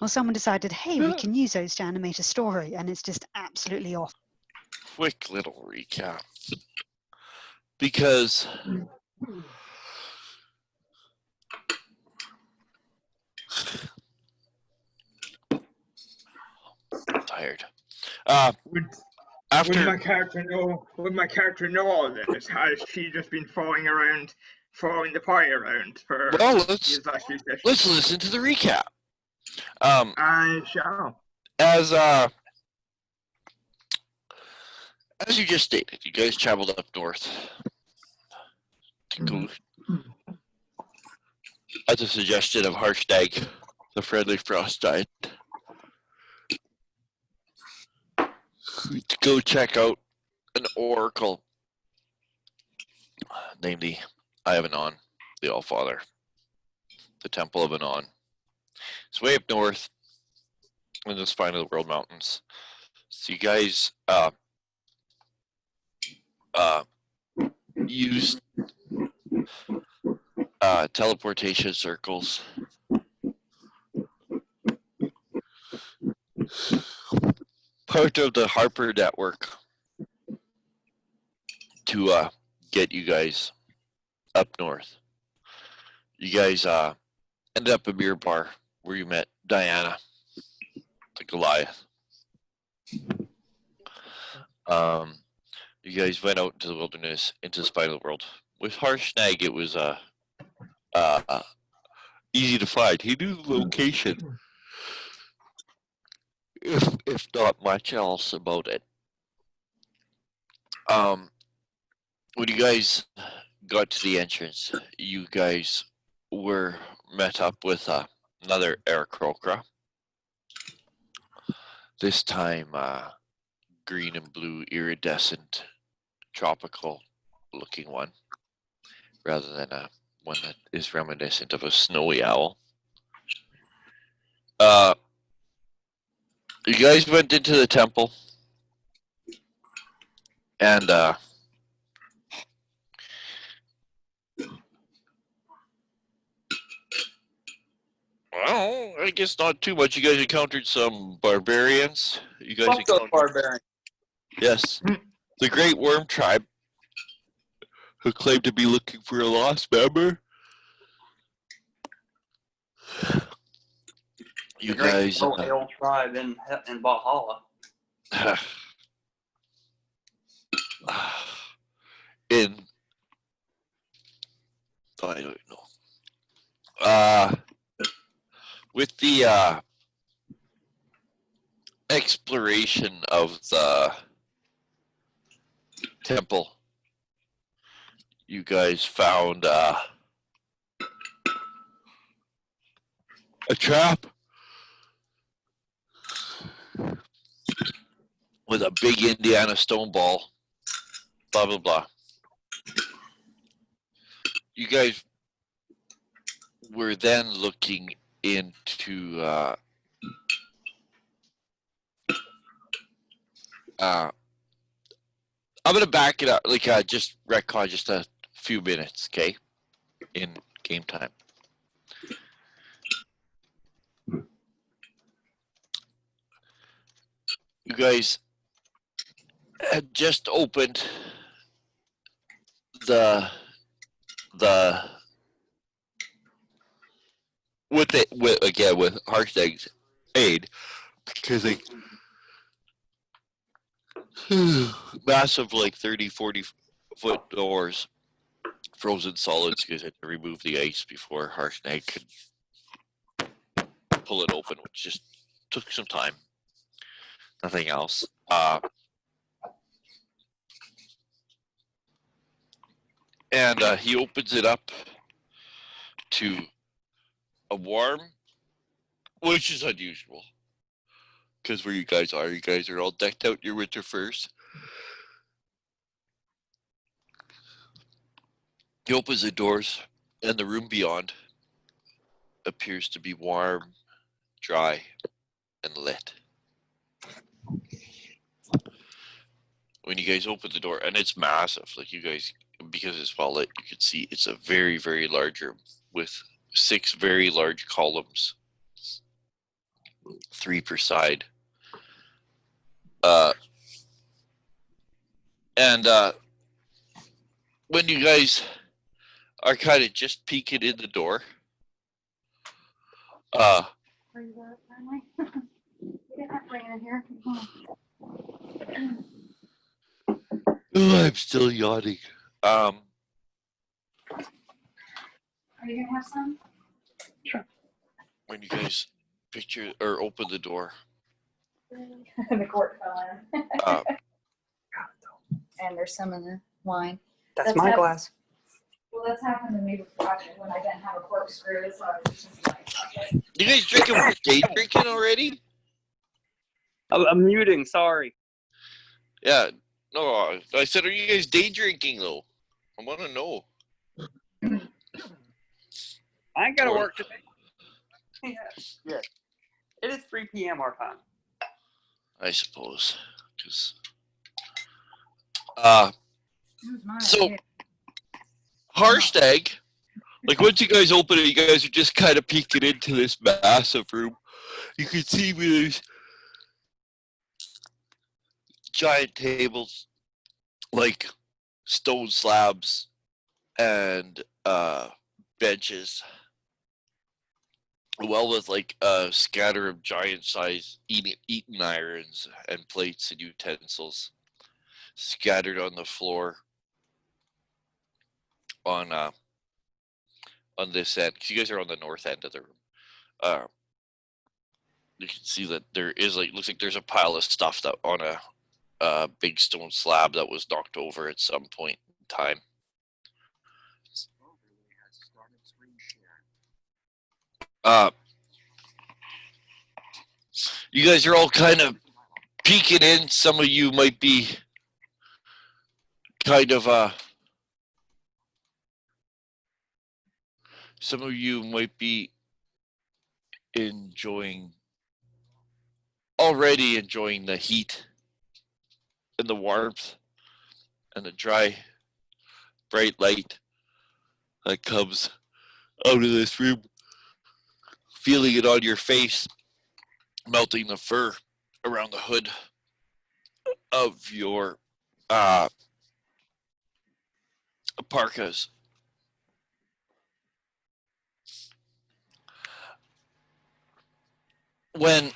Or someone decided, hey, we can use those to animate a story, and it's just absolutely off. Quick little recap. Because I'm tired. Would my character know? Would my character know all this? Has she just been following the party around for? Well, let's listen to the recap. I shall. As you just stated, you guys traveled up north to go at the suggestion of Harshnag, the friendly frost giant, to go check out an oracle named the Eye of Anon, the Allfather, the Temple of Anon. It's way up north in the spine of the world mountains. So you guys used teleportation circles part of the Harper network to get you guys up north. You guys ended up at a beer bar where you met Diana, the Goliath. You guys went out into the wilderness, into the spine of the world. With Harshnag, it was easy to find. He knew the location, if not much else about it. When you guys got to the entrance, you guys were met up with another Aarakocra. This time, green and blue, iridescent, tropical looking one, rather than one that is reminiscent of a snowy owl. You guys went into the temple, and well, I guess not too much. You guys encountered some barbarians. You guys encountered barbarians. Yes, the Great Worm Tribe, who claimed to be looking for a lost member. You the guys, Great Tribe in Valhalla. in I don't know. With the exploration of the temple, you guys found a trap with a big Indiana stone ball. Blah blah blah. You guys were then looking into I'm gonna back it up, like just retcon just a few minutes, okay? In game time. You guys had just opened the with Harshnag's aid, because they massive, like 30-40 foot doors, frozen solids, because they had to remove the ice before Harshnag could pull it open, which just took some time. Nothing else. And he opens it up to a warm, which is unusual, because where you guys are all decked out in your winter furs. He opens the doors, and the room beyond appears to be warm, dry, and lit. When you guys open the door, and it's massive, like you guys, because it's well lit, you can see it's a very, very large room with 6 very large columns 3 per side. And when you guys are kind of just peeking in the door, Are you there finally? You didn't have to bring it in here. I'm still yawning. Are you gonna have some? When you guys picture or open the door, The cork fell in. uh, And there's some in the wine. That's my glass. Well, that's happened to me before when I didn't have a corkscrew. So I was just like, okay. you guys drinking? Day drinking already? I'm muting. Sorry. Yeah. No, I said, are you guys day drinking though? I want to know. I ain't got to Or- work today. Yeah. It is 3 p.m. our time. I suppose, because It was mine. so Harstag, like once you guys open it, you guys are just kind of peeking into this massive room. You can see where there's giant tables, like stone slabs, and benches, well with like a scatter of giant size eating irons and plates and utensils scattered on the floor on this end, because you guys are on the north end of the room. You can see that there is looks like there's a pile of stuff that on a big stone slab that was knocked over at some point in time. You guys are all kind of peeking in. Some of you might be kind of some of you might be already enjoying the heat and the warmth and the dry, bright light that comes out of this room, feeling it on your face, melting the fur around the hood of your parkas. When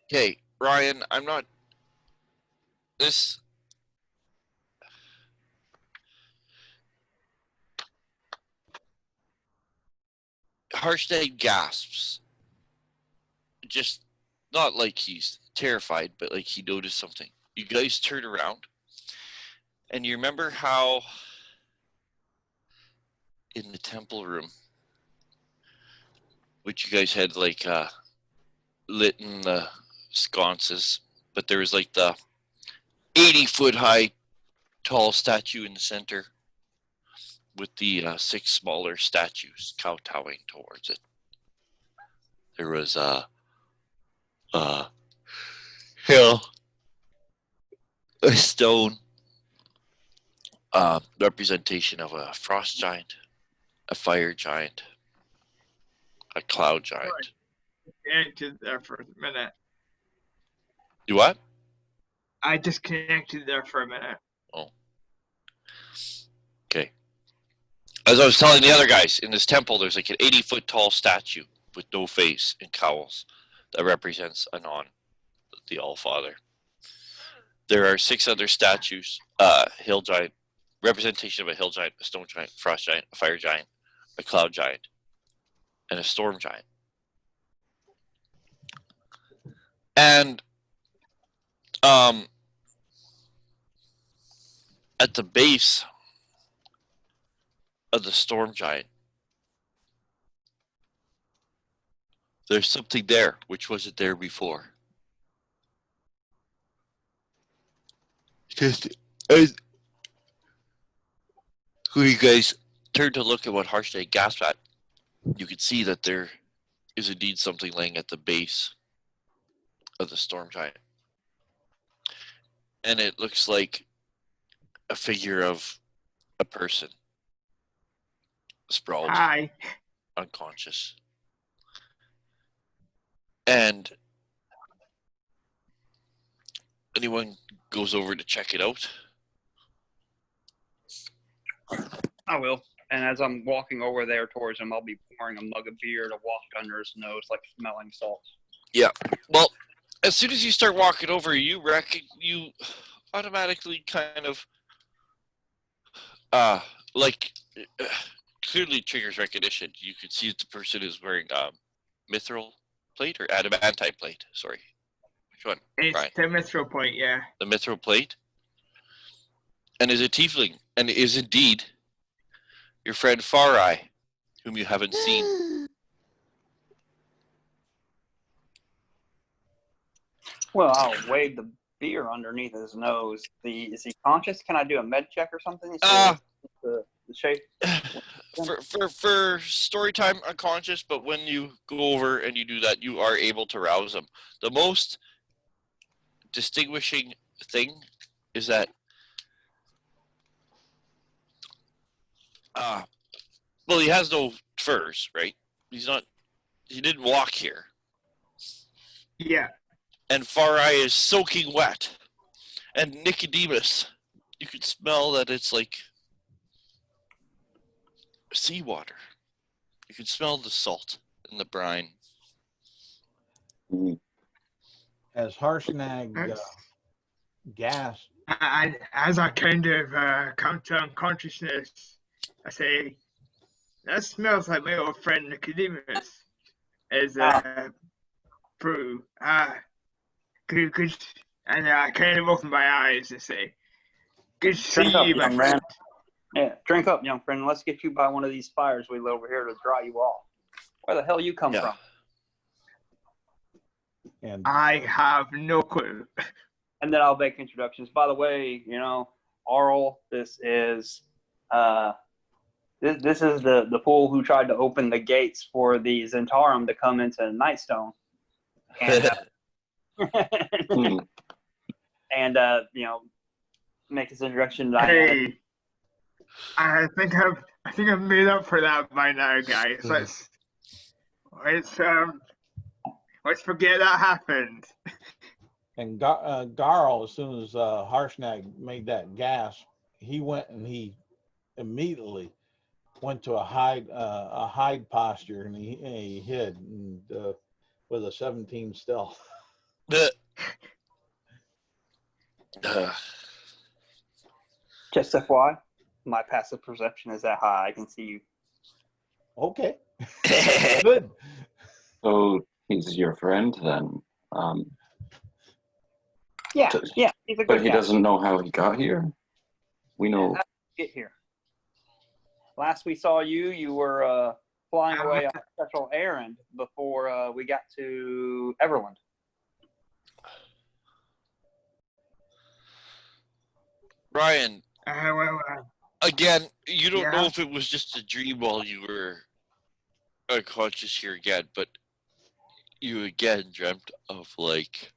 okay, Ryan, I'm not this Harshnag gasps. Just not like he's terrified, but like he noticed something. You guys turn around, and you remember how in the temple room, which you guys had like lit in the sconces, but there was like the 80-foot high tall statue in the center with the 6 smaller statues kowtowing towards it. There was hill, a stone representation of a frost giant, a fire giant, a cloud giant. Connected there for a minute. Do what? I disconnected there for a minute. Oh. Okay. As I was telling the other guys, in this temple, there's like an 80-foot tall statue with no face and cowls that represents Anon, the All-Father. There are 6 other statues, hill giant, representation of a hill giant, a stone giant, frost giant, a fire giant, a cloud giant, and a storm giant. And at the base of the storm giant, there's something there which wasn't there before. Just as when you guys turn to look at what Harshnag gasped at, you can see that there is indeed something laying at the base of the storm giant. And it looks like a figure of a person sprawled Hi. unconscious. And anyone goes over to check it out? I will. And as I'm walking over there towards him, I'll be pouring a mug of beer to waft under his nose like smelling salt. Yeah. Well, as soon as you start walking over, you automatically kind of like clearly triggers recognition. You can see that the person is wearing mithril plate or adamantite plate. Sorry. Which one? It's Right. the mithril point, yeah. The mithril plate. And is a tiefling, and is indeed your friend Farai, whom you haven't seen. Well, I'll wave the beer underneath his nose. Is he conscious? Can I do a med check or something? The shape. For story time, unconscious, but when you go over and you do that, you are able to rouse him. The most distinguishing thing is that well, he has no furs, right? He didn't walk here. Yeah. And Farai is soaking wet. And Nicodemus, you can smell that it's like seawater. You can smell the salt in the brine. As Harshnag gas. As I kind of come to unconsciousness, I say, that smells like my old friend Nicodemus. Is brew. Good. And I kind of open my eyes and say, good to see Drink up, you, my young friend. man. Yeah, drink up, young friend. Let's get you by one of these fires we lit over here to dry you off. Where the hell you come from? And I have no clue. And then I'll make introductions. By the way, Arl, this is this is the fool who tried to open the gates for the Zentarum to come into Nightstone. And and make his introduction. Hey, I think I've made up for that by now, guys. Let's forget that happened. And Garl, as soon as Harshnag made that gas, he went and he immediately went to a hide posture, and he hid and, with a 17 stealth. Just FYI, my passive perception is that high. I can see you. Okay. Good. So he's your friend then? Yeah, he's a good But he guy. doesn't know how he got here? We know. How did you get here? Last we saw you, you were flying away on a special errand before we got to Everland. Ryan, again, you don't Yeah. know if it was just a dream while you were unconscious here again, but you again dreamt of like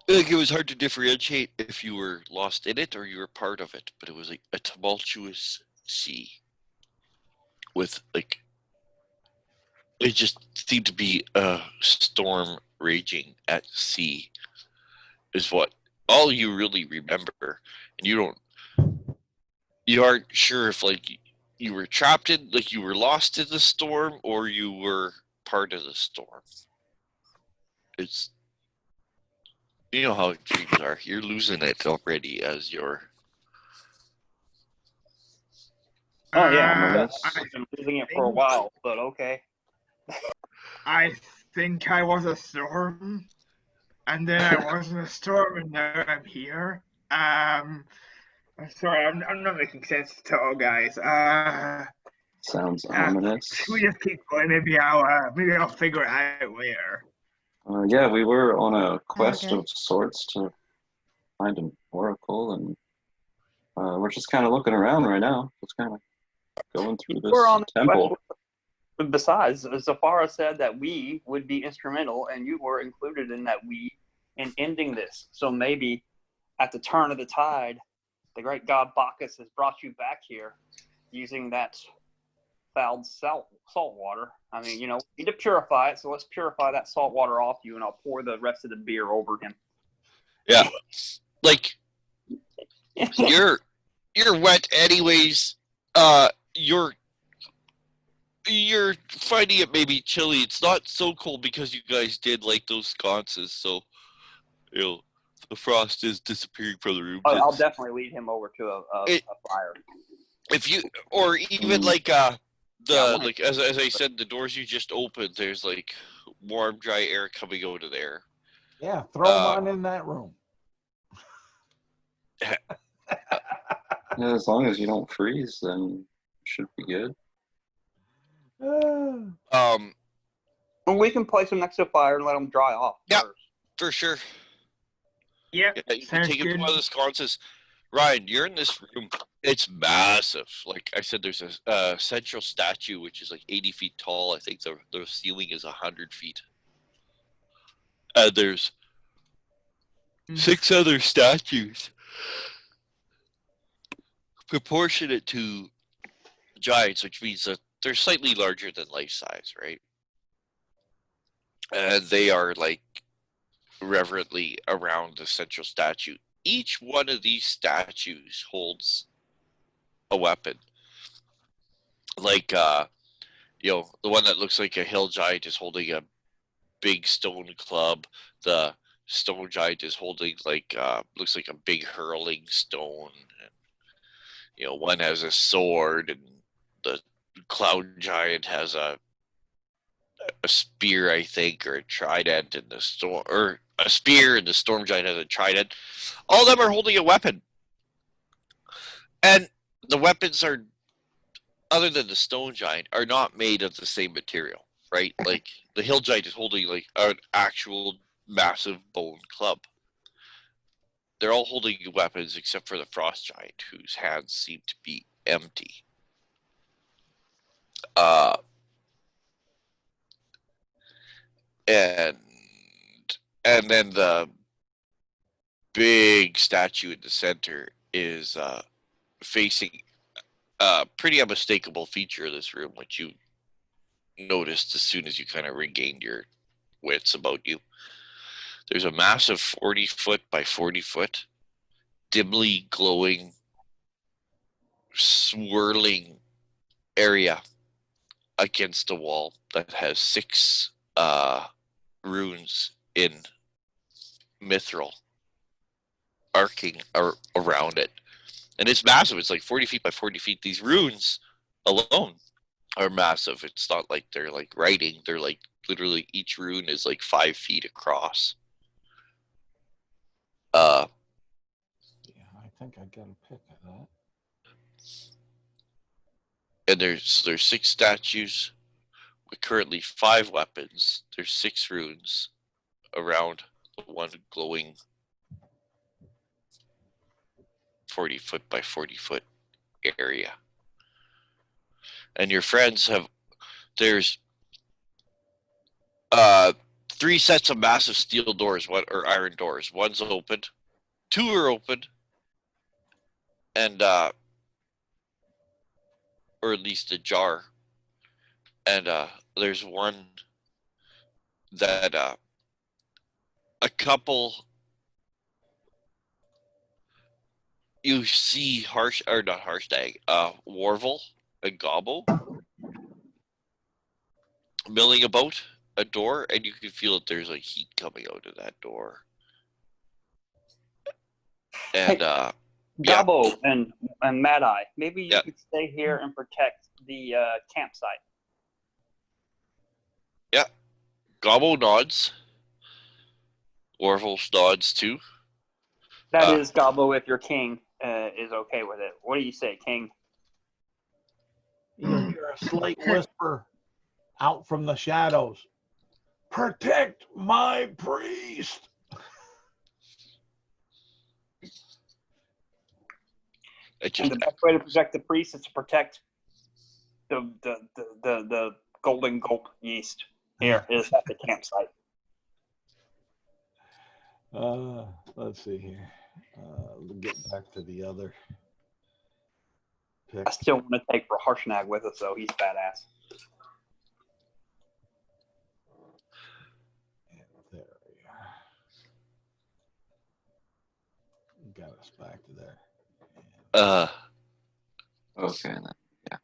it was hard to differentiate if you were lost in it or you were part of it, but it was like a tumultuous sea with like it just seemed to be a storm raging at sea is what all you really remember, and you aren't sure if like you were trapped in, like you were lost in the storm or you were part of the storm. It's, you know how dreams are. You're losing it already as you're. Oh yeah, Ominous. I've been losing it for a while, but okay. I think I was a storm, and then I wasn't a storm, and now I'm here. I'm sorry, I'm not making sense at all, guys. Sounds ominous. Should we just keep going? Maybe I'll figure it out later. Yeah, we were on a quest Okay. of sorts to find an oracle, and we're just kind of looking around right now. Just kind of going through this We're on the temple. quest. Besides, Zafara said that we would be instrumental, and you were included in that we in ending this. So maybe at the turn of the tide, the great god Bacchus has brought you back here using that fouled salt water. I mean, you know, we need to purify it, so let's purify that salt water off you, and I'll pour the rest of the beer over him. Yeah, like you're wet anyways. You're finding it maybe chilly. It's not so cold because you guys did like those sconces, so you know the frost is disappearing from the room. I'll definitely lead him over to a fire. If you, or even like like as I said, the doors you just opened, there's like warm, dry air coming out of there. Yeah, throw them on in that room. Yeah, as long as you don't freeze, then it should be good. We can place them next to a fire and let them dry off Yep. first. For sure. Yep, Yeah, you can sounds take him good. to one of the sconces. Ryan, you're in this room. It's massive. Like I said, there's a central statue which is like 80 feet tall. I think the ceiling is 100 feet. There's 6 other statues proportionate to giants, which means that they're slightly larger than life size, right? And they are like reverently around the central statue. Each one of these statues holds a weapon. Like you know, the one that looks like a hill giant is holding a big stone club. The stone giant is holding like looks like a big hurling stone. And, you know, one has a sword, and the cloud giant has a spear, I think, or a trident, and the storm, or a spear, and the storm giant has a trident. All of them are holding a weapon, and the weapons are, other than the stone giant, are not made of the same material, right? Like the hill giant is holding like an actual massive bone club. They're all holding weapons except for the frost giant, whose hands seem to be empty. And then the big statue in the center is facing a pretty unmistakable feature of this room, which you noticed as soon as you kind of regained your wits about you. There's a massive 40-foot by 40-foot, dimly glowing, swirling area against the wall that has 6 runes in mithril arcing around it. And it's massive. It's like 40 feet by 40 feet. These runes alone are massive. It's not like they're like writing. They're like literally each rune is like 5 feet across. Yeah, I think I got a pic of that. And there's 6 statues with currently 5 weapons. There's 6 runes around the one glowing 40-foot by 40-foot area. And your friends have, there's 3 sets of massive steel doors, or iron doors. One's opened, 2 are open, and or at least ajar. And there's one that a couple, you see Warvel and Gobbo milling about a door, and you can feel that there's a heat coming out of that door. And Gobbo and Mad Eye, maybe you could stay here and protect the campsite. Yeah. Gobbo nods. Warvel nods too. That is Gobbo if your king is okay with it. What do you say, King? You hear a slight whisper out from the shadows. Protect my priest. And the best way to protect the priest is to protect the golden gulp yeast here is at the campsite. Let's see here. We'll get back to the other pick. I still want to take Harshnag with us, though. He's badass. There we are. Got us back to there. Okay, then. Yeah.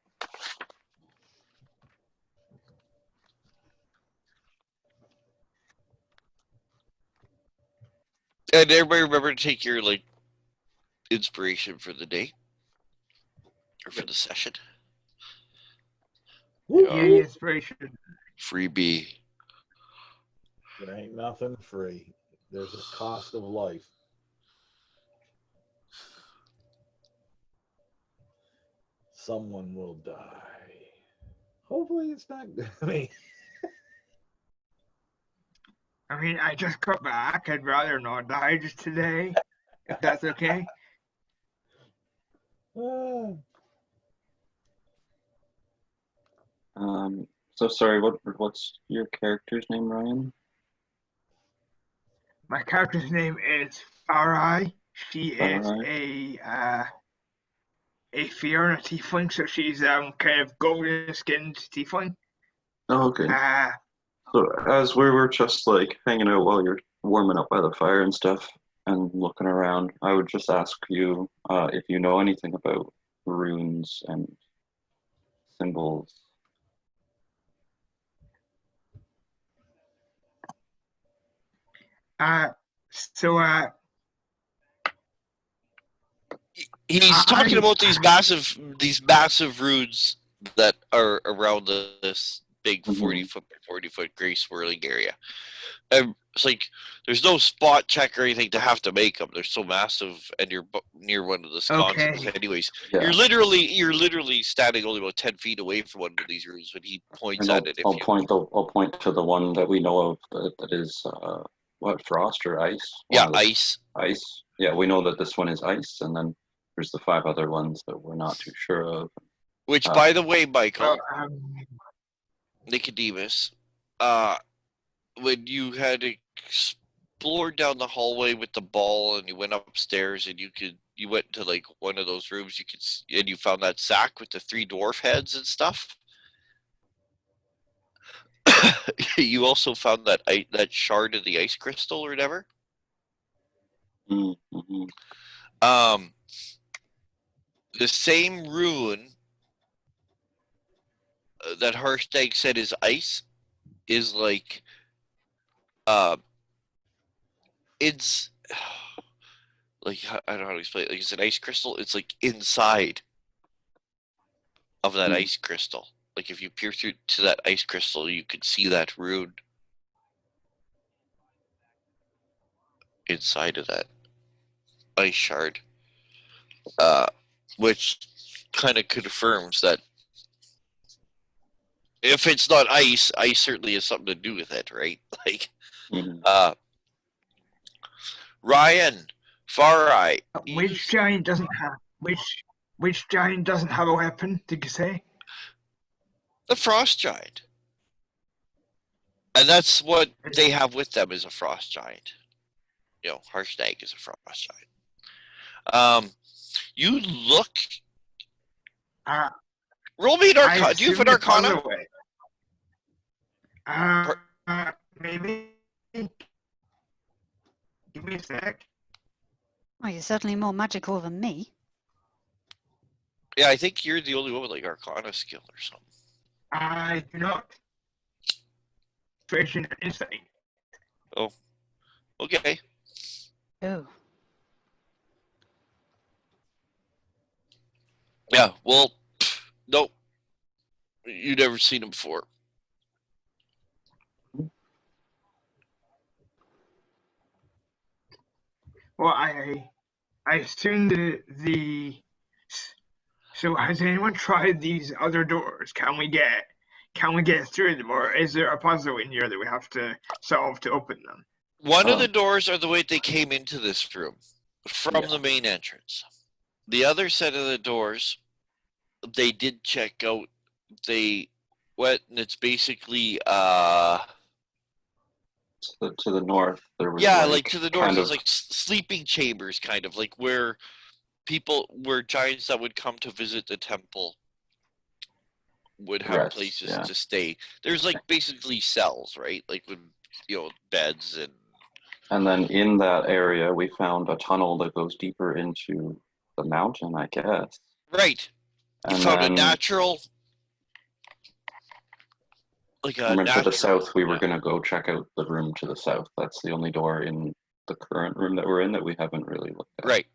And everybody remember to take your like inspiration for the day or for the session. Yay, inspiration. Freebie. There ain't nothing free. There's a cost of life. Someone will die. Hopefully it's not me. I mean, I just got back. I'd rather not die just today, if that's okay. So sorry, what's your character's name, Ryan? My character's name is Farai. She is Farai. a Fiona tiefling, so she's kind of golden skinned tiefling. Oh, okay. So as we were just like hanging out while you're warming up by the fire and stuff and looking around, I would just ask you if you know anything about runes and symbols. He's talking about these massive runes that are around this big 40-foot by 40-foot gray swirling area. And it's like there's no spot check or anything to have to make them. They're so massive, and you're near one of the sconces. Okay. Anyways, Yeah. you're literally standing only about 10 feet away from one of these runes when he points And at it. I'll point to the one that we know of that is what, frost or ice? Yeah, One of the- ice. Ice. Yeah, we know that this one is ice, and then there's the 5 other ones that we're not too sure of. Which, by the way, Michael, Nicodemus, when you had explored down the hallway with the ball and you went upstairs and you went to like one of those rooms, and you found that sack with the 3 dwarf heads and stuff. You also found that shard of the ice crystal or whatever. Mm-hmm. The same rune that Harshnag said is ice is like it's like, I don't know how to explain it. Like, it's an ice crystal. It's like inside of that ice crystal. Like, if you peer through to that ice crystal, you could see that rune inside of that ice shard, which kind of confirms that if it's not ice, ice certainly has something to do with it, right? Like, Ryan, Farai. Which giant doesn't have a weapon? Did you say? The frost giant. And that's what they have with them, is a frost giant. You know, Harshnag is a frost giant. You look. Roll me an Arcana. Do you have an Arcana? Maybe. Give me a sec. Oh, you're certainly more magical than me. Yeah, I think you're the only one with like Arcana skill or something. I do not. Persuasion and insight. Oh, okay. Oh. Yeah, well, nope. You've never seen him before. Well, I assume so has anyone tried these other doors? Can we get through them, or is there a puzzle in here that we have to solve to open them? One of the doors are the way they came into this room from Yeah. the main entrance. The other set of the doors, they did check out. They went, and it's basically to the north, there was Yeah, like to the north, kind it's of like sleeping chambers, kind of like where giants that would come to visit the temple would have rest. places Yeah, to stay. There's like basically cells, right? Like with beds and then in that area, we found a tunnel that goes deeper into the mountain, I guess. right. You And found a then natural, remember to the south, we were yeah. going to go check out the room to the south. That's the only door in the current room that we're in that we haven't really looked at. Right.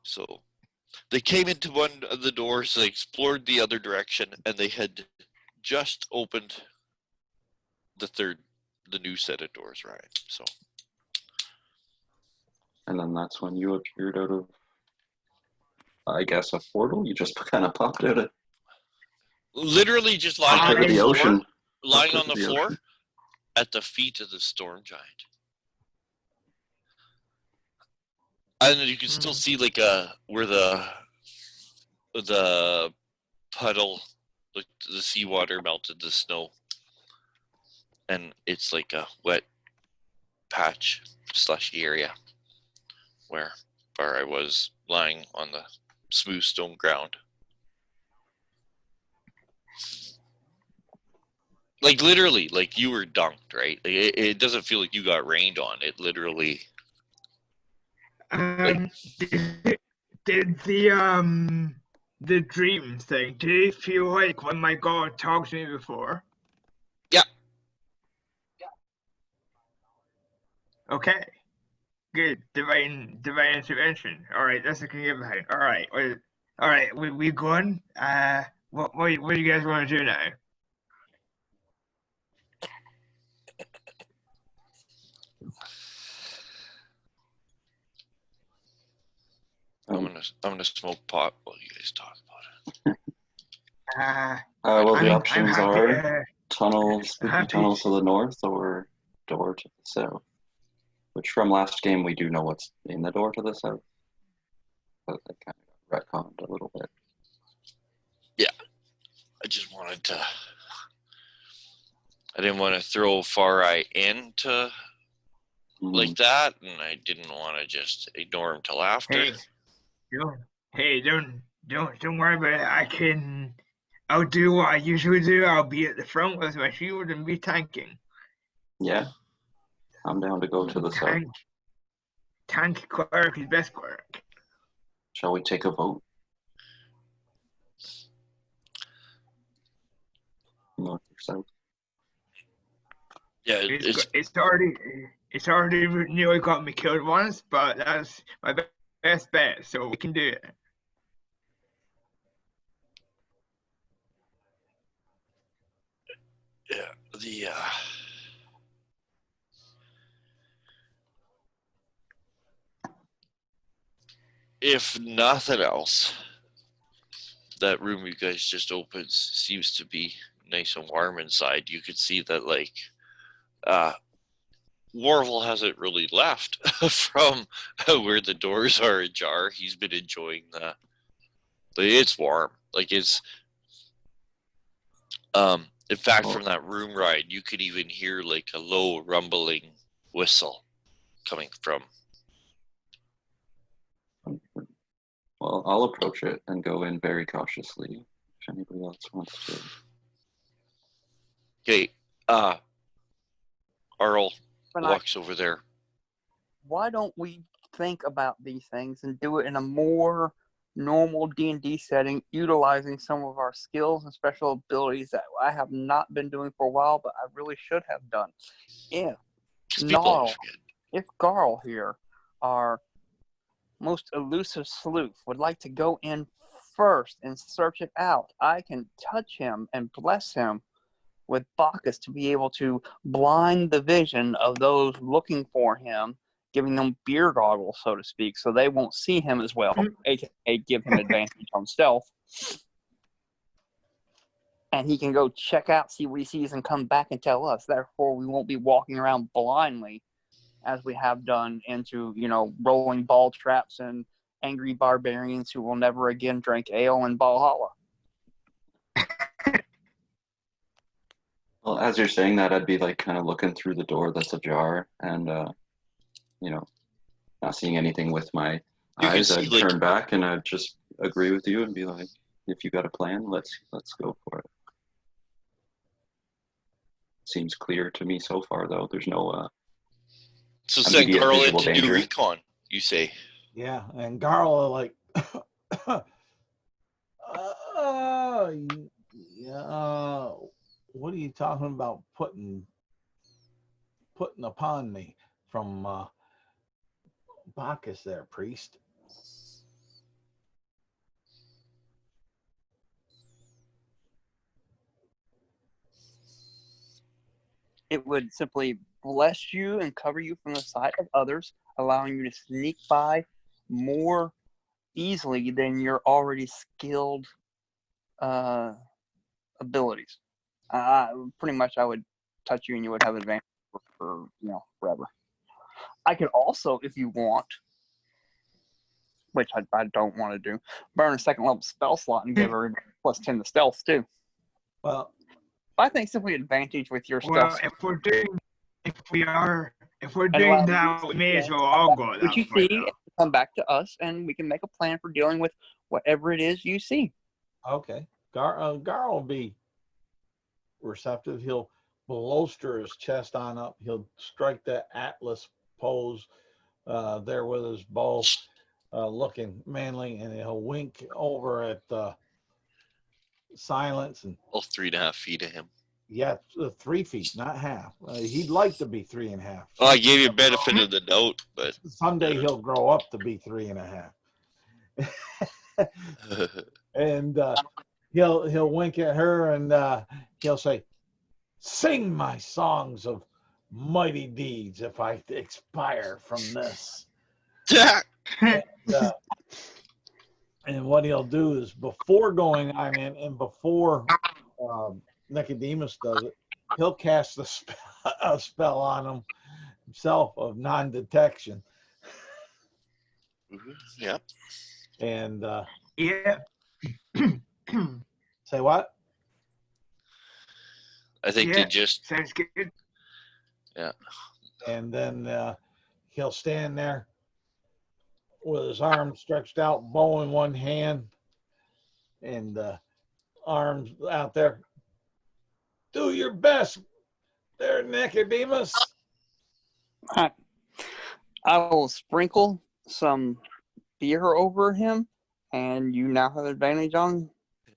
So they came into one of the doors, they explored the other direction, and they had just opened the new set of doors, right? So. And then that's when you appeared out of, I guess, a portal. You just kind of popped out of Literally just lying on the the floor, ocean. lying Popped on out the of floor ocean. at the feet of the storm giant. And you can still see like where the puddle, like the seawater melted the snow, and it's like a wet patch, slushy area where I was lying on the smooth stone ground. Like literally, like you were dunked, right? Like, it doesn't feel like you got rained on. It literally. Did the dream thing? Did it feel like when my god talked to me before? Yeah. Okay. Good. Divine intervention. All right, that's a good behind. All right. All right. We going? What do you guys want to do now? I'm gonna smoke pot while you guys talk about it. Well, the I'm options happy. are tunnels, spooky happy. tunnels to the north, or door to the south. Which from last game we do know what's in the door to the south. But that kind of got retconned a little bit. Yeah, I just wanted to. I didn't want to throw Far Eye into like that, and I didn't want to just ignore him till after. Don't worry about it. I'll do what I usually do. I'll be at the front with my shield and be tanking. Yeah, I'm down to go to the south. Tank cleric is best cleric. Shall we take a vote? North or south? Yeah, it's already nearly got me killed once, but that's my best bet, so we can do it. Yeah, if nothing else, that room you guys just opened seems to be nice and warm inside. You could see that, like, Warvel hasn't really left from where the doors are ajar. He's been enjoying it's warm. Like, it's, in fact, from that room ride, you could even hear, like, a low rumbling whistle coming from. Well, I'll approach it and go in very cautiously if anybody else wants to. Okay, Arl walks over there. Why don't we think about these things and do it in a more normal D&D setting, utilizing some of our skills and special abilities that I have not been doing for a while, but I really should have done. If Garl here, our most elusive sleuth, would like to go in first and search it out, I can touch him and bless him with Bacchus to be able to blind the vision of those looking for him, giving them beer goggles, so to speak, so they won't see him as well, aka give him advantage on stealth. And he can go check out, see what he sees, and come back and tell us. Therefore, we won't be walking around blindly as we have done into, rolling ball traps and angry barbarians who will never again drink ale in Valhalla. Well, as you're saying that, I'd be like kind of looking through the door that's ajar, and you know, not seeing anything with my You can eyes. see, I'd like- turn back and I'd just agree with you and be like, "If you got a plan, let's go for it." Seems clear to me so far, though. There's no So send immediate Carl in visual to do danger. recon, you say. Yeah, and Garl like, yeah, what are you talking about putting upon me from Bacchus there, priest? It would simply bless you and cover you from the sight of others, allowing you to sneak by more easily than your already skilled abilities. Pretty much, I would touch you and you would have advantage for forever. I could also, if you want, which I don't want to do, burn a second level spell slot and give her plus 10 to stealth too. Well, I think simply advantage with your Well, stealth. if we're doing allow that, you we to may as see well all go at what that you point. see, Though. come back to us, and we can make a plan for dealing with whatever it is you see. okay. Gar will be receptive. He'll bolster his chest on up. He'll strike that Atlas pose there with his bow, looking manly, and he'll wink over at Silence and All 3.5 feet of him. yeah, 3 feet, not half. He'd like to be 3.5. Well, I gave you benefit of the doubt, but Someday he'll grow up to be 3.5. And he'll wink at her and he'll say, "Sing my songs of mighty deeds if I expire from this." And what he'll do is before going on in and before Nicodemus does it, he'll cast a spell on himself of non-detection. yeah. And Yeah. say what? I think Yeah. they just Sounds good. yeah. And then he'll stand there with his arms stretched out, bow in one hand, and arms out there. Do your best there, Nicodemus. I will sprinkle some beer over him, and you now have advantage on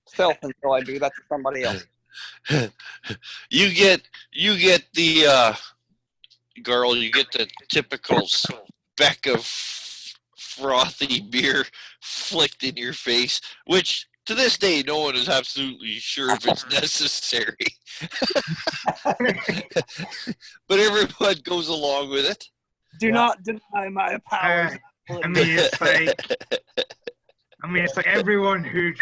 stealth until I do that to somebody else. You get the girl, you get the typical speck of frothy beer flicked in your face, which to this day no one is absolutely sure if it's necessary. But everyone goes along with it. Do not deny my powers. I mean, it's like everyone who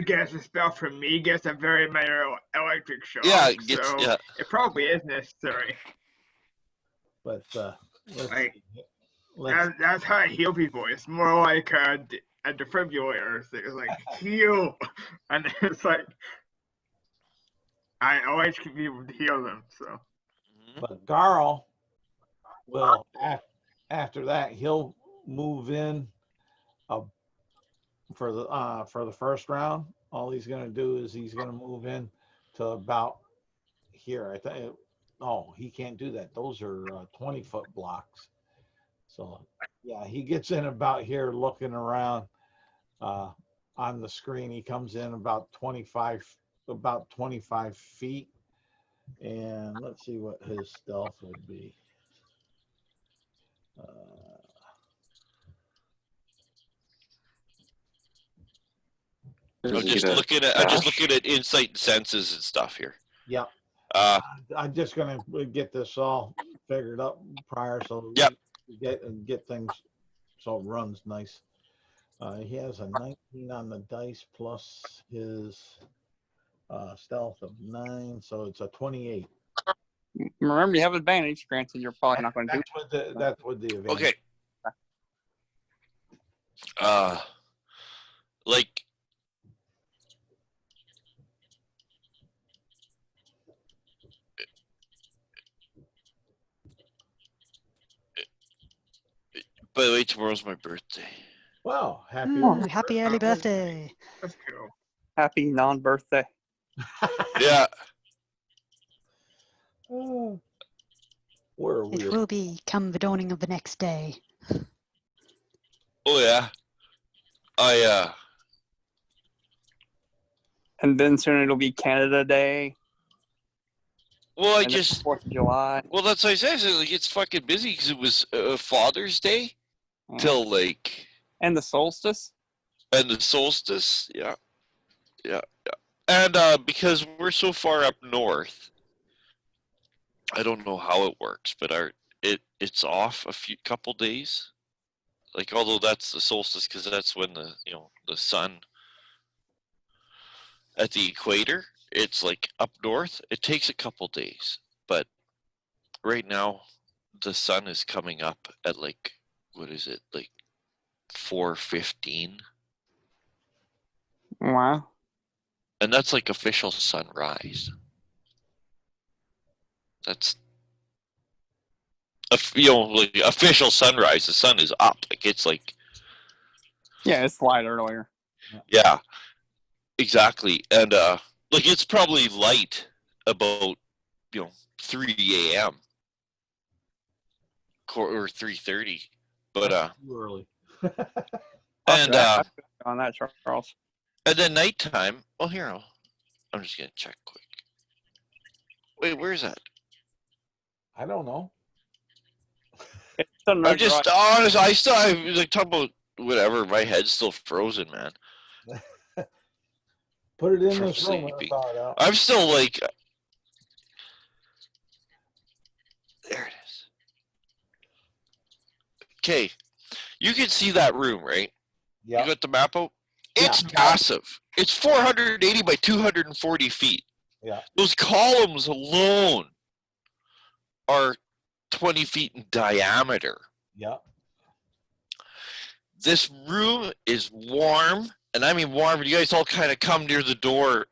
gets a spell from me gets a very minor electric shock. Yeah, so it probably is necessary. But that's how I heal people. It's more like a defibrillator. It's like heal, and it's like I always keep people to heal them. So, but Garl will after that he'll move in for the first round. All he's going to do is he's going to move in to about here. I think. Oh, he can't do that. Those are 20-foot blocks. So yeah, he gets in about here, looking around on the screen. He comes in about 25 feet, and let's see what his stealth would be. I'm just looking at insight and senses and stuff here. Yeah. I'm just gonna get this all figured up prior, so get things so it runs nice. He has a 19 on the dice plus his stealth of 9, so it's a 28. Remember, you have advantage. Granted, you're probably not going to do. That's with the advantage. Okay. Like By the way, tomorrow's my birthday. Wow, happy Ooh, happy early birthday. That's cool. Happy non-birthday. Yeah. Oh, where are It we? will be come the dawning of the next day. Oh yeah. And then soon it'll be Canada Day. Well, I And then just 4th of July. well, that's what I said. So, like, it's fucking busy because it was Father's Day Yeah. till like And the solstice. and the solstice. Yeah. And because we're so far up north, I don't know how it works, but it's off a couple days. Like, although that's the solstice because that's when the sun at the equator. It's like up north. It takes a couple days, but right now the sun is coming up at like what is it, like 4:15, Wow. and that's like official sunrise. That's like official sunrise. The sun is up. Like it's like Yeah, it's light earlier. yeah, exactly. And like it's probably light about 3 a.m. or 3:30, but That's too early. and On that, Charles. and then nighttime. Well, here I'm just gonna check quick. Wait, where is that? I don't know. It's the I'm just honest. I'm like talking about whatever. My head's still frozen, man. Put it in From this room and sleeping. thaw it out. I'm still like, there it is. Okay, you can see that room, right? Yeah. You got the map out? Yeah. It's massive. It's 480 by 240 feet. Yeah. Those columns alone are 20 feet in diameter. Yeah. This room is warm, and I mean warm. You guys all kind of come near the door.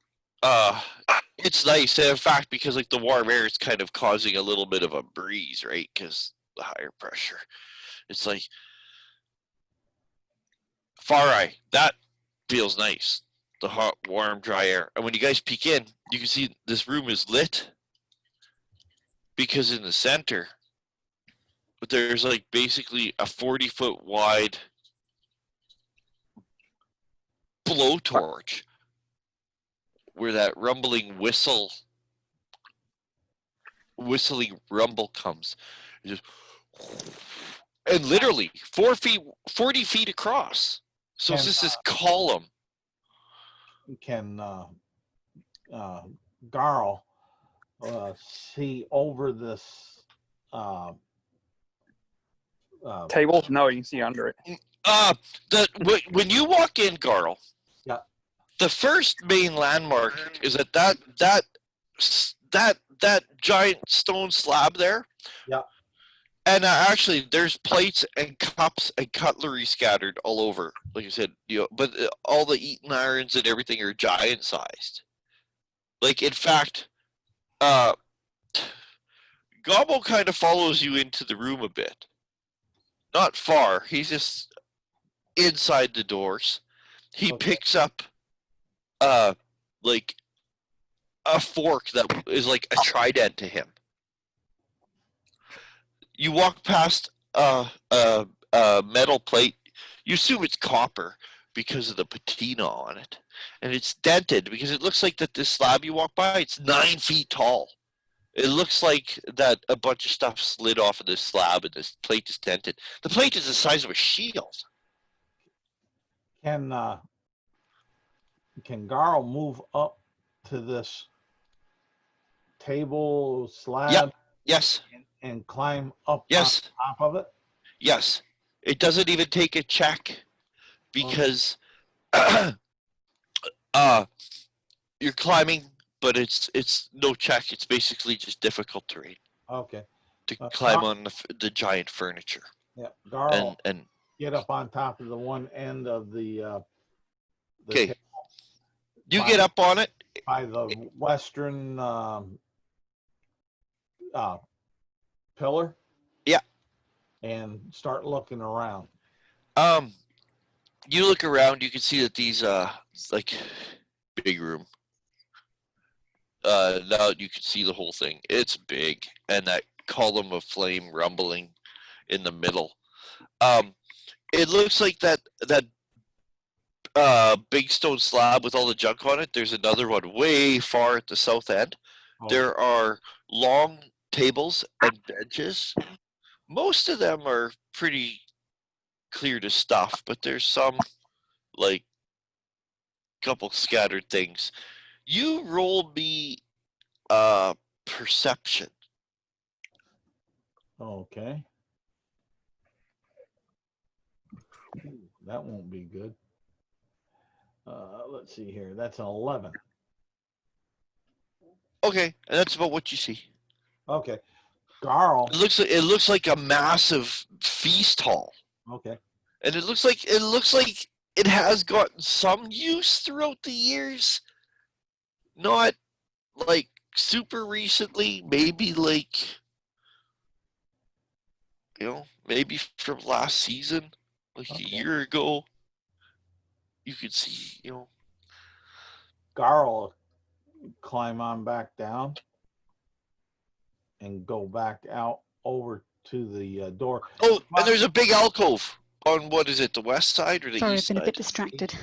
It's nice. And in fact, because like the warm air is kind of causing a little bit of a breeze, right? Because the higher pressure. It's like far eye. That feels nice. The hot, warm, dry air. And when you guys peek in, you can see this room is lit because in the center, there's like basically a 40-foot wide blowtorch where that whistling rumble comes. It just, and literally 40 feet across. So it's just this column. Can Garl see over this table? No, you can see under it. When you walk in, Garl, yeah, the first main landmark is that giant stone slab there. Yeah. And actually, there's plates and cups and cutlery scattered all over. Like I said, but all the eating irons and everything are giant sized. Like in fact, Gobbo kind of follows you into the room a bit. Not far. He's just inside the doors. He picks up, like a fork that is like a trident to him. You walk past a metal plate. You assume it's copper because of the patina on it, and it's dented because it looks like that this slab you walk by, it's 9 feet tall. It looks like that a bunch of stuff slid off of this slab and this plate is dented. The plate is the size of a shield. Can Garl move up to this table slab? Yep. Yes. And climb up yes. on top of it? Yes. It doesn't even take a check because you're climbing, but it's no check. It's basically just difficult terrain. Okay. To climb on the giant furniture. Yeah, Garl, and get up on top of the one end of the okay. table. You get up on it by the western pillar. Yeah. and start looking around. You look around, you can see that these like big room. Now you can see the whole thing. It's big, and that column of flame rumbling in the middle. It looks like that big stone slab with all the junk on it. There's another one way far at the south end. Oh, There are long tables and benches. Most of them are pretty clear to stuff, but there's some like couple scattered things. You roll me perception. okay. Ooh, that won't be good. Let's see here. That's an 11. Okay, and that's about what you see. Okay. Garl. It looks like a massive feast hall. Okay. And it looks like it has gotten some use throughout the years. Not like super recently, maybe like maybe from last season, like Okay. a year ago. You could see, Garl climb on back down and go back out over to the door. Oh, and there's a big alcove on, what is it, the west side or the Sorry, I've east been a side? bit distracted.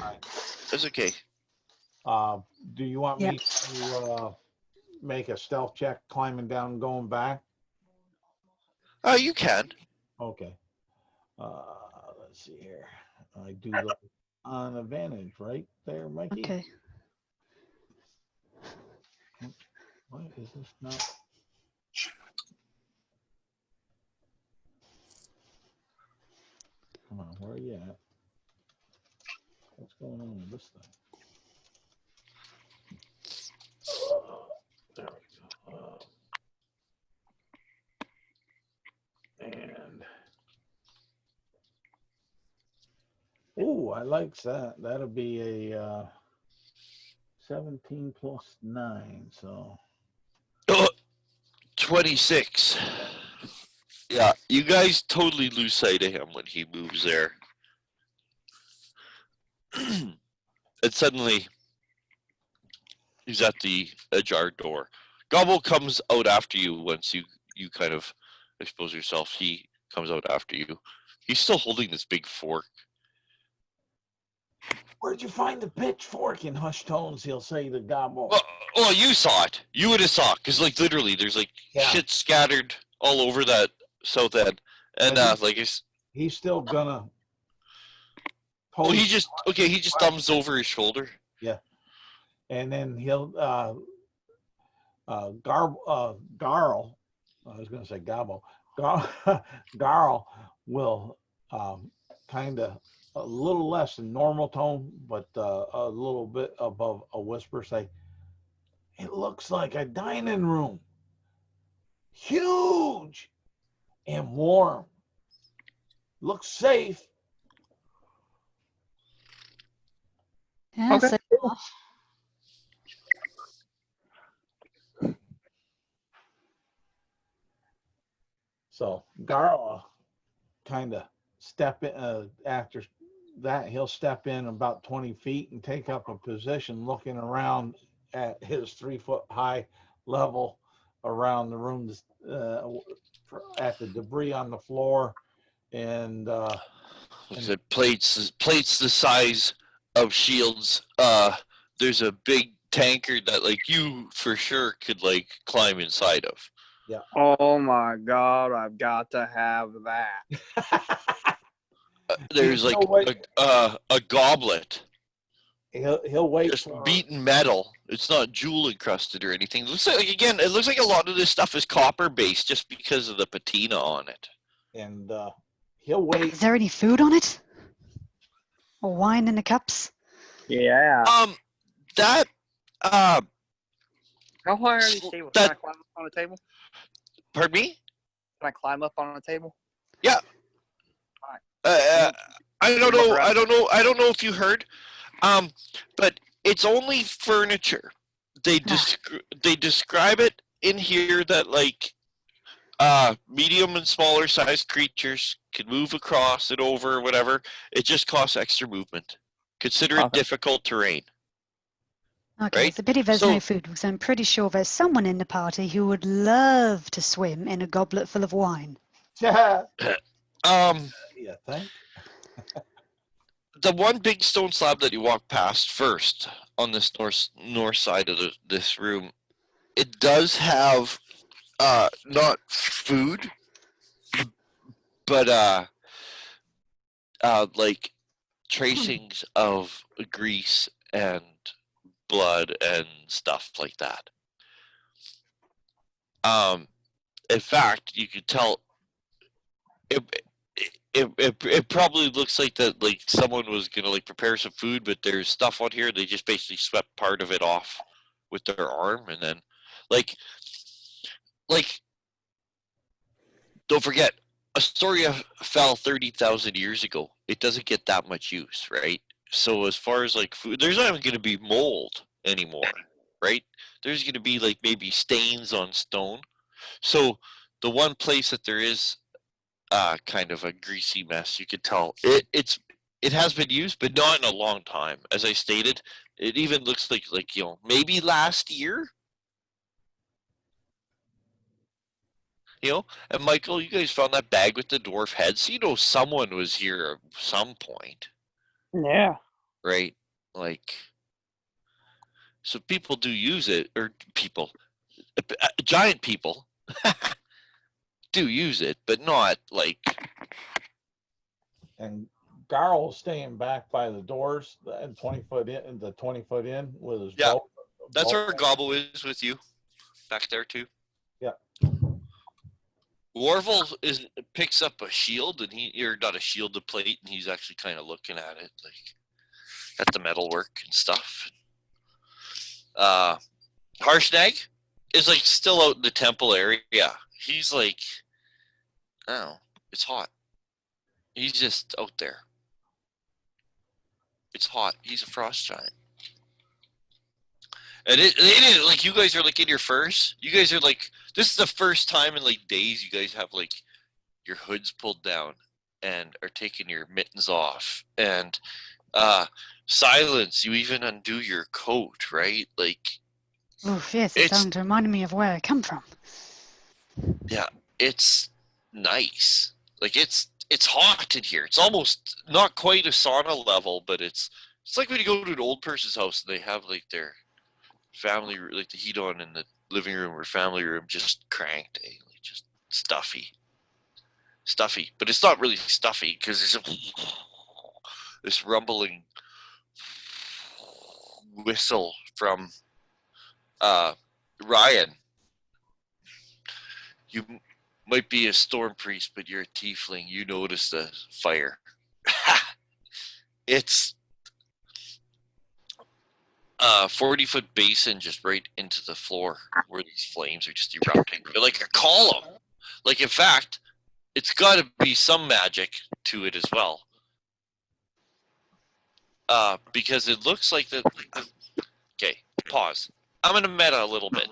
That's okay. Do you want me to make a stealth check climbing down and going back? You can. Okay. Let's see here. I do that on advantage right there, Mikey. Okay. Why is this not? Come on, where are you at? What's going on with this thing? There we go. And oh, I like that. That'll be a 17 plus 9. So 26. Yeah, you guys totally lose sight of him when he moves there. And suddenly, he's at the ajar door. Gobble comes out after you once you kind of expose yourself. He comes out after you. He's still holding this big fork. where'd you find the pitchfork? In hushed tones, he'll say to Gobble. Well, you saw it. You would have saw it, because like literally, there's like shit scattered all over that south end, and he's still gonna. Oh, he just thumbs over his shoulder. Yeah, and then he'll Garl. I was gonna say Gobble. Garl will kind of a little less than normal tone, but a little bit above a whisper, say, "It looks like a dining room. Huge and warm. Looks safe." Yeah, Okay. so So Garl kind of step in after that. He'll step in about 20 feet and take up a position looking around at his 3-foot high level around the room, at the debris on the floor, and plates the size of shields. There's a big tanker that like you for sure could like climb inside of. yeah. Oh my God, I've got to have that. There's like a goblet. He'll wait. Just beaten metal. It's not jewel encrusted or anything. It looks like a lot of this stuff is copper based just because of the patina on it. And he'll wait. is there any food on it? Or wine in the cups? Yeah. That How high are these tables? Can I climb up on a table? Pardon me? Can I climb up on a table? Yeah. I don't know if you heard, but it's only furniture. They describe it in here that like Medium and smaller sized creatures can move across and over, whatever. It just costs extra movement. Consider it Okay. difficult terrain. Okay, Right? it's a pity there's So- no food because I'm pretty sure there's someone in the party who would love to swim in a goblet full of wine. Yeah, Um, you think? the one big stone slab that you walk past first on this north side of this room, it does have not food, but like tracings of grease and blood and stuff like that. In fact, you could tell it probably looks like that, like someone was gonna like prepare some food, but there's stuff on here. They just basically swept part of it off with their arm, and then like don't forget, Astoria fell 30,000 years ago. It doesn't get that much use, right? So as far as like food, there's not even going to be mold anymore, right? There's going to be like maybe stains on stone. So the one place that there is kind of a greasy mess, you could tell it has been used, but not in a long time. As I stated, it even looks like maybe last year. And Michael, you guys found that bag with the dwarf heads. Someone was here at some point, Yeah. right? Like, so people do use it, or giant people do use it, but not like. And Garl's staying back by the doors and 20 foot in, the 20 foot in with his Yeah, boat. That's where Gobble is with you, back there too. Yeah. Warvel picks up a shield, and or not a shield, a plate, and he's actually kind of looking at it, like at the metalwork and stuff. Harshnag is like still out in the temple area. He's like, oh, it's hot. He's just out there. It's hot. He's a frost giant. And it is like you guys are like in your furs. You guys are like, this is the first time in like days you guys have like your hoods pulled down and are taking your mittens off. And silence, you even undo your coat, right? Like, Oof, yes, it's starting to remind me of where I come from. yeah, it's nice. Like it's hot in here. It's almost not quite a sauna level, but it's like when you go to an old person's house and they have like their family, like the heat on in the living room or family room just cranked, like just stuffy. But it's not really stuffy because there's this rumbling whistle from Ryan. You might be a storm priest, but you're a tiefling. You notice the fire. It's 40-foot basin just right into the floor where these flames are just erupting. They're like a column. Like, in fact, it's got to be some magic to it as well. Because it looks like the... Okay, pause. I'm going to meta a little bit.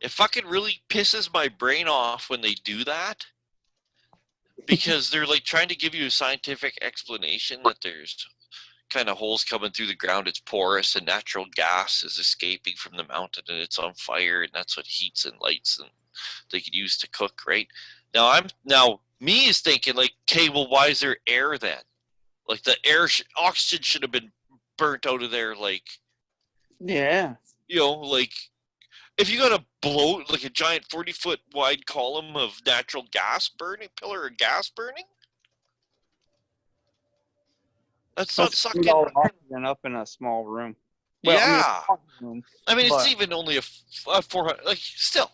It fucking really pisses my brain off when they do that. Because they're like trying to give you a scientific explanation that there's kind of holes coming through the ground. It's porous and natural gas is escaping from the mountain and it's on fire, and that's what heats and lights and they could use to cook, right? Now me is thinking like, okay, well, why is there air then? Like the oxygen should have been burnt out of there, like, Yeah. like if you got a blow like a giant 40-foot wide column of natural gas burning, pillar of gas burning, that's not sucking. All oxygen up in a small room. Well, Yeah. I mean, but- it's even only a 400, like, still.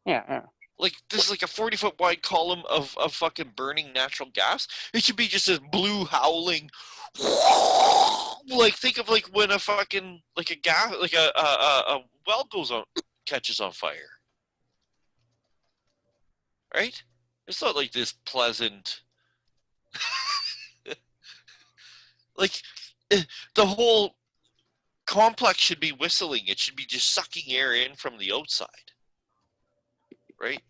Yeah. Like, this is like a 40-foot wide column of fucking burning natural gas. It should be just a blue howling. Like, think of like when a fucking, like a gas, like a well catches on fire. Right? It's not like this pleasant. Like, the whole complex should be whistling. It should be just sucking air in from the outside. Right?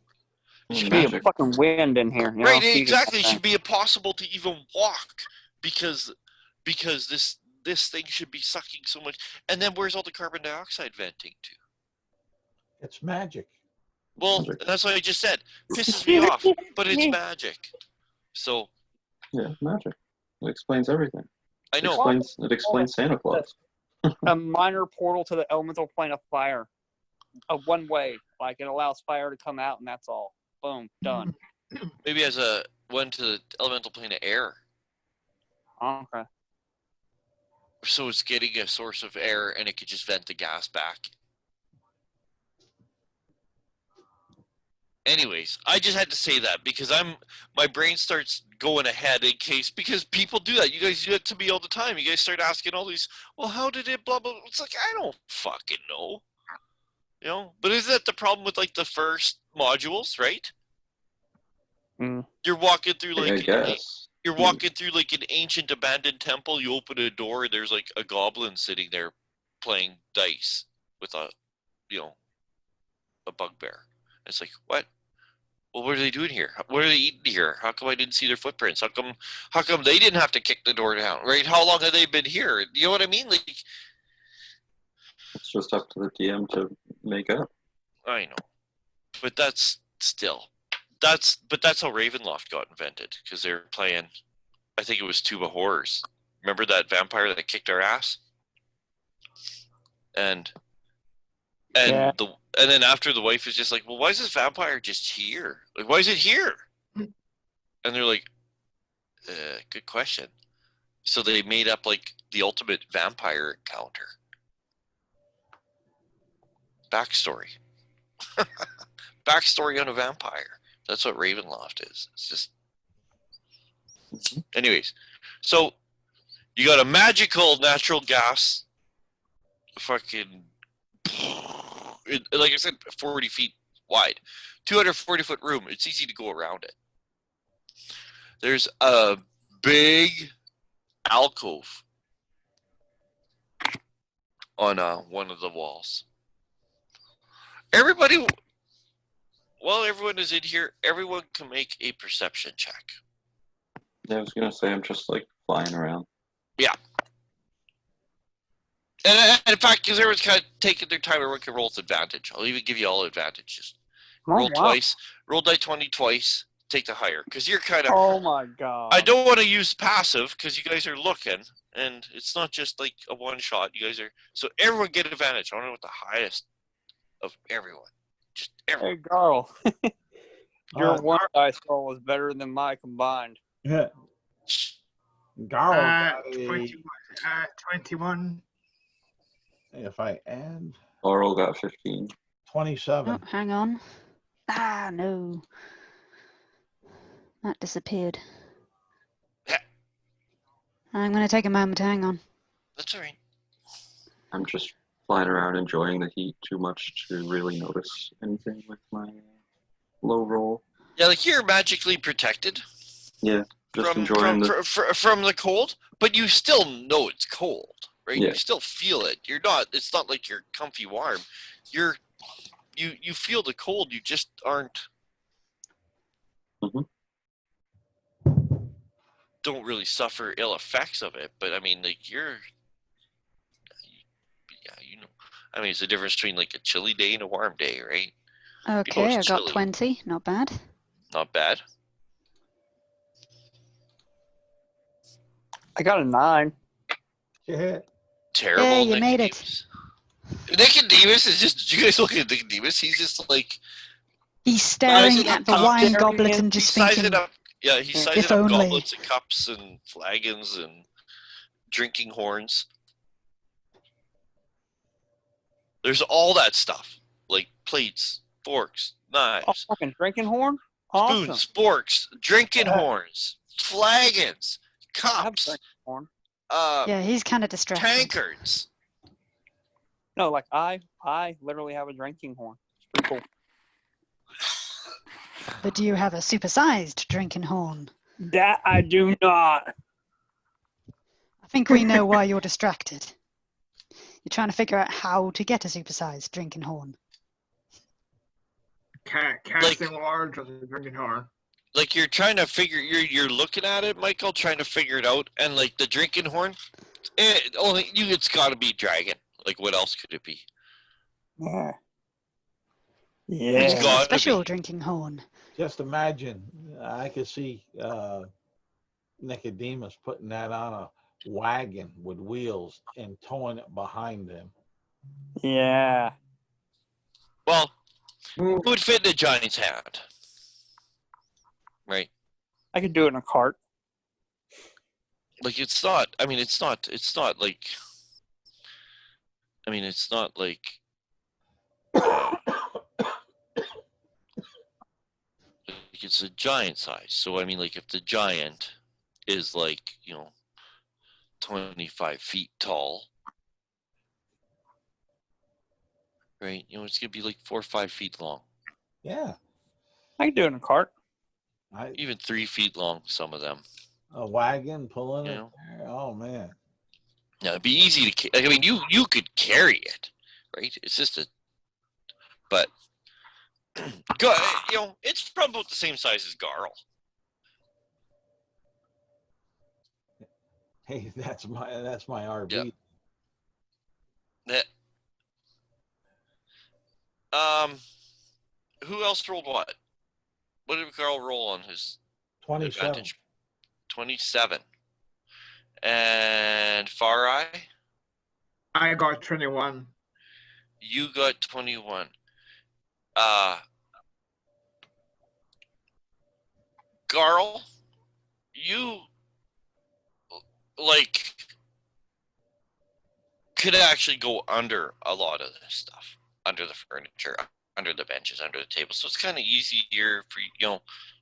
Should be a Magic. fucking wind in here. You know? Right, So you just- exactly. It should be impossible to even walk because this thing should be sucking so much. And then where's all the carbon dioxide venting to? It's magic. Well, Magic. that's what I just said. Pisses me off, but it's magic. So Yeah, magic. It explains everything. I know. It explains Santa Claus. a minor portal to the elemental plane of fire. A one way. Like it allows fire to come out and that's all. Boom. Done. Maybe as a one to the elemental plane of air. Okay. So it's getting a source of air and it could just vent the gas back. Anyways, I just had to say that because my brain starts going ahead in case, because people do that. You guys do it to me all the time. You guys start asking all these, well, how did it blah, blah, blah. It's like, I don't fucking know. You know, but isn't that the problem with like the first modules, right? Mm. You're walking through like, I guess. you're walking through like an ancient abandoned temple. You open a door and there's like a goblin sitting there playing dice with a bugbear. It's like, what? Well, what are they doing here? What are they eating here? How come I didn't see their footprints? How come they didn't have to kick the door down, right? How long have they been here? You know what I mean? Like, It's just up to the DM to make up. I know, but that's how Ravenloft got invented, because they were playing, I think it was Tuba Horrors. Remember that vampire that kicked our ass? And Yeah. And then after, the wife is just like, well, why is this vampire just here? Like, why is it here? And they're like, good question. So they made up like the ultimate vampire encounter. Backstory. Backstory on a vampire. That's what Ravenloft is. It's just. Anyways, so you got a magical natural gas fucking. Like I said, 40 feet wide, 240-foot room. It's easy to go around it. There's a big alcove on one of the walls. Everybody, while everyone is in here, everyone can make a perception check. Yeah, I was gonna say I'm just like flying around. Yeah. And in fact, because everyone's kind of taking their time, everyone can roll with advantage. I'll even give you all advantages. Roll twice. Roll die 20 twice. Take the higher. Because you're kind of... Oh my god. I don't want to use passive because you guys are looking. And it's not just like a one shot. You guys are... So everyone get advantage. I want to know what the highest of everyone. Just everyone. Hey, Carl. Your one dice roll was better than my combined. Yeah. Garl, 21. if I add Laurel got 15. 27. Oh, hang on. Ah, no. That disappeared. Yeah. I'm going to take a moment to hang on. That's all right. I'm just flying around enjoying the heat too much to really notice anything with my low roll. Yeah, like you're magically protected. Yeah, just enjoying from the cold, but you still know it's cold, right? Yeah. You still feel it. You're not. It's not like you're comfy warm. You feel the cold. You just aren't. Mhm. Don't really suffer ill effects of it, but I mean, like yeah, you know. I mean, it's the difference between like a chilly day and a warm day, right? Okay, I got chilly. 20. Not bad. Not bad. I got a 9. Yeah. Terrible. Yeah, you made it. Nicodemus is just. You guys look at Nicodemus. He's just like. He's staring Sizing at up the cups. wine goblet and He's just sizing thinking, up. Yeah, he's sizing if up only. goblets and cups and flagons and drinking horns. There's all that stuff, like plates, forks, Oh, knives, fucking drinking horn? Awesome. spoons, forks, drinking horns, flagons, I have cups, drinking horn. yeah, he's kind of distracted. tankards. No, like I literally have a drinking horn. It's pretty cool. But do you have a supersized drinking horn? That I do not. I think we know why you're distracted. You're trying to figure out how to get a supersized drinking horn. Casting large with a drinking horn. Like you're trying to figure, you're looking at it, Michael, trying to figure it out, and like the drinking horn, it's got to be dragon. Like what else could it be? Yeah. It's It's a gotta special be. drinking horn. Just imagine, I could see Nicodemus putting that on a wagon with wheels and towing it behind him. Yeah. Well, it would fit in a giant's hand, right? I could do it in a cart. Like it's not. I mean, it's not like. I mean, it's not like. It's a giant size. So I mean, like if the giant is like 25 feet tall, right? It's gonna be like 4 or 5 feet long. Yeah. I could do it in a cart. Even 3 feet long. Some of them. A wagon pulling You it know? there. Oh man. Now it'd be easy to. I mean, you could carry it, right? It's just a. But it's probably about the same size as Garl. Hey, that's my RV. Yep. Who else rolled what? What did Garl roll on his 27. advantage? 27. And Farai? I got 21. You got 21. Garl, you could actually go under a lot of this stuff, under the furniture, under the benches, under the table. So it's kind of easier for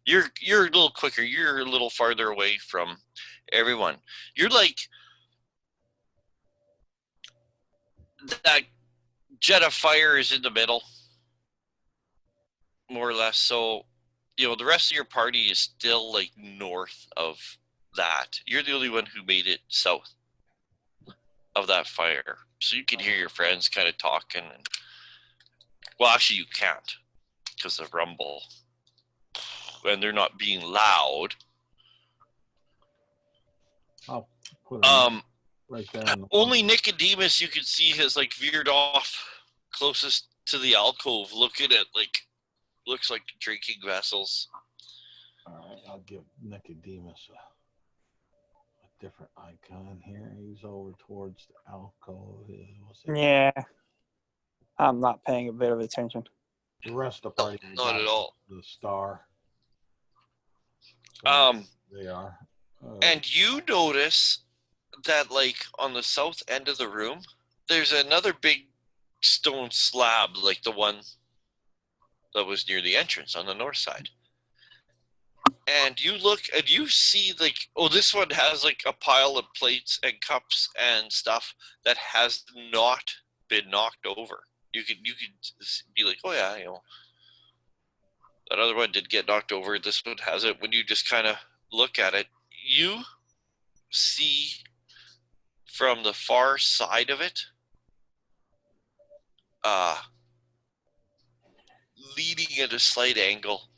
you're a little quicker. You're a little farther away from everyone. You're like that jet of fire is in the middle, more or less. So the rest of your party is still like north of that. You're the only one who made it south of that fire, so you can hear your friends kind of talking. Well, actually, you can't because of rumble, and they're not being loud. I'll put it right there. Only Nicodemus you can see has like veered off closest to the alcove, looking at looks like drinking vessels. All right, I'll give Nicodemus a different icon here. He's over towards the alcove. Yeah. I'm not paying a bit of attention. The rest of the party. Not at all. The star. So they are. And you notice that on the south end of the room, there's another big stone slab, like the one that was near the entrance on the north side. And you look and you see this one has a pile of plates and cups and stuff that has not been knocked over. You could be like, oh yeah, that other one did get knocked over. This one has it. When you just kind of look at it, you see from the far side of it, leading at a slight angle,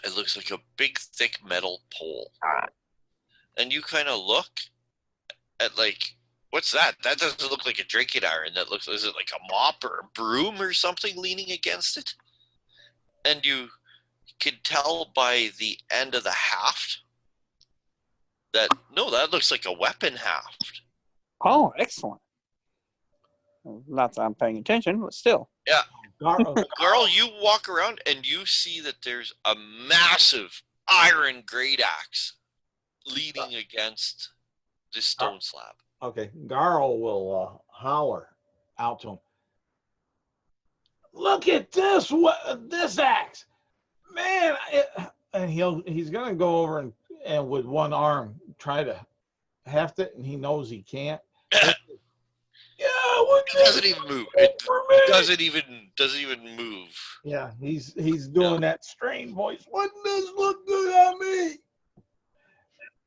it looks like a big, thick metal pole. And you kind of look at what's that? That doesn't look like a drinking iron. Is it like a mop or a broom or something leaning against it? And you can tell by the end of the haft that looks like a weapon haft. Oh, excellent. Not that I'm paying attention, but still. Yeah. Girl, you walk around and you see that there's a massive iron great axe leaning against this stone slab. Okay, Garl will holler out to him. Look at this axe, man! And he's gonna go over and with one arm try to heft it, and he knows he can't. Yeah, it doesn't even move. It doesn't even move. Yeah, he's doing that strained voice. Wouldn't this look good on me?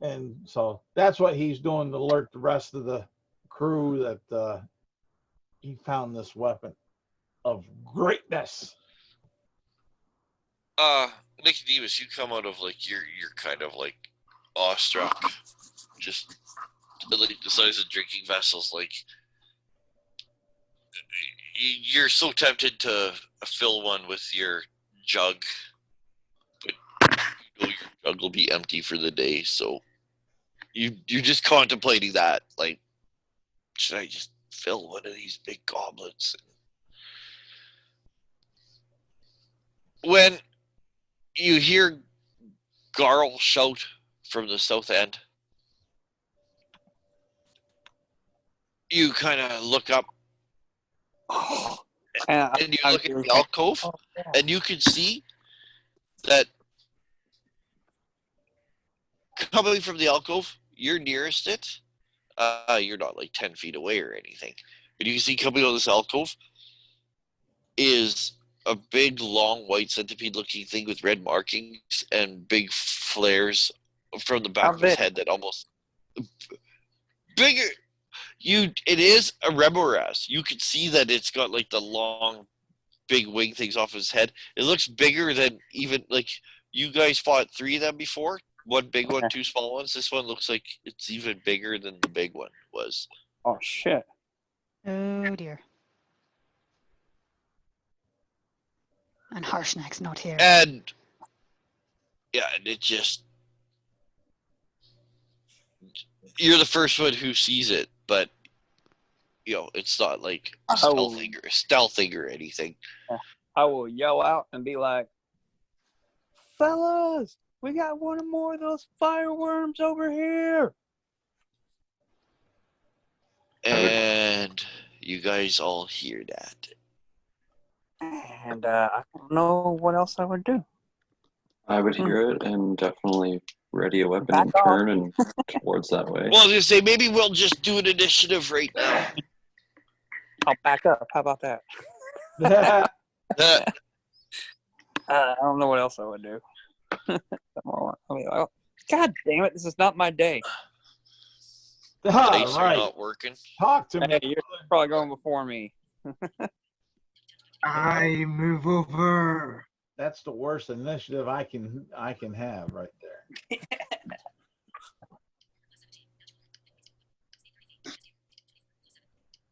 And so that's what he's doing to alert the rest of the crew that he found this weapon of greatness. Nicodemus, you come out of like you're kind of like awestruck, just like the size of drinking vessels. Like you're so tempted to fill one with your jug, but you know your jug will be empty for the day. So you're just contemplating that. Like, should I just fill one of these big goblets? When you hear Garl shout from the south end, you kind of look up and you look at the alcove, and you can see that coming from the alcove, you're nearest it. You're not like 10 feet away or anything, but you can see coming out of this alcove is a big, long, white centipede-looking thing with red markings and big flares from the back of his head that almost bigger. It is a Remoraz. You can see that it's got like the long, big wing things off his head. It looks bigger than even like you guys fought 3 of them before. One big one, 2 small ones. This one looks like it's even bigger than the big one was. Oh shit! Oh dear. And Harshnag's not here. And yeah, and it just you're the first one who sees it, but you know it's not like stealthing or anything. I will yell out and be like, "Fellas, we got one more of those fireworms over here!" And you guys all hear that. And I don't know what else I would do. I would hear it and definitely ready a weapon and Back off. turn and towards that way. Well, I was gonna say maybe we'll just do an initiative right now. I'll back up. How about that? I don't know what else I would do. God damn it! This is not my day. Dice are Right. not working. Talk to me. Hey, you're probably going before me. I move over. That's the worst initiative I can have right there.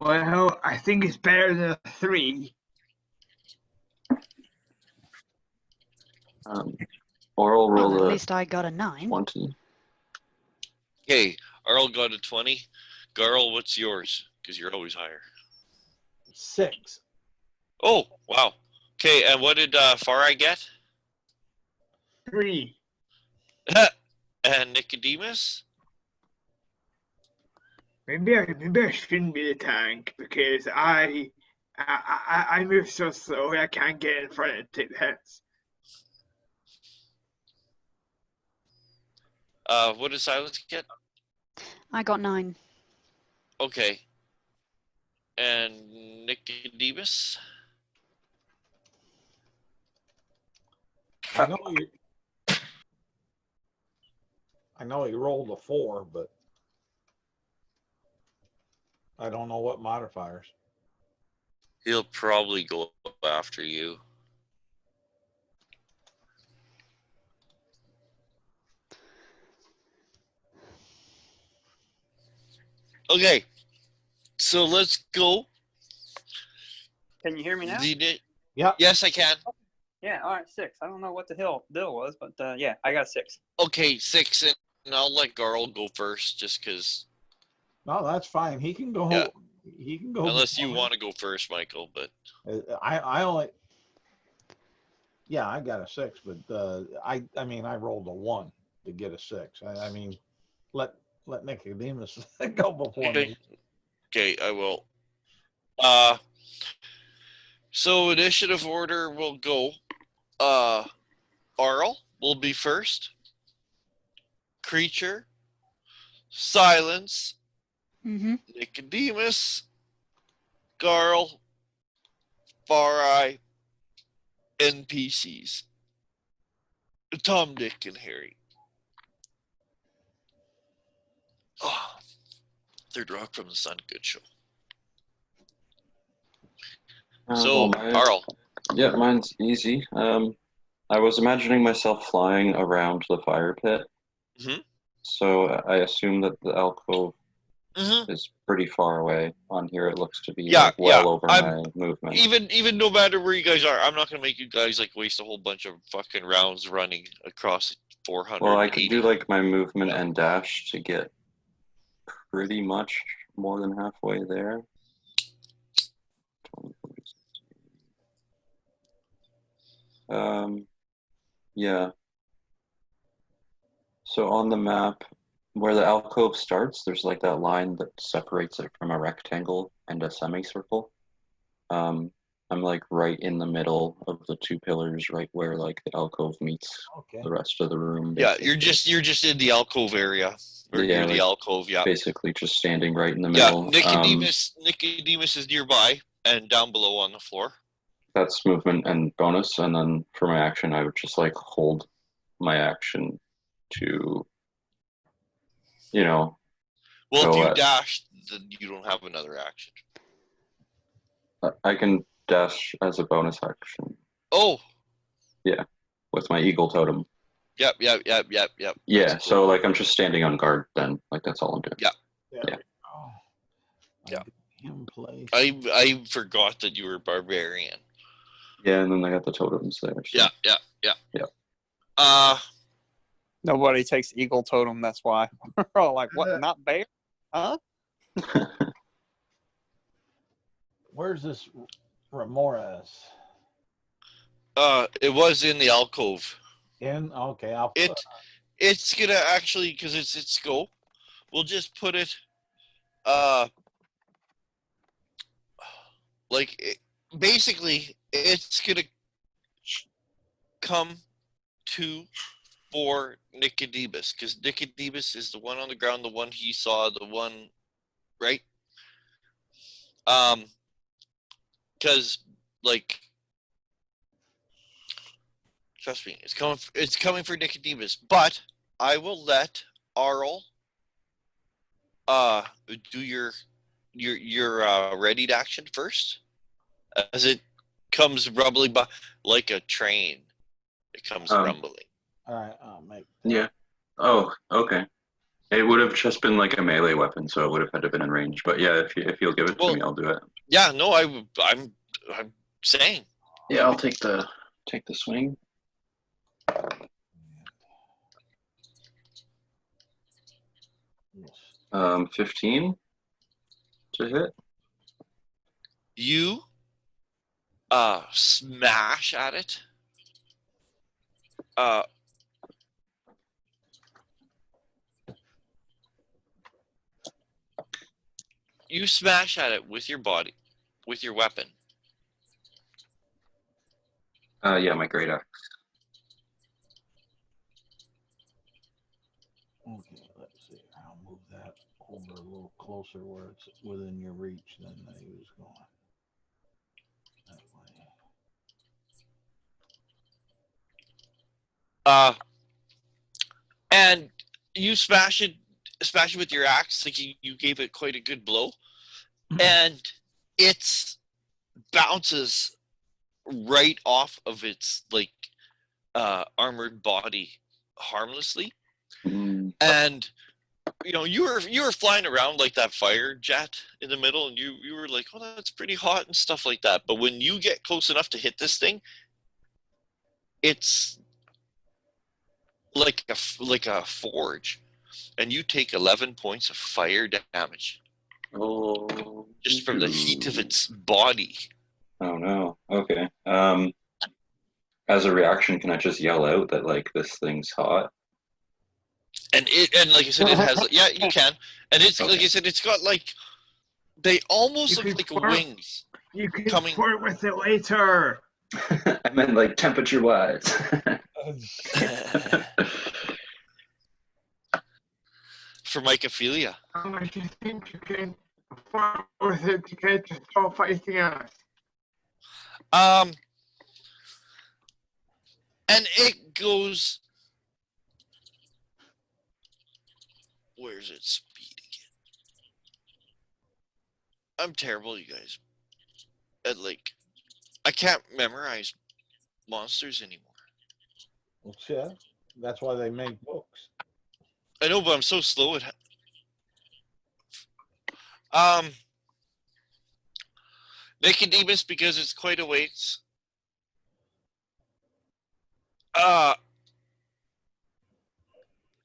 Well, I think it's better than a 3. Oral Well, roll at a least I got a 9. 20. Okay, Arl got a 20. Garl, what's yours? Because you're always higher. 6. Oh, wow. Okay, and what did Farai get? 3. And Nicodemus? Maybe I shouldn't be the tank because I move so slow I can't get in front and take the hits. What did Silence get? I got 9. Okay. And Nicodemus? I know he rolled a 4, but I don't know what modifiers. He'll probably go after you. Okay. So let's go. Can you hear me now? Yeah. Yes, I can. Yeah, all right, 6. I don't know what the hell deal was, but yeah, I got 6. Okay, 6, and I'll let Garl go first, just because. No, that's fine. He can go. Yeah. He can go. Unless you want to go first, Michael, but. I only. Yeah, I got a 6, but I mean I rolled a 1 to get a 6. I mean, let Nicodemus go before me. Okay, I will. So initiative order will go. Arl will be first. Creature, Silence, Nicodemus, Garl, Farai, NPCs. Tom, Dick, and Harry. Oh, Third Rock from the Sun, good show. So, Well, Arl. Yeah, mine's easy. I was imagining myself flying around the fire pit. Mhm. So I assume that the alcove Mm-hmm. is pretty far away. On here, it looks to be Yeah, like well yeah. over I'm my movement. even no matter where you guys are, I'm not gonna make you guys like waste a whole bunch of fucking rounds running across Well, I could 480. do like my movement Yeah. and dash to get pretty much more than halfway there. 20, 40, 60. Yeah. So on the map, where the alcove starts, there's like that line that separates it from a rectangle and a semicircle. I'm like right in the middle of the two pillars, right where like the alcove meets Okay. the rest of the room. Yeah, basically. you're just in the alcove area. Or Yeah, near the like alcove, yeah. basically just standing right in the Yeah, middle. Nicodemus is nearby and down below on the floor. That's movement and bonus, and then for my action, I would just like hold my action to, you know, Well, if go you at. dash, then you don't have another action. I can dash as a bonus action. Oh, Yeah, with my eagle totem. yep. Yeah, That's so cool. like I'm just standing on guard then. Like that's all I'm doing. Yeah. There Yeah. we go. Yeah. Him place. I forgot that you were a barbarian. Yeah, and then I got the totems there. So. Yeah. Yeah. Nobody takes eagle totem. That's why. We're all like, what? Not bear? Huh? Where's this Ramoras? It was in the alcove. Okay, I'll It's gonna actually, because it's its scope, we'll just put it basically it's gonna come to for Nicodemus, because Nicodemus is the one on the ground, the one he saw, the one, right? Because like, trust me, it's coming for Nicodemus, but I will let Arl do your readied action first, as it comes rumbling by like a train. It comes rumbling. all right, I'll make that. Yeah. Oh, okay. It would have just been like a melee weapon, so it would have had to have been in range. But yeah, if you'll give it to me, I'll do it. Yeah, no, I'm saying. Yeah, I'll take the swing. 15 to hit. You smash at it. You smash at it with your body, with your weapon. Yeah, my great axe. Okay, let's see. I'll move that over a little closer where it's within your reach than he was going. That way. And you smash it with your axe. Like you gave it quite a good blow, and it bounces right off of its like armored body harmlessly. And you were flying around like that fire jet in the middle, and you were like, oh, that's pretty hot and stuff like that. But when you get close enough to hit this thing, it's like a forge, and you take 11 points of fire damage. Oh, just from the heat of its body. Oh no. Okay. As a reaction, can I just yell out that like this thing's hot? And like I said, it has you can. And it's Okay. like I said, it's got like they almost look like wings. You can coming flirt with it later. I meant like temperature wise. For mycophilia. How much do you think you can flirt with it to get to start fighting us? And it goes. Where's its speed again? I'm terrible, you guys. I can't memorize monsters anymore. Well, shit. That's why they make books. I know, but I'm so slow at. Nicodemus, because it's quite a ways.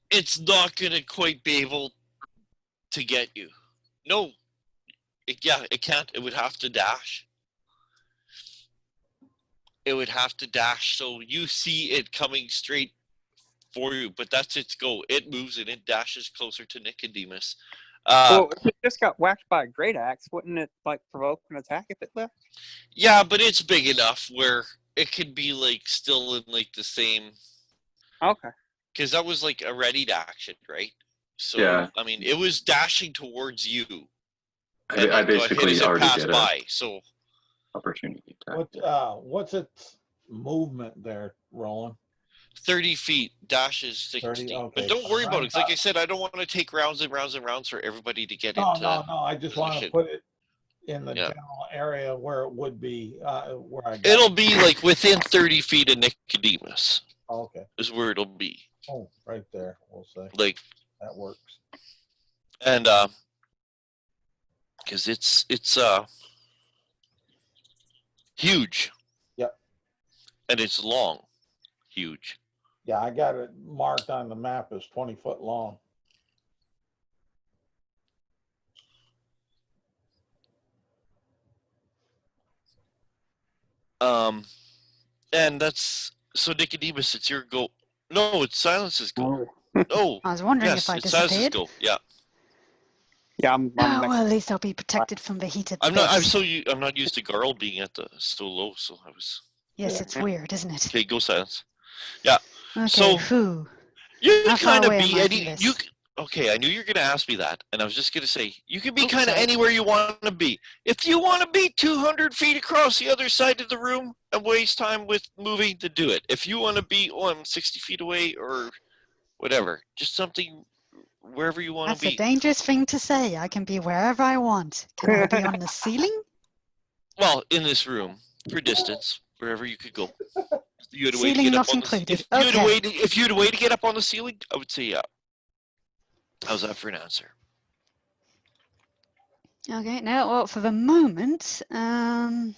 It's not gonna quite be able to get you. No, it can't. It would have to dash. It would have to dash, so you see it coming straight for you, but that's its go. It moves and it dashes closer to Nicodemus. Well, if it just got whacked by a great axe, wouldn't it like provoke an attack if it left? Yeah, but it's big enough where it could be like still in like the same. Okay. Because that was like a readied action, right? So Yeah. I mean, it was dashing towards you. I basically already did a by. So opportunity attack. What's its movement there, Roland? 30 feet, dashes 60. 30, okay. But don't worry about it. 'Cause like I said, I don't want to take rounds and rounds and rounds for everybody to get into. No. I just want to position. put it in the Yeah. general area where it would be, where I got It'll be like within 30 feet of Nicodemus. Oh, okay. Is where it'll be. Oh, right there, we'll say. Like That works. and because it's huge. Yep. And it's long. Huge. Yeah, I got it marked on the map as 20 foot long. And that's so Nicodemus, it's your go. No, it's Silence's go. No. I was wondering Yes, if I it's Silence's disappeared. go. Yeah. Yeah, I'm Oh, next. well, at least I'll be protected from the heated I'm not. bits. I'm not used to Garl being at the so low. So I was. Yes, it's weird, isn't it? Okay, go Silence. Yeah. Okay, So whew. you How can far kind of away am be I any. from this? You. Okay, I knew you were gonna ask me that, and I was just gonna say you can be Oops, kind of sorry. anywhere you want to be. If you want to be 200 feet across the other side of the room and waste time with moving, to do it. If you want to be, I'm 60 feet away or whatever, just something wherever you want to That's a be. dangerous thing to say. I can be wherever I want. Can I be on the ceiling? Well, in this room, for distance, wherever you could go. You had a way to Ceiling get up not on the included. if you had a Okay. way to, if you had a way to get up on the ceiling, I would say yeah. How's that for an answer? Okay, now, well, for the moment, I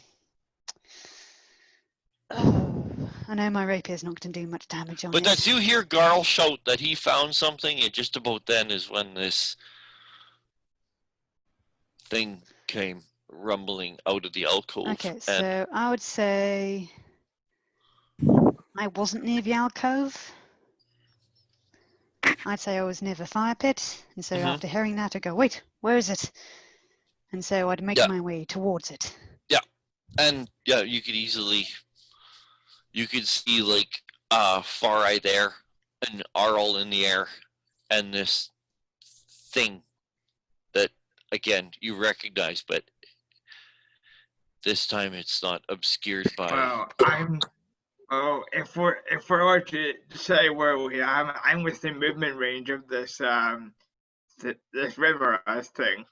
know my rapier's not going to do much damage on But it. that's you hear Garl shout that he found something, and just about then is when this thing came rumbling out of the alcove. Okay, and so I would say I wasn't near the alcove. I'd say I was near the fire pit, and so Mhm. after hearing that, I go, wait, where is it? And so I'd make Yeah. my way towards it. and yeah, you could see like Far Eye there and Arl in the air, and this thing that again you recognize, but this time it's not obscured by. Well, if we're to say where we are, I'm within movement range of this this river thing.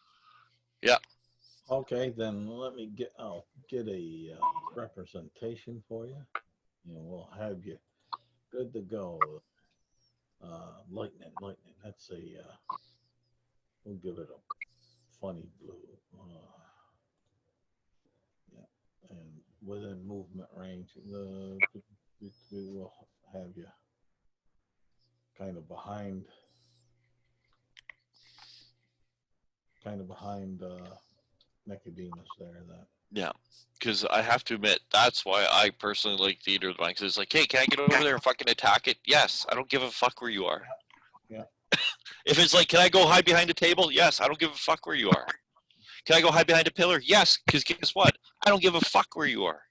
Okay, then let me get, I'll get a representation for you. You know, we'll have you good to go. Lightning, that's a, we'll give it a funny blue. Yeah, and within movement range, we will have you kind of behind Nicodemus there. That Yeah, because I have to admit, that's why I personally like Theater of the Mind. Because it's like, hey, can I get over there and fucking attack it? Yes, I don't give a fuck where you are. Yeah. If it's like, can I go hide behind a table? Yes, I don't give a fuck where you are. Can I go hide behind a pillar? Yes, because guess what? I don't give a fuck where you are.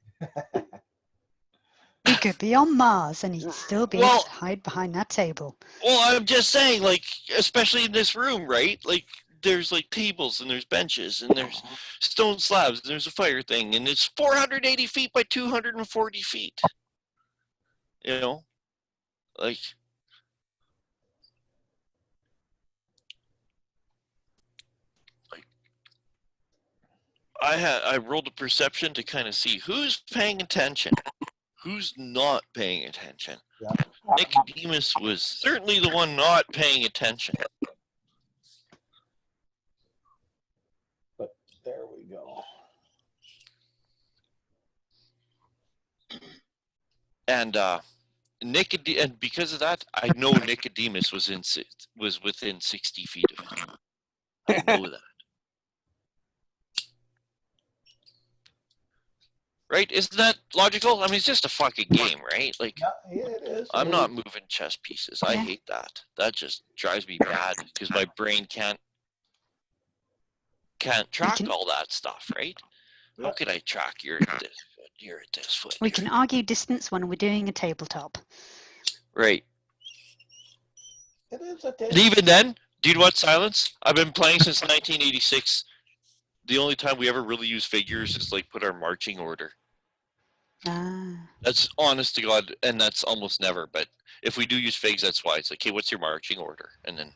He could be on Mars, and he'd still be able to hide behind that table. Well, I'm just saying, like, especially in this room, right? Like, there's like tables and there's benches and there's stone slabs and there's a fire thing and it's 480 feet by 240 feet. You know, like I rolled a perception to kind of see who's paying attention, who's not paying attention. Yeah. Nicodemus was certainly the one not paying attention. But there we go. And and because of that, I know Nicodemus was within 60 feet of it. I know that. Right? Isn't that logical? I mean, it's just a fucking game, right? Like, Yeah, it is. I'm not moving chess pieces. I Yeah. hate that. That just drives me mad because my brain can't track can- all that stuff, right? How Yeah. could I track you're at this foot, you're at this foot? We you're can at- argue distance when we're doing a tabletop. Right. It is a And even then, do you know what, Silence? I've been playing since 1986. The only time we ever really use figures is like put our marching order. Ah. That's honest to God, and that's almost never. But if we do use figs, that's why it's like, okay, what's your marching order? And then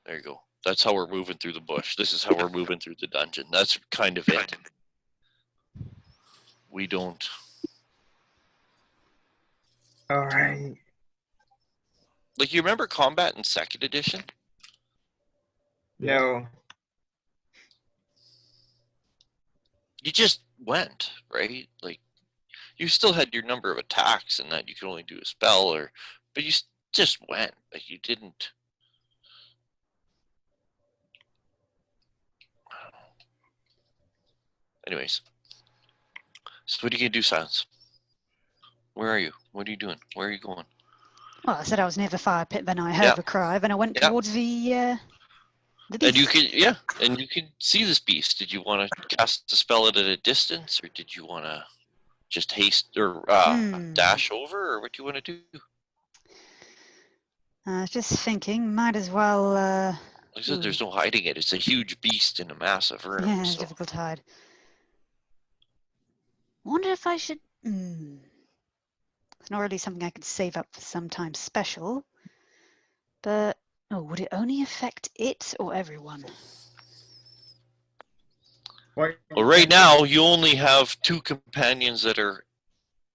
there you go. That's how we're moving through the bush. This is how we're moving through the dungeon. That's kind of it. We don't. All right. Like, you remember combat in second edition? No. You just went, right? Like, you still had your number of attacks and that you could only do a spell, but you just went. Like, you didn't. Anyways. So what are you going to do, Silence? Where are you? What are you doing? Where are you going? Well, I said I was near the fire pit, then I heard Yeah. a cry, then I went Yeah. towards the beast. And you could see this beast. Did you want to cast the spell at a distance, or did you want to just haste or dash over, or what do you want to do? I was just thinking, might as well. Like I said, there's no hiding it. It's a huge beast in a massive room. Yeah, it's So. difficult to hide. Wonder if I should. It's not really something I could save up for sometime special. But would it only affect it or everyone? What? Well, right now you only have 2 companions that are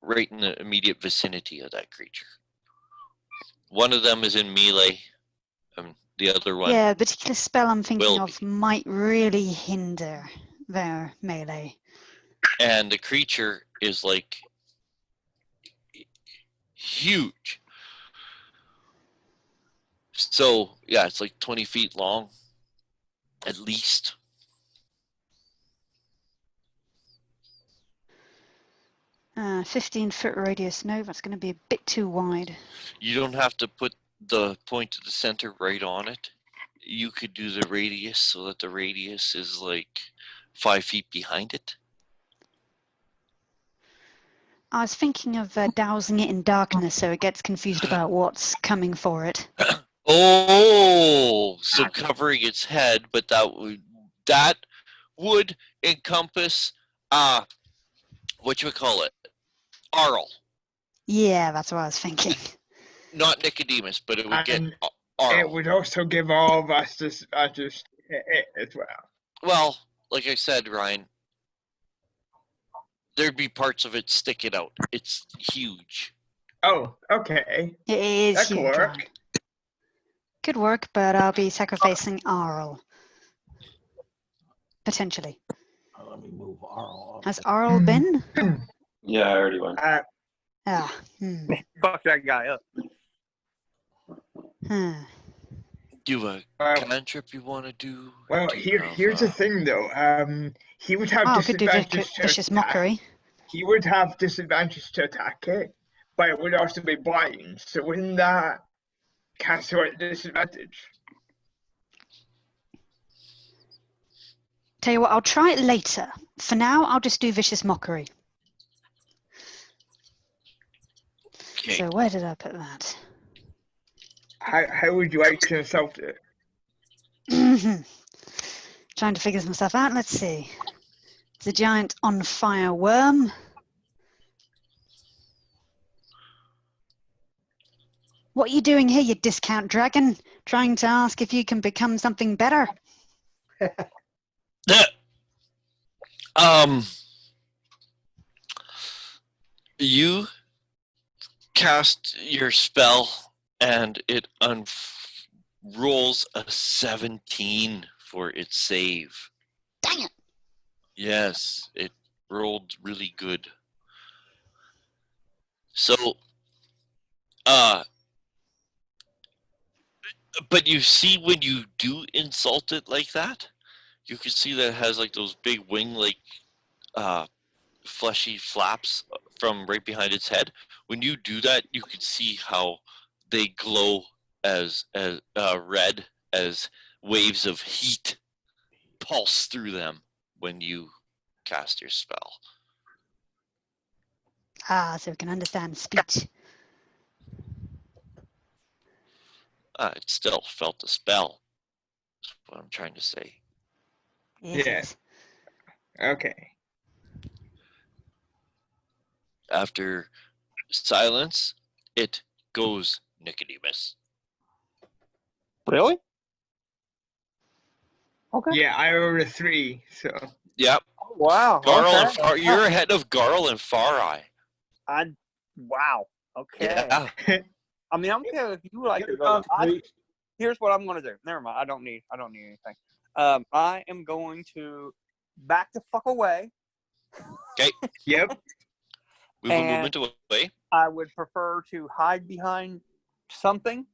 right in the immediate vicinity of that creature. One of them is in melee, and the other one. Yeah, a particular spell I'm thinking will of might really hinder their melee. And the creature is like huge. So yeah, it's like 20 feet long, at least. 15-foot radius. No, that's going to be a bit too wide. You don't have to put the point of the center right on it. You could do the radius so that the radius is like 5 feet behind it. I was thinking of dousing it in darkness so it gets confused about what's coming for it. Oh, so covering its head, but that would encompass what you would call it, Arl. Yeah, that's what I was thinking. Not Nicodemus, but it would get And Arl. it would also give all of us disadvantage as well. Well, like I said, Ryan, there'd be parts of it sticking out. It's huge. Oh, okay. It is That could huge. work. Ryan. Could work, but I'll be sacrificing Arl. Potentially. Let me move Arl up. Has Arl been? Yeah, I already went. Fuck that guy up. Do you have a cantrip you want to do? Well, Do you here's the thing though. He would have I could do disadvantage to vicious attack. mockery. He would have disadvantage to attack it, but it would also be blind. So wouldn't that cancel out disadvantage? Tell you what, I'll try it later. For now, I'll just do vicious mockery. Okay. So where did I put that? How would you like to insult it? Trying to figure some stuff out. Let's see. It's a giant on fire worm. What are you doing here, you discount dragon? Trying to ask if you can become something better? You cast your spell, and it rolls a 17 for its save. Dang it! Yes, it rolled really good. So, but you see when you do insult it like that, you can see that it has like those big wing, like, fleshy flaps from right behind its head. When you do that, you can see how they glow as red as waves of heat pulse through them when you cast your spell. Ah, so we can understand speech. It still felt a spell. That's what I'm trying to say. Yes, Yeah. yes. Okay. After silence, it goes Nicodemus. Really? Okay. Yeah, I rolled a 3, so. Yep. Oh, wow. Garl Okay. and Far, you're ahead of Garl and Far Eye. Wow. Okay. Yeah. I mean, I'm okay if you would like Get to it go. done, priest. Here's what I'm going to do. Never mind. I don't need anything. I am going to back the fuck away. Yep. Move a And- movement away. I would prefer to hide behind something.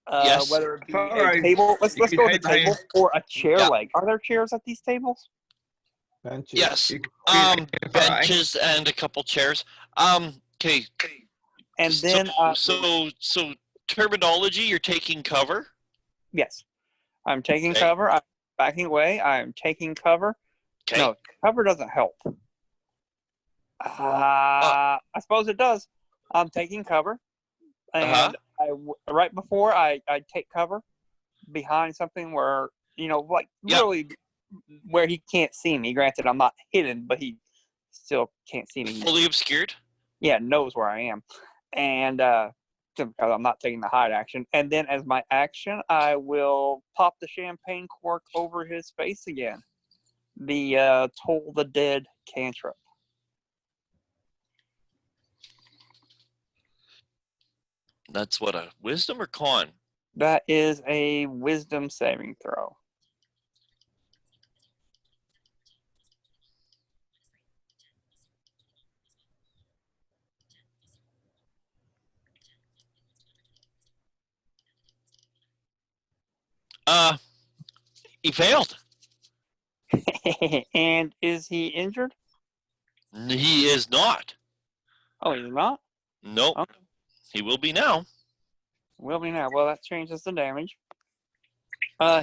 Yes. Whether it be a Alright. table. Let's You go with hide the table behind- or a chair Yeah. leg. Are there chairs at these tables? Benches. Yes. You can be like Far Eye. Benches and a couple chairs. Okay. And then so terminology, you're taking cover. yes, I'm taking Okay. cover. I'm backing away. I'm taking cover. Okay. No, cover doesn't help. I suppose it does. I'm taking cover, and right before I take cover behind something where like Yep. really where he can't see me. Granted, I'm not hidden, but he still can't see me. Fully obscured. Yeah, knows where I am, and because I'm not taking the hide action. And then as my action, I will pop the champagne cork over his face again. The Toll the Dead cantrip. That's what, a wisdom or con? That is a wisdom saving throw. He failed. And is he injured? He is not. Oh, he's not? Nope. Oh. He will be now. Will be now. Well, that changes the damage.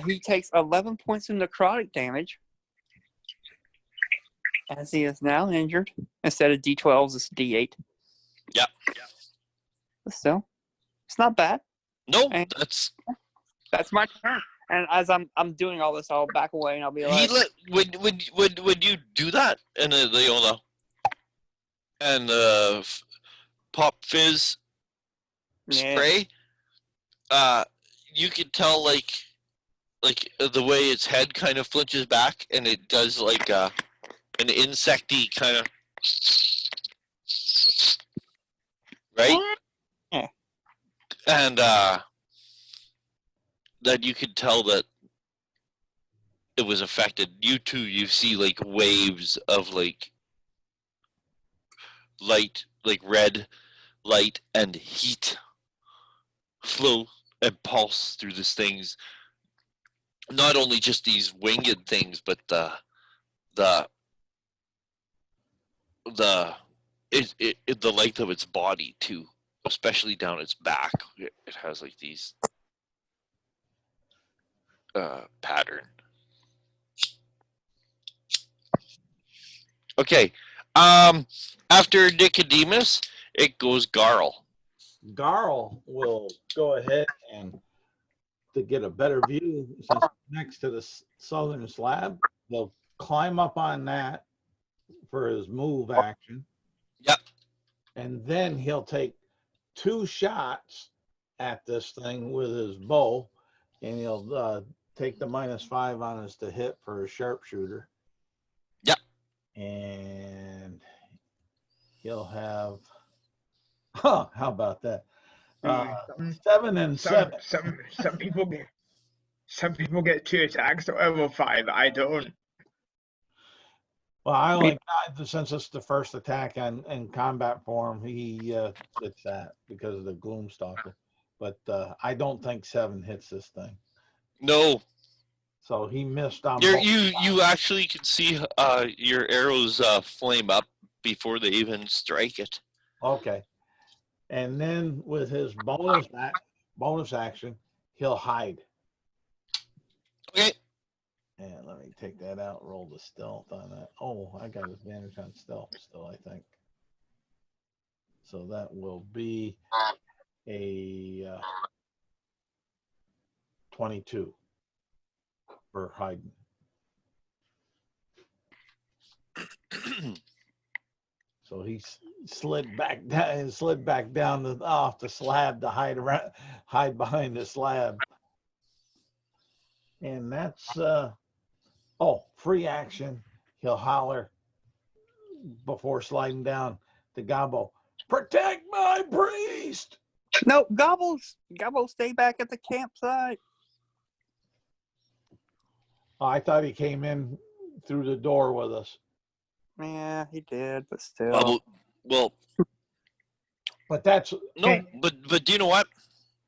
He takes 11 points of necrotic damage. As he is now injured. Instead of D12s, it's D8. Yep. But still, it's not bad. No, And- that's my turn. And as I'm doing all this, I'll back away and I'll be he like, when you do that and pop fizz spray, you can tell like the way its head kind of flinches back and it does like an insecty kind of right. Yeah. And that you could tell that it was affected. You too, you see like waves of like light, like red light and heat flow and pulse through these things. Not only just these winged things, but the length of its body too, especially down its back. It has like these pattern. Okay. After Nicodemus, it goes Garl. Garl will go ahead and to get a better view, since it's next to the southern slab, they'll climb up on that for his move action. Yep. And then he'll take 2 shots at this thing with his bow, and he'll take the -5 on his to hit for a sharpshooter. Yep. And he'll have Huh, how about that? Some 7 and 7. some people get 2 attacks at level 5. I don't. Well, I only got, since it's the first attack in combat form, he gets that because of the Gloomstalker. But I don't think 7 hits this thing. No, So he missed on you both. you actually can see your arrows flame up before they even strike it. Okay. And then with his bonus action, he'll hide. Okay. And let me take that out, roll the stealth on that. Oh, I got advantage on stealth still, I think. So that will be a 22 for hiding. So he slid back down off the slab to hide behind the slab. And that's free action. He'll holler before sliding down to Gobbo, "Protect my priest!" No, Gobble, stay back at the campsite. Oh, I thought he came in through the door with us. Yeah, he did, but still. Well, but that's no. But do you know what?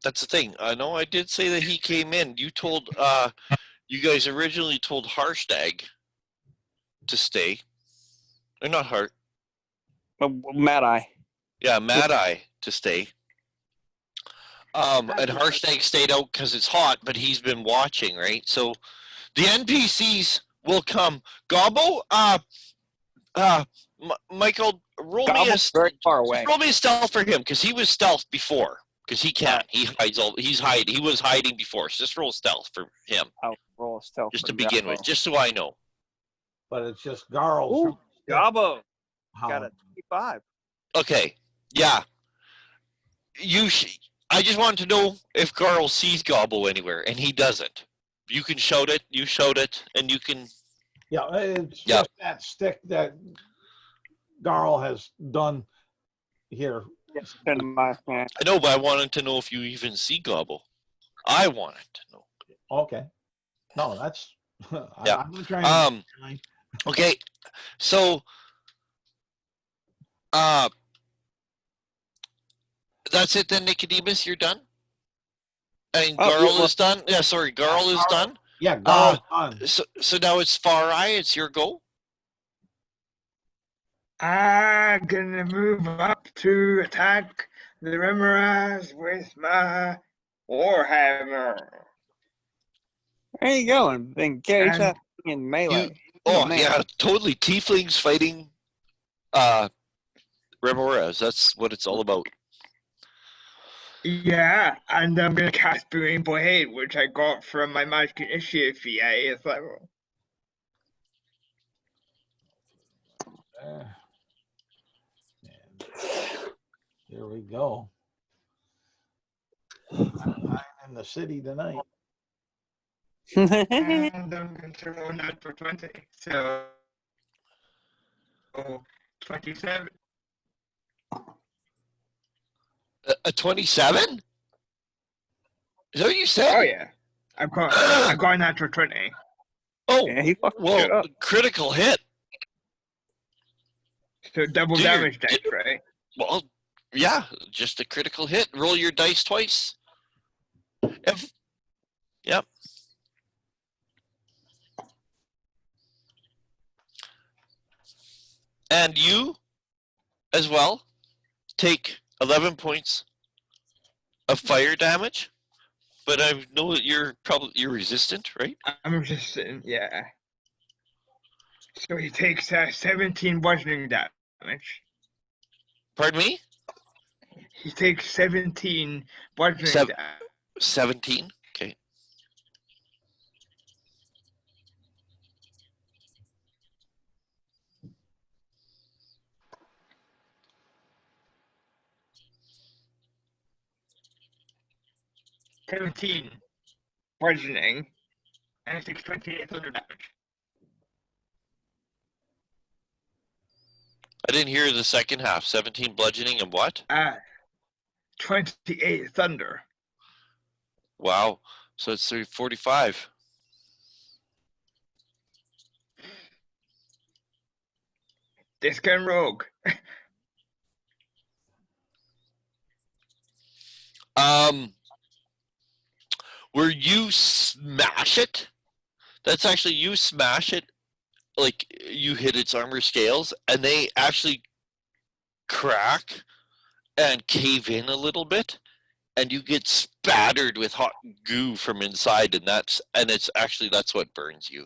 That's the thing. I know I did say that he came in. You told you guys originally told Harshnag to stay. Or not Hart. Mad Eye. Yeah, Mad Eye to stay. And Harshnag stayed out because it's hot, but he's been watching, right? So the NPCs will come. Gobbo, Michael, roll me a very far away. roll me a stealth for him because he was stealth before. Because he can't. He hides all. He's hiding. He was hiding before. So just roll stealth for him. I'll roll a stealth. Just to begin with, just so I know. But it's just Garl's. Ooh, Gobbo got a 25. Okay. Yeah. I just wanted to know if Garl sees Gobbo anywhere, and he doesn't. You can shout it. You shout it, and you can. Yeah, it's just that stick that Garl has done here. I know, but I wanted to know if you even see Gobbo. I wanted to know. Okay. No, that's. Yeah. I'm trying. Okay. So. That's it then, Nicodemus. You're done. And Garl is done. Yeah, sorry, Garl is done. Yeah, Garl's done. So now it's Far Eye. It's your go. I'm gonna move up to attack the Remoras with my Warhammer. There you go, and engage that in melee. Yeah, totally. Tieflings fighting Remoras. That's what it's all about. Yeah, and I'm gonna cast Booming Blade, which I got from my Magic Initiative fee at 8th level. Here we go. I'm in the city tonight. And I'm going to roll that for 20. So 27. A 27? Is that what you said? Oh yeah, I've got a natural 20. Oh, well, critical hit. So double damage dice, right? Well, yeah, just a critical hit. Roll your dice twice. Yep. And you, as well, take 11 points of fire damage. But I know that you're resistant, right? I'm resistant, yeah. So he takes 17 bludgeoning damage. Pardon me? He takes 17 bludgeoning damage. 17? Okay. Bludgeoning, and it takes 28 thunder damage. I didn't hear the second half. 17 bludgeoning and what? 28 thunder. Wow. So it's 45. Discount rogue. Where you smash it, that's actually you smash it, like you hit its armor scales, and they actually crack and cave in a little bit, and you get spattered with hot goo from inside, and that's what burns you.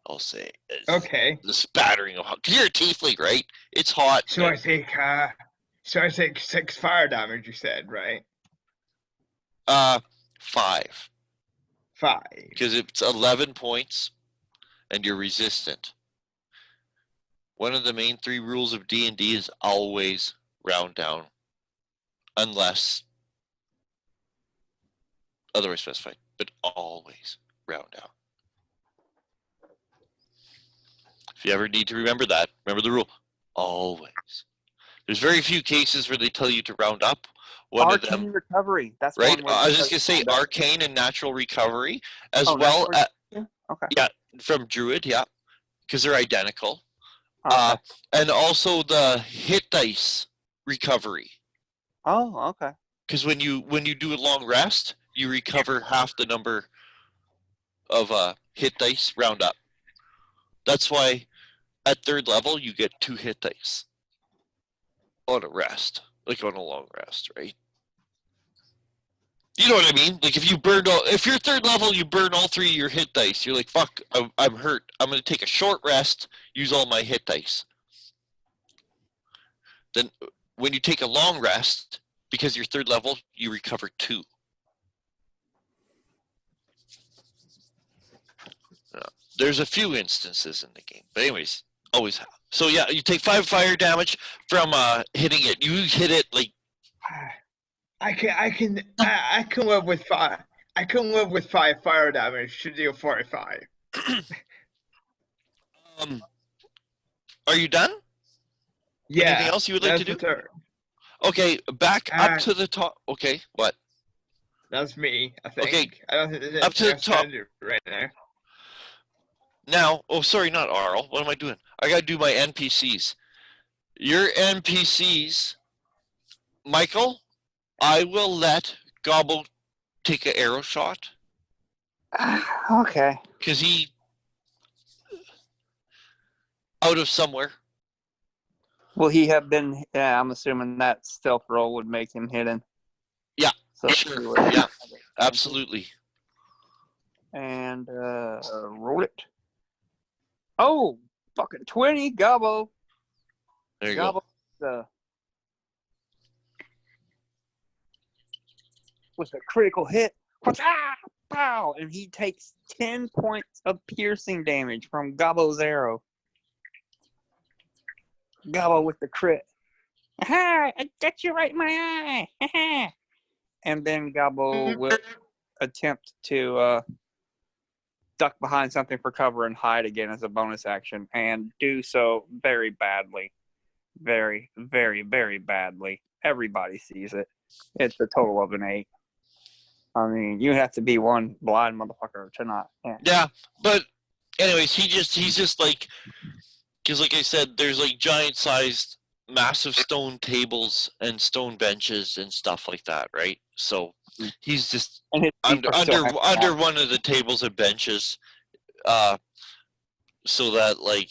I'll say. Okay. The spattering of hot. Cause you're a tiefling, right? It's hot. So I take 6 fire damage. You said, right? 5. 5. Because it's 11 points, and you're resistant. One of the main 3 rules of D&D is always round down, unless otherwise specified. But always round down. If you ever need to remember that, remember the rule. Always. There's very few cases where they tell you to round up. One Arcane of them, recovery. That's right? one where I was just gonna say arcane and natural recovery, as well as okay. Yeah, from druid, yeah, because they're identical. Okay. And also the hit dice recovery, Oh, okay. because when you do a long rest, you recover half the number of hit dice round up. That's why at 3rd level you get 2 hit dice on a rest, like on a long rest, right? You know what I mean? Like if you're 3rd level, you burn all 3 of your hit dice. You're like, fuck, I'm hurt. I'm gonna take a short rest, use all my hit dice. Then when you take a long rest, because you're 3rd level, you recover 2. There's a few instances in the game, but anyways, always have. So yeah, you take 5 fire damage from hitting it. You hit it like I can live with 5. I can live with 5 fire damage to deal 45. Are you done? Yeah. Anything else you would like to do? The third. Okay, back up to the top. Okay, what? That's me, I think. Okay, I don't think there's up to the top right now. Now, oh sorry, not Arl. What am I doing? I gotta do my NPCs. Your NPCs, Michael, I will let Gobble take an arrow shot. Okay. Because he out of somewhere. Will he have been? Yeah, I'm assuming that stealth roll would make him hidden. Yeah. So Sure. Yeah. Absolutely. And roll it. Oh, fucking 20, Gobbo. There you Gobbo go. With a critical hit. Pow! And he takes 10 points of piercing damage from Gobbo's arrow. Gobbo with the crit. Aha! I got you right in my eye. And then Gobbo will attempt to duck behind something for cover and hide again as a bonus action, and do so very badly. Very, very, very badly. Everybody sees it. It's a total of an 8. I mean, you have to be one blind motherfucker to not. Yeah, but anyways, he's just like, because like I said, there's like giant sized, massive stone tables and stone benches and stuff like that, right? So he's just under one of the tables and benches, so that like,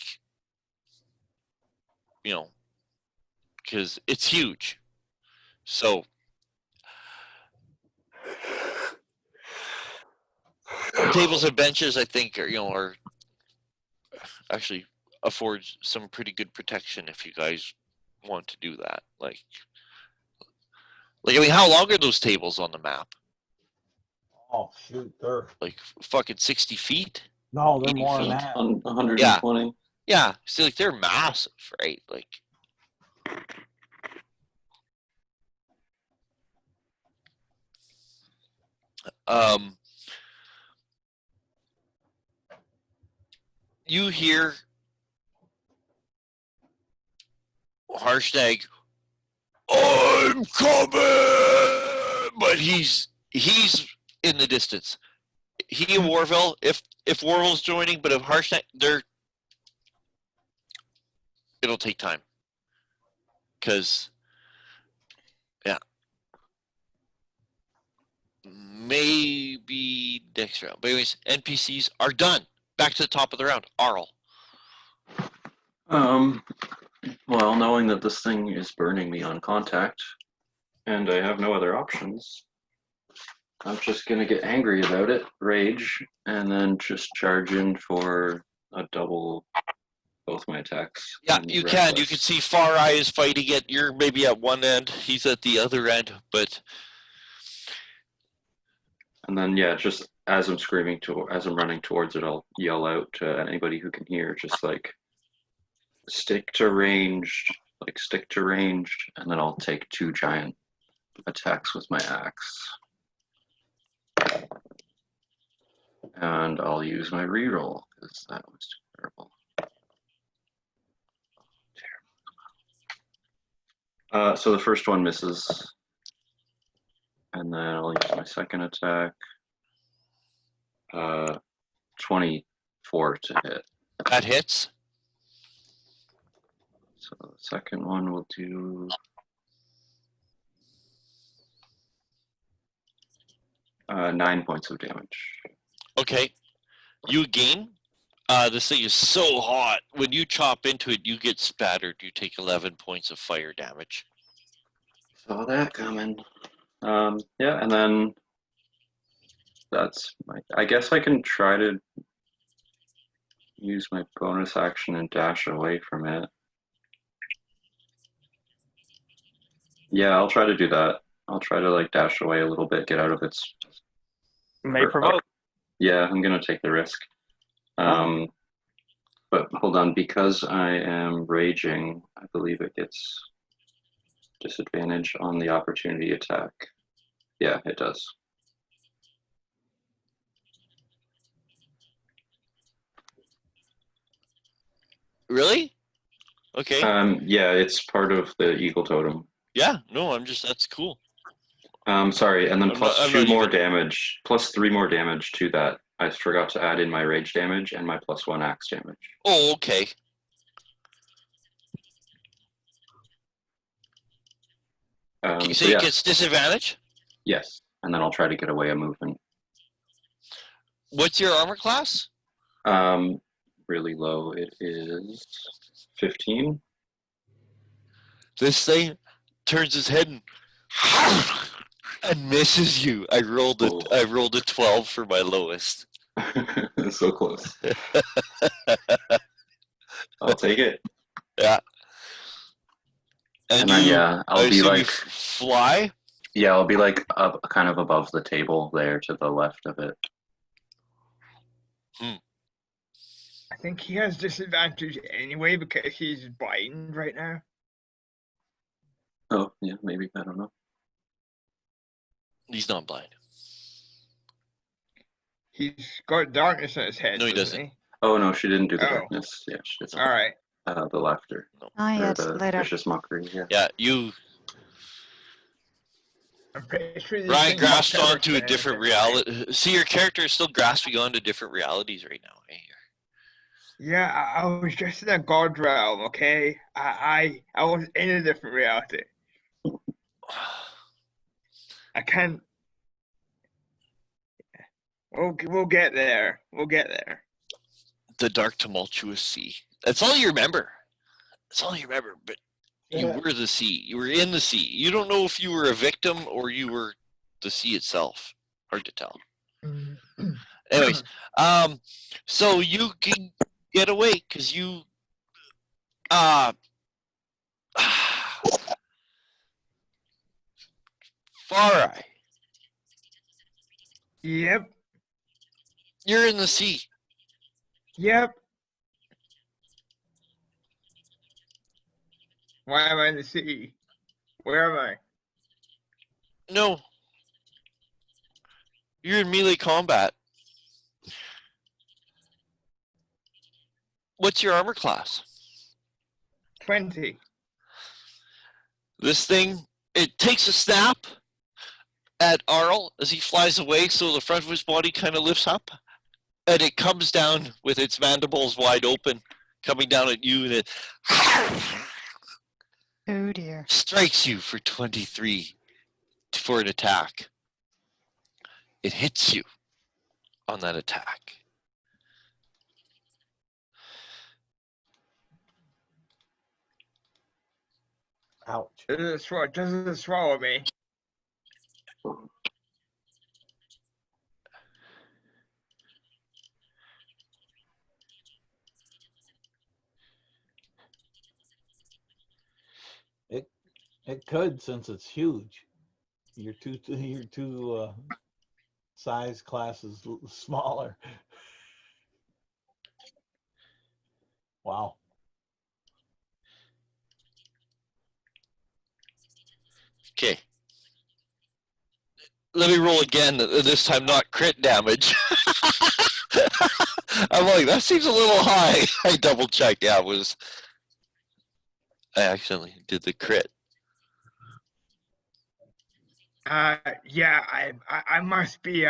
you know, because it's huge. So tables and benches, I think, are actually affords some pretty good protection if you guys want to do that. Like I mean, how long are those tables on the map? Oh shoot, they're like fucking 60 feet. No, they're more than that. 120. Yeah, so like they're massive, right? Like. You hear Harshnag, I'm coming! but he's in the distance. He and Warville, if Warville's joining, but if Harshnag, it'll take time. Because, yeah. Maybe next round. But anyways, NPCs are done. Back to the top of the round. Arl. Well, knowing that this thing is burning me on contact, and I have no other options, I'm just gonna get angry about it, rage, and then just charge in for a double both my attacks. Yeah, and you can. You reckless. can see Far Eye is fighting it. You're maybe at one end. He's at the other end. But And then yeah, just as I'm screaming as I'm running towards it, I'll yell out to anybody who can hear, just like stick to ranged, and then I'll take 2 giant attacks with my axe. And I'll use my reroll, because that was terrible. So the first one misses. And then I'll use my second attack. 24 to hit. that hits. So the second one will do 9 points of damage. Okay. You gain. This thing is so hot. When you chop into it, you get spattered. You take 11 points of fire damage. Saw that coming. Yeah, and then that's my. I guess I can try to use my bonus action and dash away from it. Yeah, I'll try to do that. I'll try to like dash away a little bit, get out of its. May provoke. Yeah, I'm gonna take the risk. But hold on, because I am raging, I believe it gets disadvantage on the opportunity attack. Yeah, it does. Really? Okay. Yeah, it's part of the Eagle Totem. Yeah. No, that's cool. Sorry, and then I'm plus not 2 more even- damage, plus 3 more damage to that. I forgot to add in my rage damage and my +1 axe damage. Oh, okay. So So it yeah, gets disadvantage? yes, and then I'll try to get away a movement. What's your armor class? Really low. It is 15. This thing turns his head and misses you. I rolled a 12 for my lowest. So close. I'll take it. Yeah. And then yeah, I'll be like fly. Yeah, I'll be like up, kind of above the table there to the left of it. I think he has disadvantage anyway because he's blind right now. Oh yeah, maybe, I don't know. He's not blind. He's got darkness in his head. No, he doesn't. doesn't. Oh no, she didn't do the Oh. darkness. Yeah, she did All right. the laughter. Ah, Or yes, the later. vicious mockery. Yeah. Yeah, you. I'm pretty sure these Ryan things grasped have onto a better different anyway. reality. See, your character is still grasping onto different realities right now. Eh? Yeah, I was just in a god realm. Okay, I was in a different reality. I can't. We'll get there. We'll get there. The dark, tumultuous sea. That's all you remember. That's all you remember. But you were the sea. You were in the sea. You don't know if you were a victim or you were the sea itself. Hard to tell. Anyways, so you can get away because you Far Eye. Yep. You're in the sea. Yep. Why am I in the sea? Where am I? No. You're in melee combat. What's your armor class? 20. This thing, it takes a snap, at Arl as he flies away, so the front of his body kind of lifts up, and it comes down with its mandibles wide open, coming down at you, and it Oh dear. strikes you for 23 for an attack. It hits you on that attack. Ouch. Does it swallow me? It could, since it's huge. You're two size classes smaller. Wow. Okay. Let me roll again, this time not crit damage. I'm like, that seems a little high. I double checked. Yeah, I accidentally did the crit. Yeah, I must be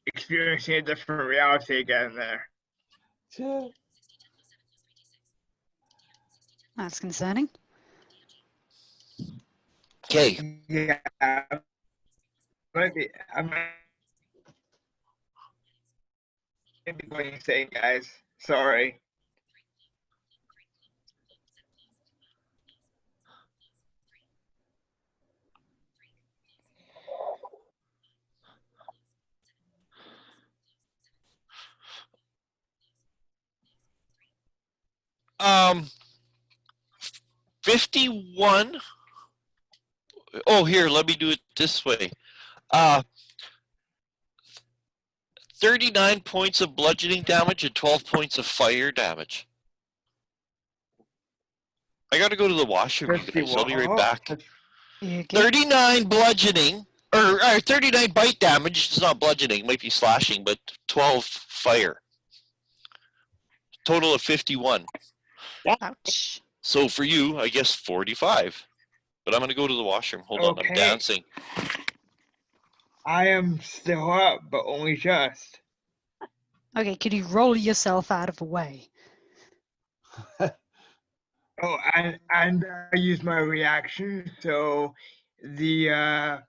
experiencing a different reality again there. Sure. That's concerning. Okay. Yeah, maybe I might be going insane, guys. Sorry. Um, 51. Oh, here, let me do it this way. 39 points of bludgeoning damage and 12 points of fire damage. I gotta go to the washroom, you guys. I'll be right back. You good? 39 bludgeoning, or 39 bite damage. It's not bludgeoning, it might be slashing, but 12 fire. Total of 51. Ouch. So for you, I guess 45. But I'm gonna go to the washroom. Hold on, I'm Okay. dancing. I am still up, but only just. Okay, could you roll yourself out of the way? Oh, and I use my reaction, so the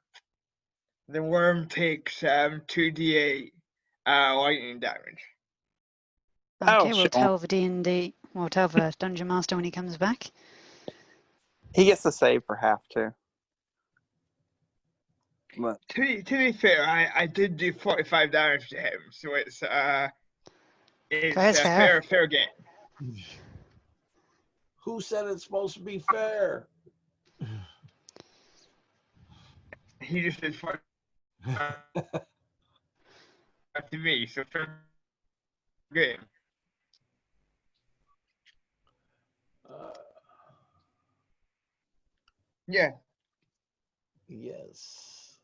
worm takes 2d8 lightning damage. Okay, Oh, we'll sure. tell the D&D, we'll tell the Dungeon Master when he comes back. He gets to save for half too. But To be fair, I did do 45 damage to him, so it's Fair's fair. fair game. Who said it's supposed to be fair? He just did 45 to me, so fair game. Yeah. Yes.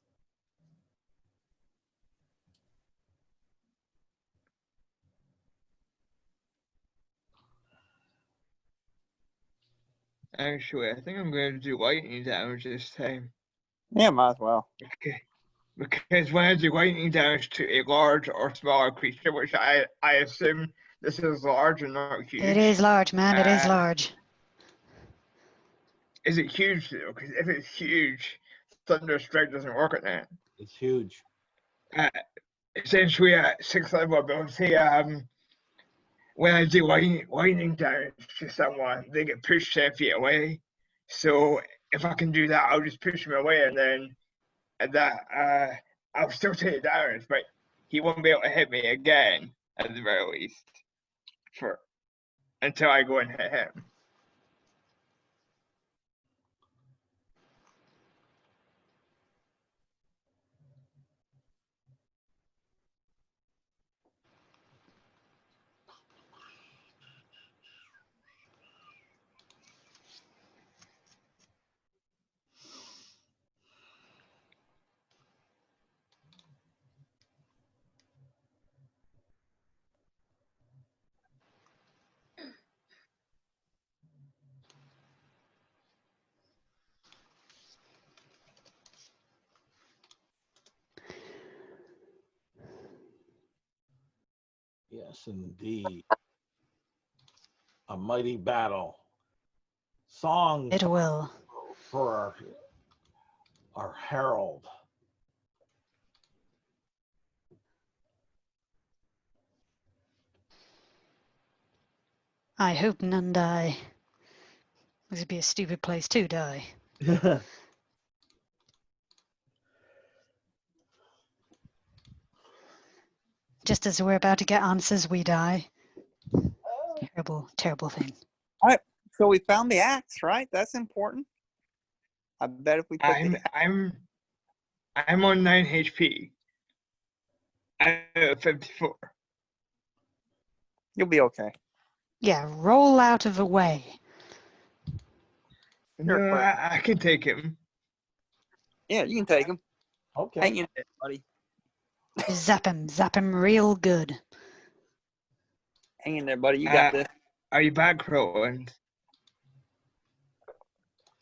Actually, I think I'm going to do lightning damage this time. yeah, might as well. Okay. Because when I do lightning damage to a large or smaller creature, which I assume this is large and not huge. It is large, man, it is large. Is it huge though? Because if it's huge, Thunder Strike doesn't work at that. It's huge. Essentially at 6th level ability, when I do lightning damage to someone, they get pushed 10 feet away. So if I can do that, I'll just push him away, and then I'll still take damage, but he won't be able to hit me again at the very least, for until I go and hit him. Yes, indeed. A mighty battle. Song It will. for our herald. I hope none die. This would be a stupid place to die. Just as we're about to get answers, we die. Terrible, terrible thing. All right. So we found the axe, right? That's important. I bet if we put the I'm on 9 HP. Out of 54. you'll be okay. Yeah, roll out of the way. No, Sure, I can take him. Yeah, you can take him. Okay. Hang in there, buddy. Zap him real good. Hang in there, buddy. You got this. Are you back, Roland?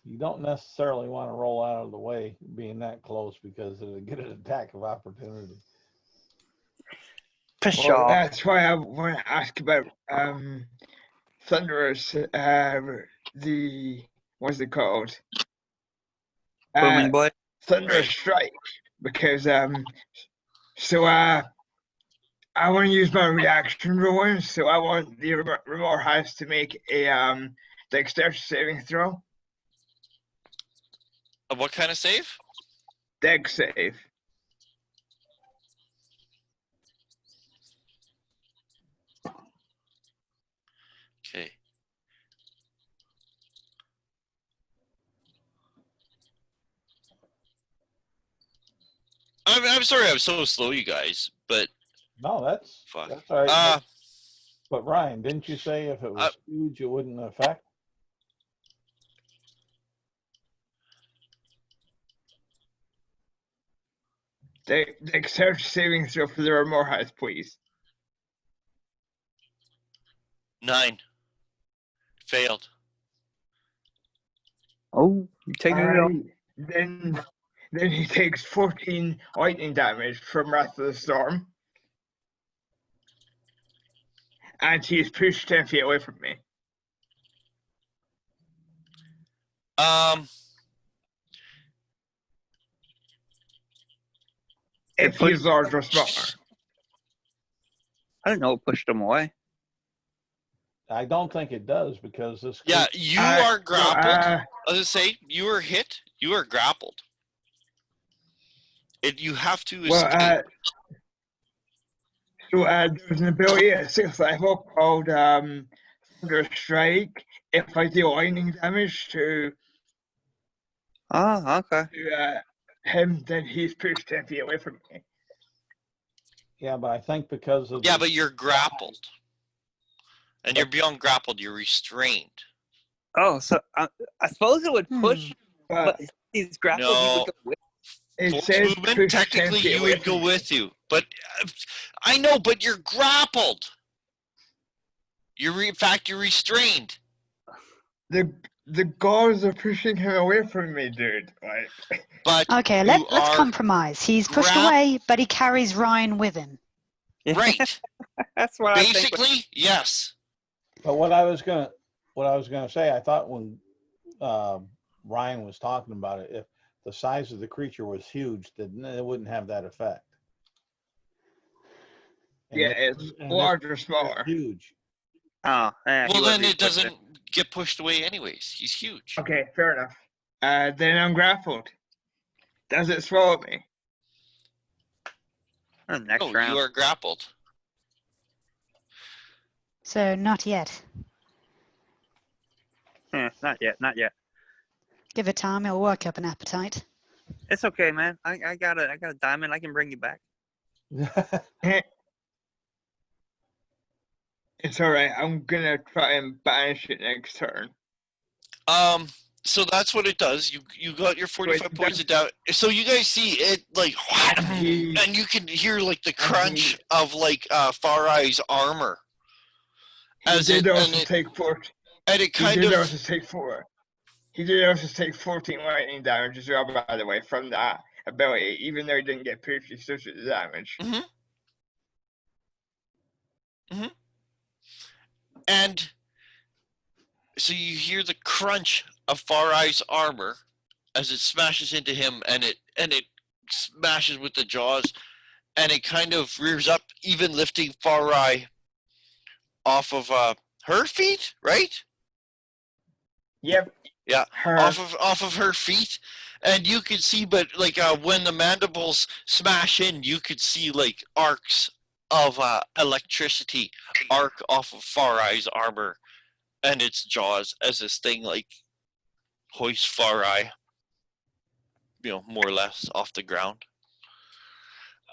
You don't necessarily want to roll out of the way being that close because it'll get an attack of opportunity. Well, that's why I want to ask about Thunderous. What's it called? Booming Blade. Thunderous Strike, because so I want to use my reaction rolling, so I want the Remor House to make a dexterity saving throw. What kind of save? Dex save. Okay. I'm sorry I'm so slow, you guys, but No, that's fuck. all right. But Ryan, didn't you say if it was huge, it wouldn't affect? Dexterity saving throw for the Remor House, please. 9. Failed. Oh, you taking it on? Then he takes 14 lightning damage from Wrath of the Storm. And he is pushed 10 feet away from me. If he's large or smaller. I didn't know it pushed him away. I don't think it does because this. Yeah, you are grappled. I was gonna say you are hit. You are grappled. You have to escape. So there's an ability at 6th level called Thunder Strike. If I deal lightning damage to him, then he's pushed 10 feet away from me. Yeah, but I think because of but you're grappled, and you're beyond grappled. You're restrained. Oh, so I suppose it would push, but he's grappled. No. He would go with. Force movement, technically you would go with you, but I know, but you're grappled. In fact, you're restrained. The guards are pushing him away from me, dude. Like, but okay, let's compromise. He's pushed away, but he carries Ryan with him. Right. That's what basically, I think. yes. But what I was gonna say, I thought when Ryan was talking about it, if the size of the creature was huge, then it wouldn't have that effect. And it's large or smaller. Huge. Oh, well, then it doesn't get pushed away anyways. He's huge. Okay, fair enough. Then I'm grappled. Does it swallow me? Next round. You are grappled. So not yet. Not yet. Not yet. Give it time. He'll work up an appetite. It's okay, man. I got a diamond. I can bring you back. It's all right. I'm gonna try and banish it next turn. So that's what it does. You got your 45 points of damage. So you guys see it like, and you can hear like the crunch of like Far Eye's armor. He did also take 14 lightning damage as well, by the way, from that ability. Even though he didn't get pushed, he still took the damage. Mm-hmm. And so you hear the crunch of Far Eye's armor as it smashes into him, and it smashes with the jaws, and it kind of rears up, even lifting Far Eye off of her feet, right? Yep. Yeah, Her. off of her feet, and you could see, but like when the mandibles smash in, you could see like arcs of electricity arc off of Far Eye's armor and its jaws as this thing like hoists Far Eye, more or less off the ground.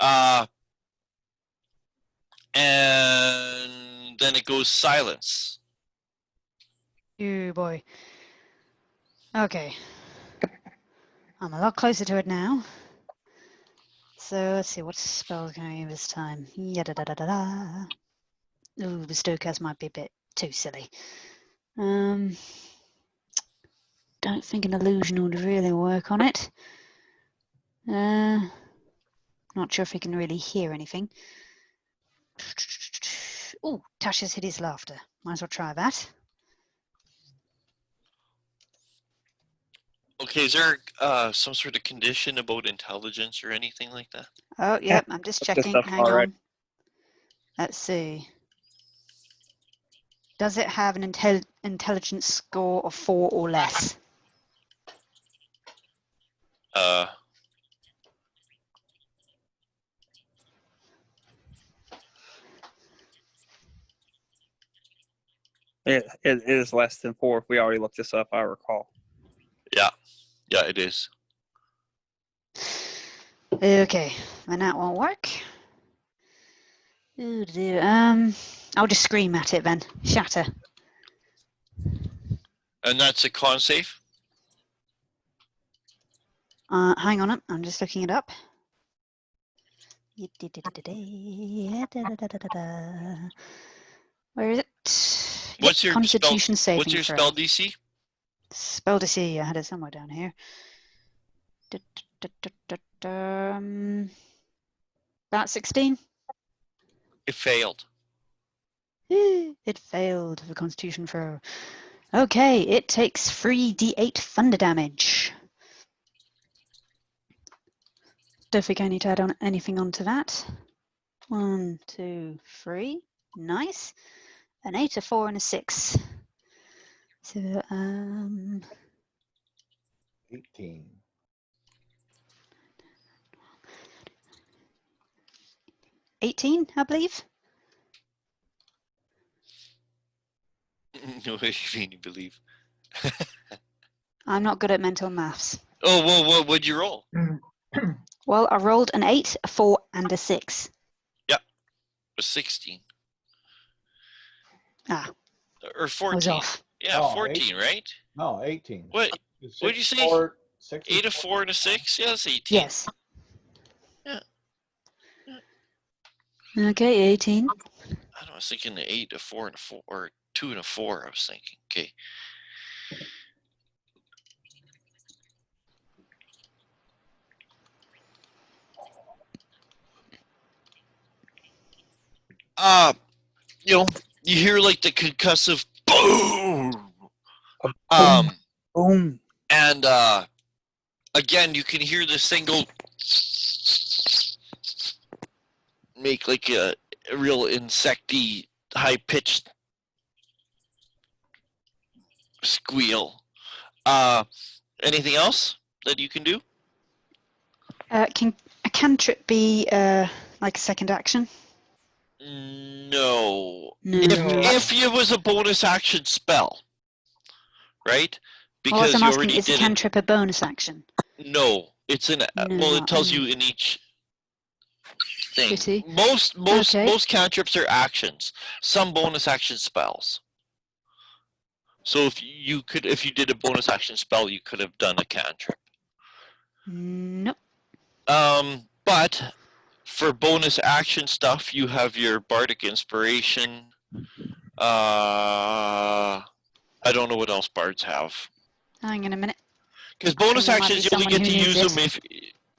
And then it goes silence. Oh boy. Okay. I'm a lot closer to it now. So let's see, what spell can I use this time? Yada-da-da-da-da. Ooh, bestow curse might be a bit too silly. Don't think an illusion would really work on it. Not sure if he can really hear anything. Ooh, Tasha's hideous laughter. Might as well try that. Okay, is there some sort of condition about intelligence or anything like that? Oh, yep, I'm just Looked this checking. up Hang already. on. Let's see. Does it have an intelligence score of 4 or less? It is less than 4. We already looked this up, I recall. Yeah, it is. Okay, then that won't work. I'll just scream at it then. Shatter. And that's a con save? Hang on, I'm just looking it up. Where is it? What's your Constitution saving What's your throw. spell DC? Spell DC, I had it somewhere down here. About 16. It failed. It failed the Constitution throw. Okay, it takes 3d8 thunder damage. Don't think I need to add on anything onto that. 1, 2, 3. Nice. An 8, a 4, and a 6. So 18. 18, I believe. What do you mean you believe? I'm not good at mental maths. Oh, well, what'd you roll? Well, I rolled an 8, a 4, and a 6. Yep, a 16. Ah, or 14. I was off. Yeah, Oh, 14, 18. right? No, 18. What? It's What'd you say? 6 8, a 4, and a 6? Yeah, that's 18. Yes. Yeah. Okay, 18. I was thinking the 8, a 4, and a 4, or 2 and a 4. I was thinking. Okay. You hear like the concussive boom. Boom. And again, you can hear the single make like a real insecty, high-pitched squeal. Anything else that you can do? Can a cantrip be like a second action? No. No. If it was a bonus action spell, right? Because I'm you asking, already is a did cantrip a bonus action? No, it's an. No, well, it not tells you any. in each thing. Pity. Most Okay. cantrips are actions. Some bonus action spells. So if you did a bonus action spell, you could have done a cantrip. Nope. But for bonus action stuff, you have your bardic inspiration. I don't know what else bards have. Hang on a minute. Because bonus There might actions, be you only someone get who to needs use them it. if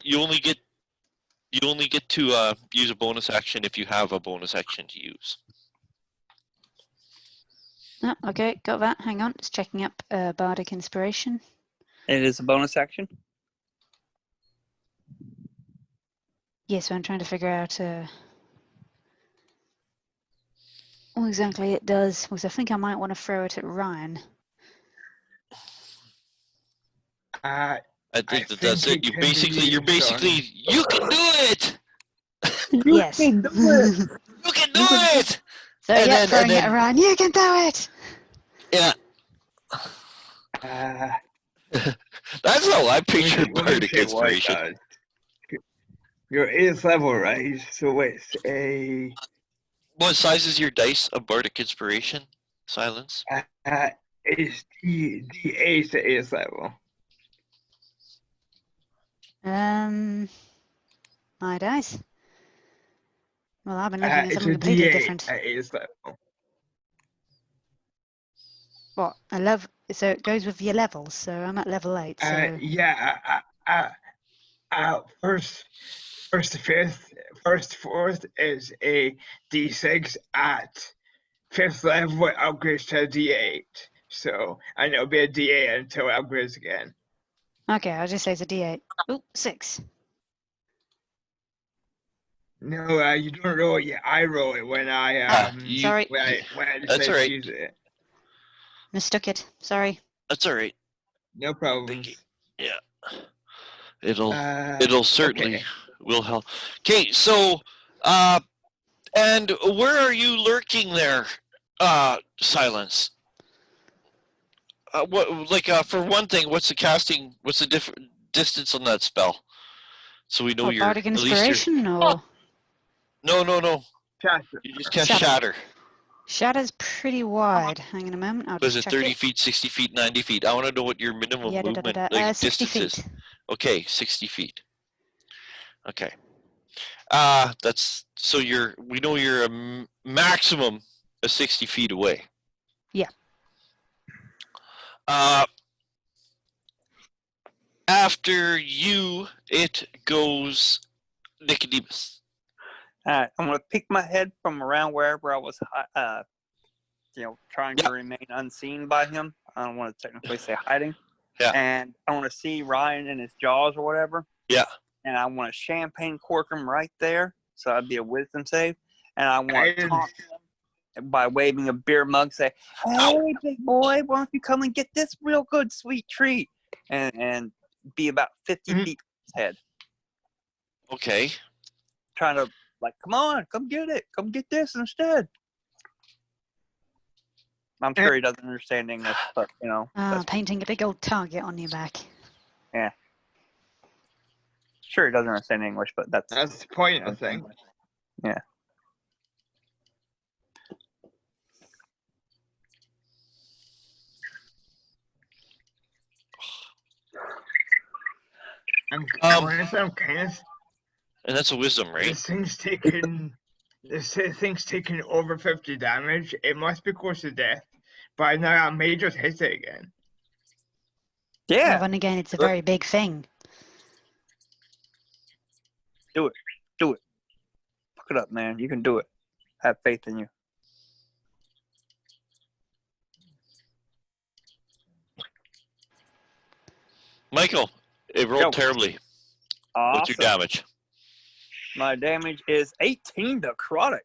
you only get to use a bonus action if you have a bonus action to use. Oh, okay, got that. Hang on, just checking up Bardic Inspiration. It is a bonus action. Yes, so I'm trying to figure out what exactly it does, because I think I might want to throw it at Ryan. I I think that's think it. it can be You're used on- basically, you can do it. Yes. can do it. You can do You can do it. So And yeah, then- throwing it around. You can do it. Yeah, Uh, that's how I picture let me bardic say what it inspiration. does. Your 8th level, right? So it's a What size is your dice of bardic inspiration? Silence. it's D8 to 8th level. My dice. Well, I've been looking at It's something a completely D8 different. at 8th level. What? I love. So it goes with your levels. So I'm at level 8. So Yeah. First to 5th, first to 4th is a D6 at 5th level. It upgrades to a D8. So and it'll be a D8 until it upgrades again. okay, I'll just say it's a D8. Oop, 6. No, you don't roll it yet. I roll it when I Sorry, when I That's decide all right. to use it. mistook it. Sorry. That's all right. No problem. Yeah, it'll Okay. certainly will help. Okay, so and where are you lurking there? Silence. What like for one thing, what's the casting? What's the different distance on that spell? So we know What, you're Bardic at least you're. Inspiration or No. Chester. You just cast Shatter. shatter. Shadow's pretty wide. Hang on a moment. I'll Was just it check 30 it. feet, 60 feet, 90 feet? I want to know what your minimum Yeah, movement like 60 distance feet. is. Okay, 60 feet. Okay. That's so we know you're a maximum of 60 feet away. Yeah. After you, it goes Nicodemus. I'm going to peek my head from around wherever I was, trying to remain unseen by him. I don't want to technically say hiding. Yeah. And I want to see Ryan in his jaws or whatever. Yeah. And I want to champagne cork him right there. So that'd be a wisdom save. And I want to taunt him by waving a beer mug, say, "Hey, big boy, why don't you come and get this real good sweet treat?" And be about 50 feet from his head. Okay. Trying to, come on, come get it. Come get this instead. I'm sure he doesn't understand English, but, Painting a big old target on your back. Yeah. Sure he doesn't understand English, but that's the point, I think. Yeah. I'm kind of. And that's a wisdom, right? This thing's taking over 50 damage. It must be close to death. But now I may just hit it again. Yeah. Well, then again, it's a very big thing. Do it. Fuck it up, man. You can do it. Have faith in you. Michael, it rolled terribly. Awesome. What's your damage? My damage is 18 necrotic.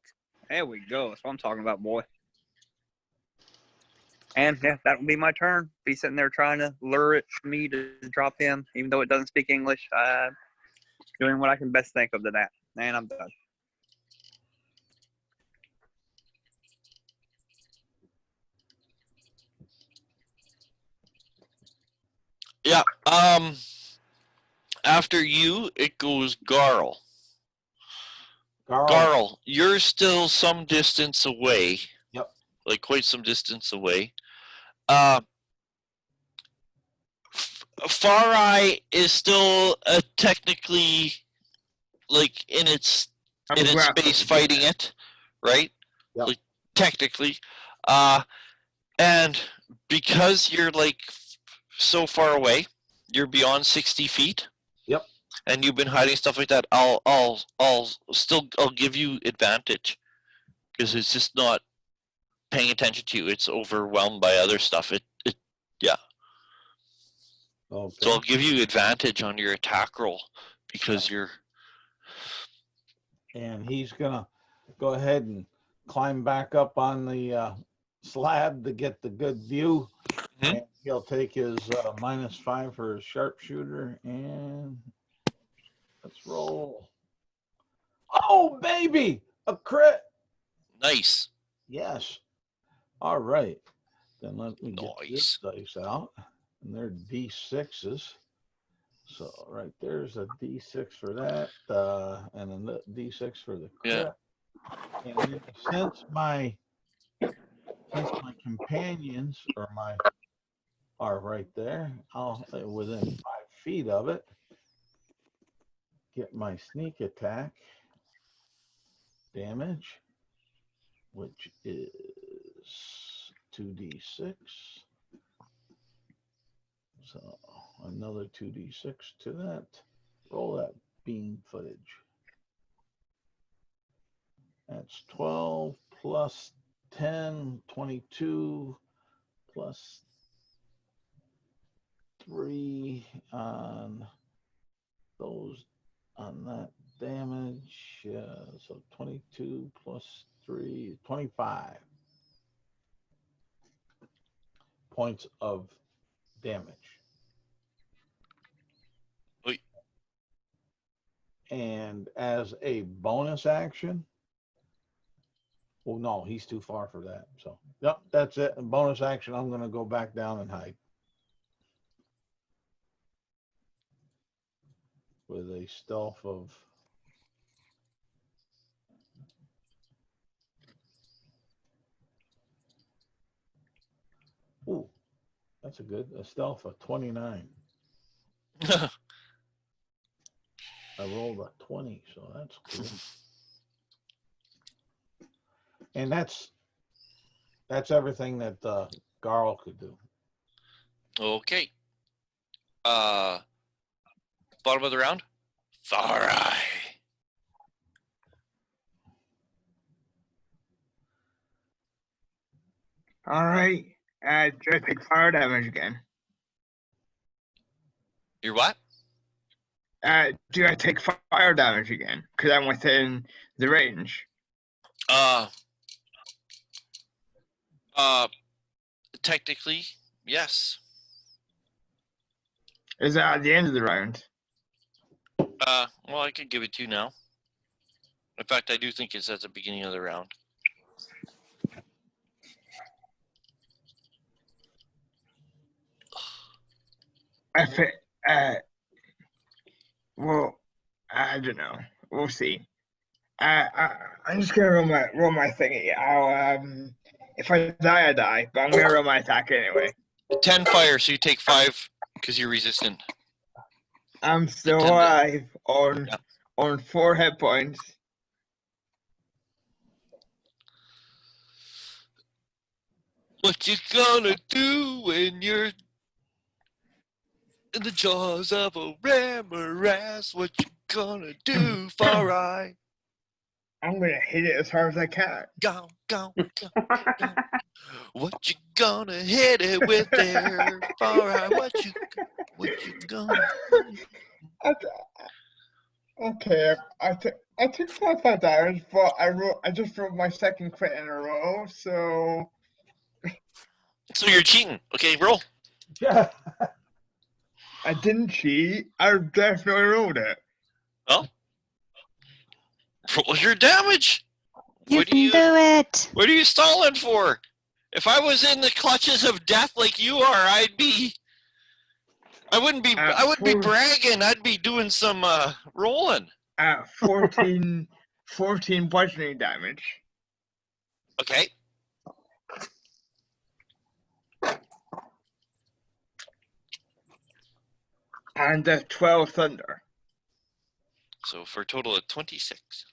There we go. That's what I'm talking about, boy. And yeah, that will be my turn. Be sitting there trying to lure it for me to drop him, even though it doesn't speak English. Doing what I can best think of to that. And I'm done. Yeah. After you, it goes Garl. Garl, you're still some distance away. Yep. Like quite some distance away. Far Eye is still technically like in its space fighting it, right? Yep. Like technically. And because you're like so far away, you're beyond 60 feet. Yep. And you've been hiding stuff like that. I'll give you advantage because it's just not paying attention to you. It's overwhelmed by other stuff. Yeah. Okay. So I'll give you advantage on your attack roll because you're. And he's gonna go ahead and climb back up on the slab to get the good view. Mhm. And he'll take his -5 for his sharpshooter, and let's roll. Oh, baby, a crit. Nice. Yes. All right. Then let me get this Nice. dice out. And they're D6s. So right there's a D6 for that, and a D6 for the crit. Yeah. And then since my companions are right there, I'll within 5 feet of it, get my sneak attack damage, which is 2d6. So another 2d6 to that. Roll that beam footage. That's 12 plus 10, 22 plus 3 on those, on that damage. So 22 plus 3, 25 points of damage. Wait. And as a bonus action, well, no, he's too far for that. So, yep, that's it. And bonus action, I'm going to go back down and hide with a stealth of. Ooh, that's a stealth of 29. I rolled a 20, so that's cool. And that's everything that Garl could do. Okay. Bottom of the round. Far Eye. All right. Do I take fire damage again? You're what? Do I take fire damage again? Because I'm within the range. Technically, yes. Is that at the end of the round? Well, I could give it to you now. In fact, I do think it's at the beginning of the round. Well, I don't know. We'll see. I'm just gonna roll my thingy. If I die, I die. But I'm gonna roll my attack anyway. 10 fire, so you take 5 because you're resistant. I'm still Attend it. alive Yeah. on 4 hit points. What you gonna do when you're in the jaws of a Ramoras? What you gonna do, Far Eye? I'm gonna hit it as hard as I can. Go, go, go, go. What you gonna hit it with there, Far Eye? What you gonna do? Okay, I took 5 damage, but I just rolled my second crit in a row, so So you're cheating. Okay, roll. Yeah. I didn't cheat. I definitely rolled it. Well, roll your damage. You What can do do it. What are you stalling for? If I was in the clutches of death like you are, I wouldn't be bragging. I'd be doing some rolling. 14 bludgeoning damage. Okay. And 12 thunder. So for a total of 26.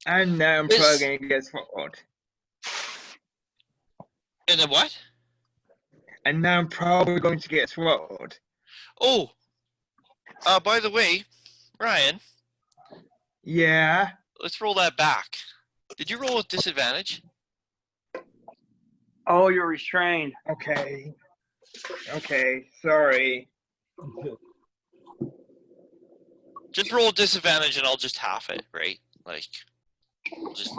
And now I'm probably going to get swallowed. And then what? And now I'm probably going to get swallowed. Oh, By the way, Ryan, Yeah. let's roll that back. Did you roll with disadvantage? Oh, you're restrained. Okay. Okay. Sorry. Just roll with disadvantage and I'll just half it, right? Like, just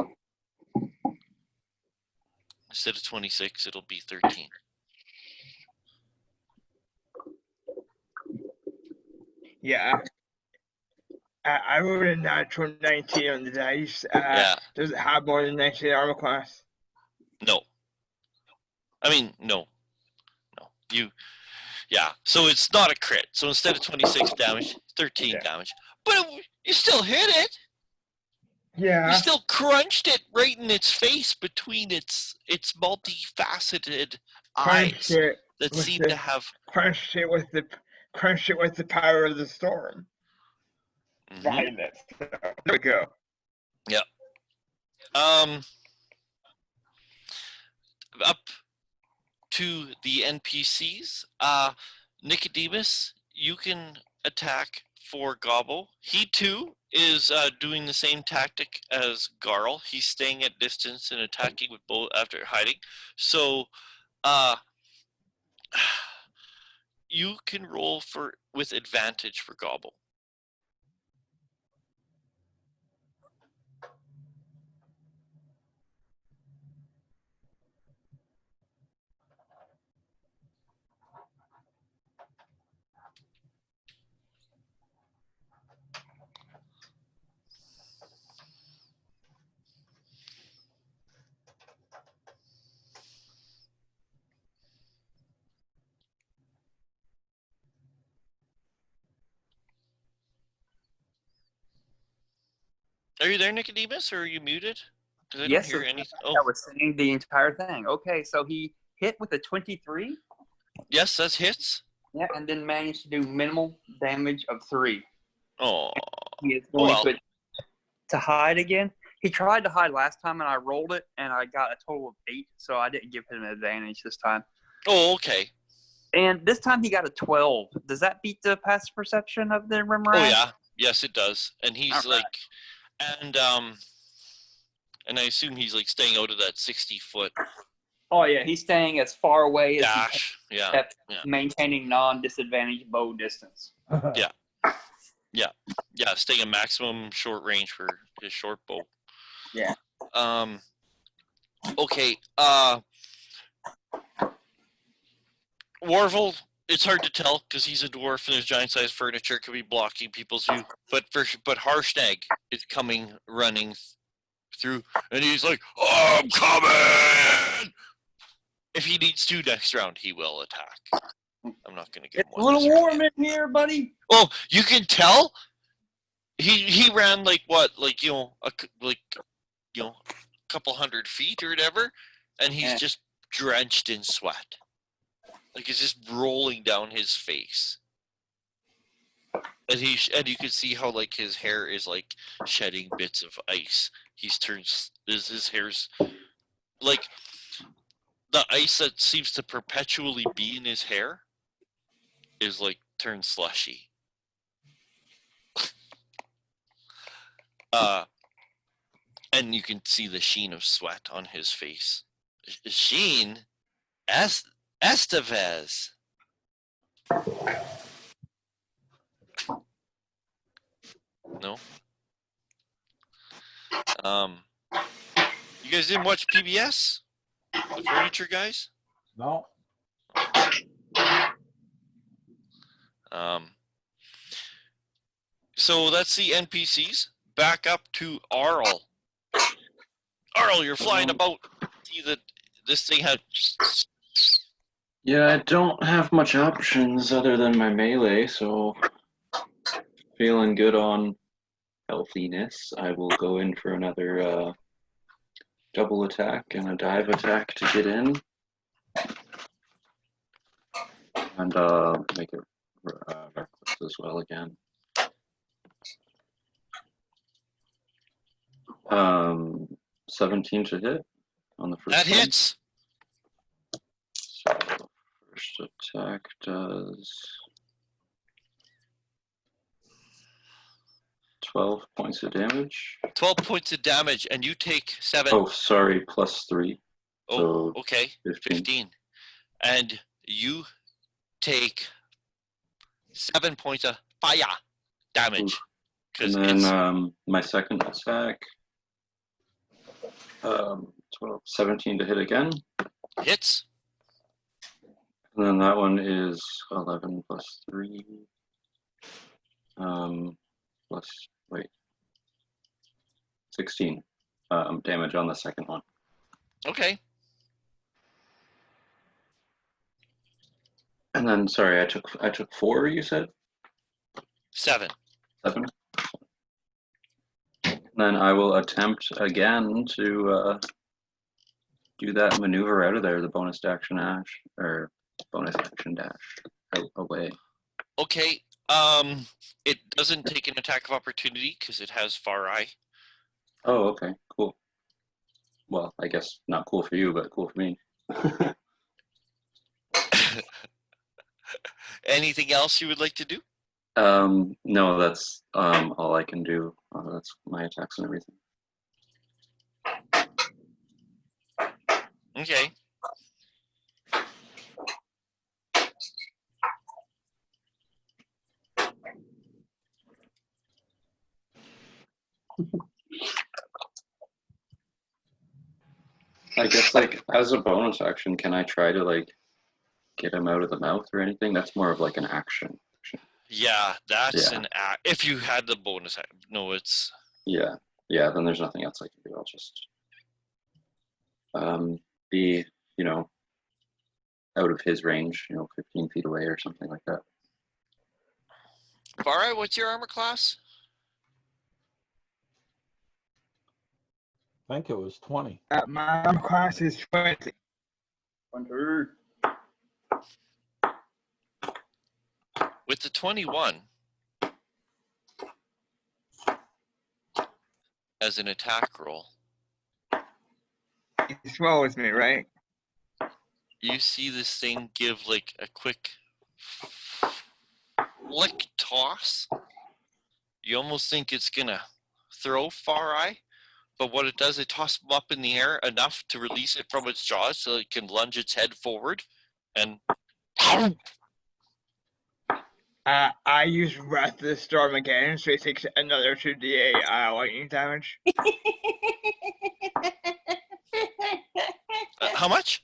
instead of 26, it'll be 13. Yeah. I rolled a natural 19 on the dice. Yeah. Does it have more than 19 armor class? No. I mean, no. Yeah. So it's not a crit. So instead of 26 damage, 13 damage. But you still hit it. Yeah. You still crunched it right in its face between its multifaceted eyes that seem to have crunched it with the power of the storm. Mhm. There we go. Yeah. Up to the NPCs. Nicodemus, you can attack for Gobbo. He too is doing the same tactic as Garl. He's staying at distance and attacking with both after hiding. So, you can roll with advantage for Gobbo. Are you there, Nicodemus, or are you muted? Because I don't Yes, hear so anything. I Oh, was saying the entire thing. Okay, so he hit with a 23. yes, that's hits. Yeah, and then managed to do minimal damage of 3. Oh, He is oh going well. to hide again. He tried to hide last time, and I rolled it, and I got a total of 8, so I didn't give him an advantage this time. Oh, okay. And this time he got a 12. Does that beat the passive perception of the Rimrat? Oh yeah, yes it does. And he's All right. and I assume he's like staying out of that 60-foot Oh yeah, he's staying as far away as he dash. Yeah, kept yeah, maintaining non-disadvantaged bow distance. yeah. Staying a maximum short range for his short bow. Yeah. Okay. Warvel, it's hard to tell because he's a dwarf and his giant-sized furniture could be blocking people's view. But Harshnag is coming running through, and he's like, "I'm coming!" If he needs to next round, he will attack. I'm not going to give him It's a one. little warm in here, buddy. Well, you can tell he ran like what, like a couple 100 feet or whatever, and he's just drenched in sweat. Like it's just rolling down his face. And you can see how like his hair is like shedding bits of ice. His hair's like the ice that seems to perpetually be in his hair is like turned slushy. And you can see the sheen of sweat on his face. Sheen? Estevez. No? You guys didn't watch PBS? The Furniture Guys? No. So that's the NPCs. Back up to Arl. Arl, you're flying about. See that this thing had. Yeah, I don't have much options other than my melee, so feeling good on healthiness. I will go in for another double attack and a dive attack to get in. And make it reckless as well again. 17 to hit on the first That one. hits. So first attack does 12 points of damage. 12 points of damage, and you take 7. Oh, sorry, plus 3. Oh, So okay. 15. And you take 7 points of fire damage. And then my second attack, 12, 17 to hit again. Hits. And then that one is 11 plus 3. Plus, wait, 16 damage on the second one. Okay. And then, sorry, I took 4, you said? 7. 7. And then I will attempt again to do that maneuver out of there, the bonus action dash, or bonus action dash away. Okay. It doesn't take an attack of opportunity because it has Far Eye. Oh, okay, cool. Well, I guess not cool for you, but cool for me. Anything else you would like to do? No, that's all I can do. That's my attacks and everything. Okay. I guess, like, as a bonus action, can I try to, like, get him out of the mouth or anything? That's more of, like, an action. Yeah, that's Yeah. an act. If you had the bonus, no, it's. Yeah, then there's nothing else I can do. I'll just be, out of his range, 15 feet away or something like that. Far Eye, what's your armor class? I think it was 20. My class is 20. 20. With the 21 as an attack roll, It's well with me, right? you see this thing give like a quick flick toss. You almost think it's gonna throw Far Eye, but what it does, it tosses him up in the air enough to release it from its jaws so it can lunge its head forward and I use Wrath of the Storm again, so it takes another 2d8 lightning damage. how much?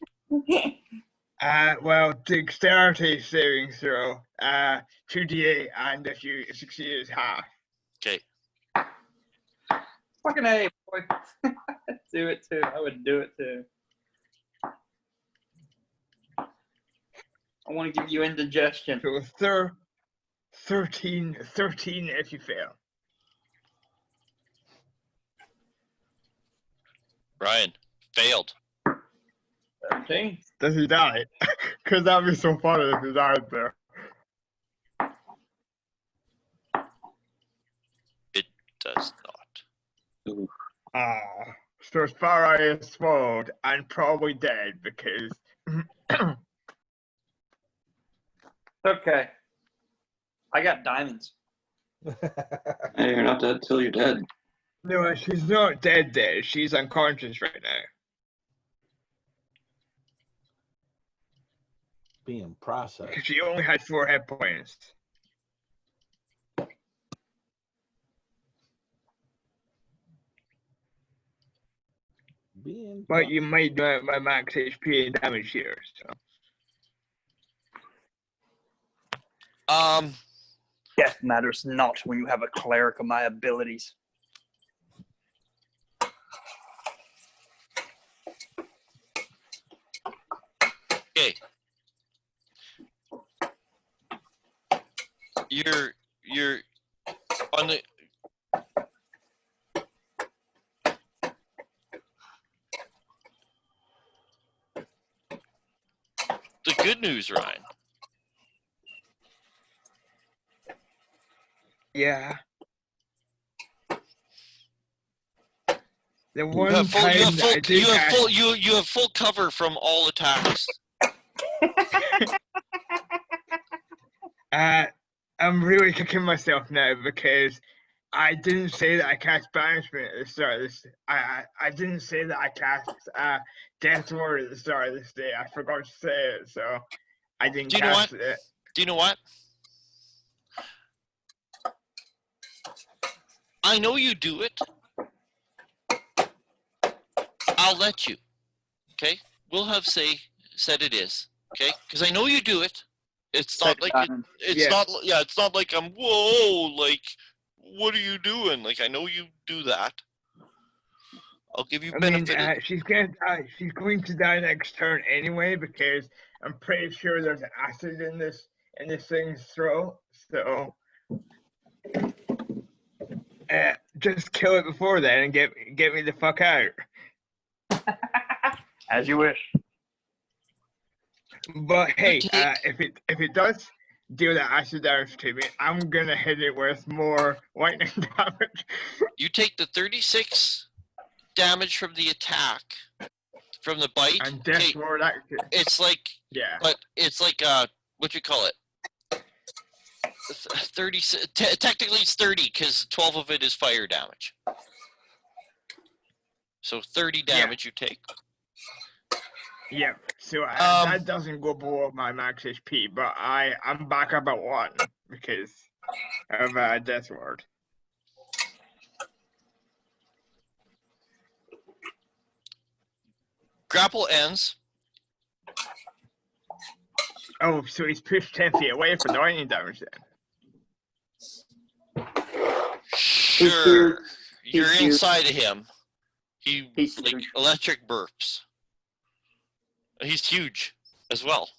Well, dexterity saving throw, 2d8, and if you succeed, it's half. Okay. Fucking A, boy. Do it too. I would do it too. I want to give you indigestion. So 13 if you fail. Ryan, failed. 13. Does he die? Because that'd be so funny if he died there. It does not. Ooh. So Far Eye is swallowed and probably dead because Okay. I got diamonds. Hey, you're not dead till you're dead. no, she's not dead. She's unconscious right now. Being processed. Because she only had 4 hit points. But you might know it by max HP and damage here, so. Death matters not when you have a cleric of my abilities. Okay. You're on the good news, Ryan. Yeah. The You one have full, time you have that I full, did you have ask- full, you have full cover from all attacks. I'm really kicking myself now because I didn't say that I cast banishment at the start of this. I didn't say that I cast death ward at the start of this day. I forgot to say it, so I didn't Do you know cast what? it. Do you know what? I know you do it. I'll let you. Okay? We'll have said it is. Okay? Because I know you do it. It's not like it's Yeah. not. Yeah, it's not like I'm. Whoa! Like, what are you doing? Like, I know you do that. I'll give you I mean, benefit. she's gonna die. She's going to die next turn anyway because I'm pretty sure there's acid in this thing's throat. So, just kill it before then and get me the fuck out. As you wish. But hey, take- if it does deal that acid damage to me, I'm gonna hit it with more lightning damage. You take the 36 damage from the attack, from the bite. And death ward action. It's like, Yeah. but it's like what you call it? 30. Technically, it's 30 because 12 of it is fire damage. So 30 damage you take. Yep. So that doesn't go below my max HP, but I'm back about 1 because of death ward. Grapple ends. Oh, so he's pushed 10 feet away for the lightning damage then. Sure. He's You're huge. inside of him. He's like huge. electric burps. He's huge as well.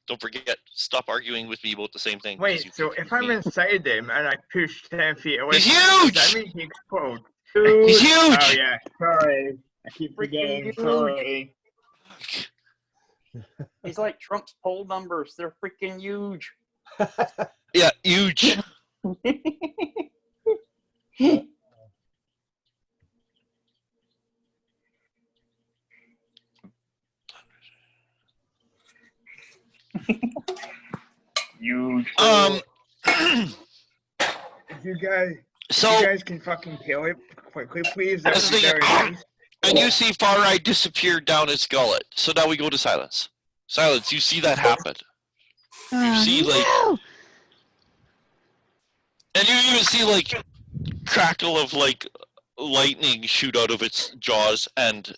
Don't forget, stop arguing with me about the same thing. 'cause you Wait, so confuse if I'm me. inside him and I push 10 feet away, He's from him, huge! does that mean he explodes? He's huge! Oh yeah, sorry. I keep forgetting, huge. sorry. He's like Trump's poll numbers. They're freaking huge. Yeah, huge. Huge. If you guys, So, you guys can fucking kill it quickly, please. That That's would be the very thing. nice. and you see Farai disappear down its gullet. So now we go to Silence. Silence, you see that happen. You see, like, no! and you even see, like, crackle of, like, lightning shoot out of its jaws and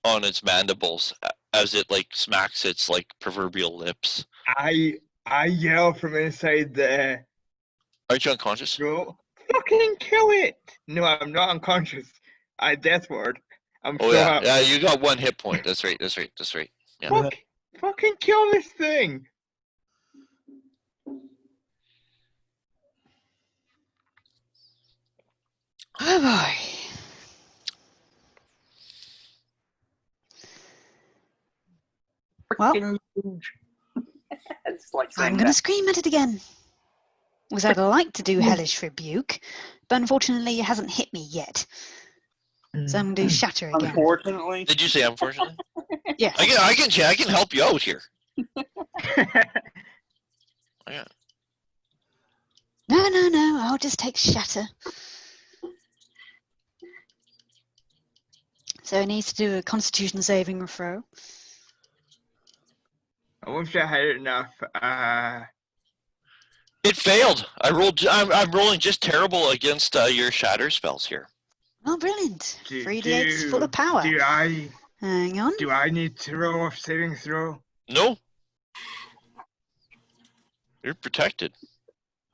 on its mandibles as it, like, smacks its, like, proverbial lips. I yell from inside the Aren't you unconscious? throat. Fucking kill it! No, I'm not unconscious. I death ward. I'm Oh, still yeah. up. Yeah, you got 1 hit point. That's right. Yeah. Fucking kill this thing! Oh boy. Well, Freaking huge. It's like saying I'm going to that. scream at it again. Because I'd like to do Hellish Rebuke, but unfortunately it hasn't hit me yet. So I'm going to do Shatter again. Unfortunately. Did you say unfortunately? Yes. I can help you out here. Yeah. No, I'll just take Shatter. So it needs to do a Constitution saving throw. I wish I had enough. It failed. I'm rolling just terrible against your shatter spells here. Oh, brilliant. Do- 3d8's full of power. Do I Hang on. need to roll a saving throw? No. You're protected.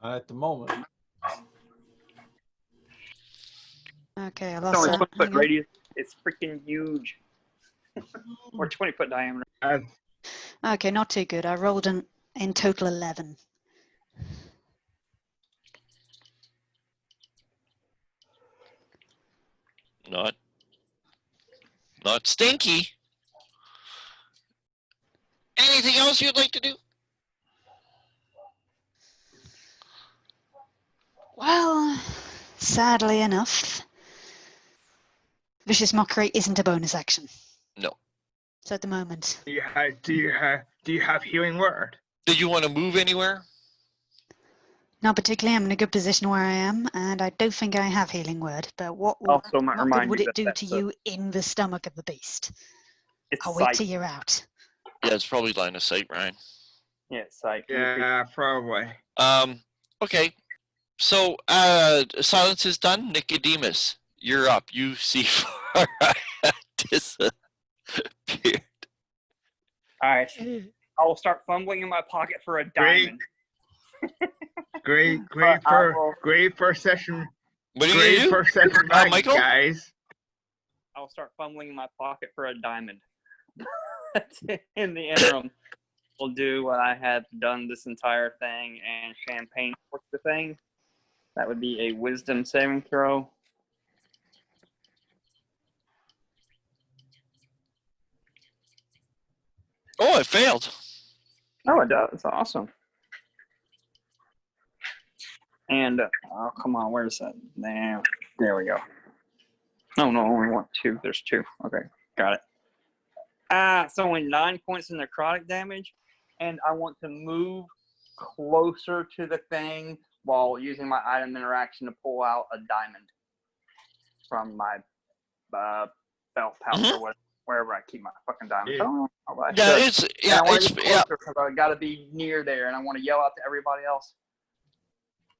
At the moment. Okay, I It's lost only that. 20 foot Hang on. radius. It's freaking huge. Or 20 foot diameter. Okay, not too good. I rolled in total 11. Not stinky. Anything else you'd like to do? Well, sadly enough, Vicious Mockery isn't a bonus action. No. So at the moment, Do you have healing word? Did you want to move anywhere? Not particularly. I'm in a good position where I am, and I don't think I have healing word. But what Also, might good remind would you it do that to that's a, you in the stomach of the beast? it's I'll wait sight. till you're out. Yeah, it's probably line of sight, Ryan. Yeah, it's sight. Yeah, probably. Okay. So, silence is done. Nicodemus, you're up. You see disappeared. All right. I will start fumbling in my pocket for a Great. diamond. Great I will- first session. What are you Great gonna do? first session back, Michael? guys. I'll start fumbling in my pocket for a diamond. In the interim, we'll do what I have done this entire thing, and Champagne works the thing. That would be a wisdom saving throw. Oh, it failed. Oh, it does. Awesome. And, oh, come on, where's that? There we go. Oh, no, only one, two. There's two. Okay, got it. It's only 9 points of necrotic damage, and I want to move closer to the thing while using my item interaction to pull out a diamond from my belt pouch or wherever I keep my fucking diamonds. Yeah. I don't know how I Yeah, should. it's And yeah, I want it's to get yeah. closer because I got to be near there, and I want to yell out to everybody else.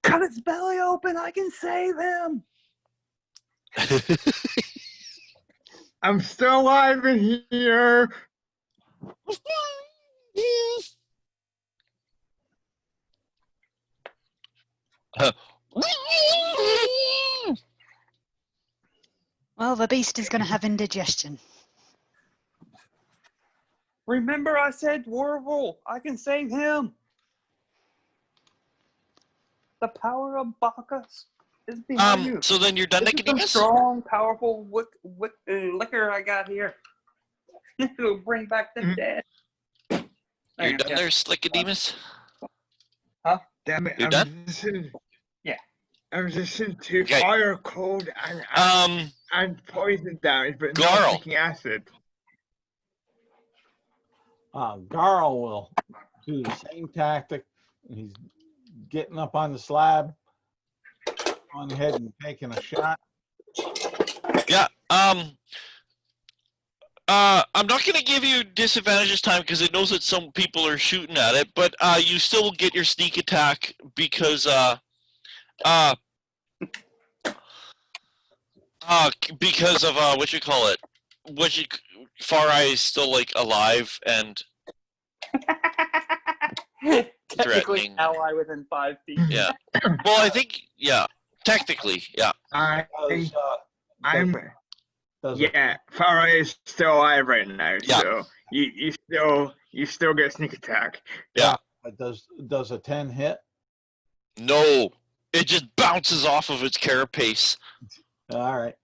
Cut its belly open! I can save him! I'm still alive in here. Well, the beast is going to have indigestion. Remember I said Dwarvel! I can save him! The power of Bacchus is behind you. So then you're done, This is some Nicodemus? strong, powerful liquor I got here. It'll bring back the dead. You're done there, Slickodemus? Damn it! You're done? Yeah. I'm resistant to Okay. fire, cold, and poison damage, but not Garl. sticking acid. Garl will do the same tactic. He's getting up on the slab, going ahead and taking a shot. Yeah. I'm not going to give you disadvantage this time because it knows that some people are shooting at it, but you still will get your sneak attack because because of what you call it, Far Eye is still like alive and Technically threatening. ally within 5 feet. Yeah. Well, I think technically, yeah. I'm Does yeah. Farah is still alive right now, Yeah. so you still get sneak attack. Yeah. But does a 10 hit? No, it just bounces off of its carapace All right.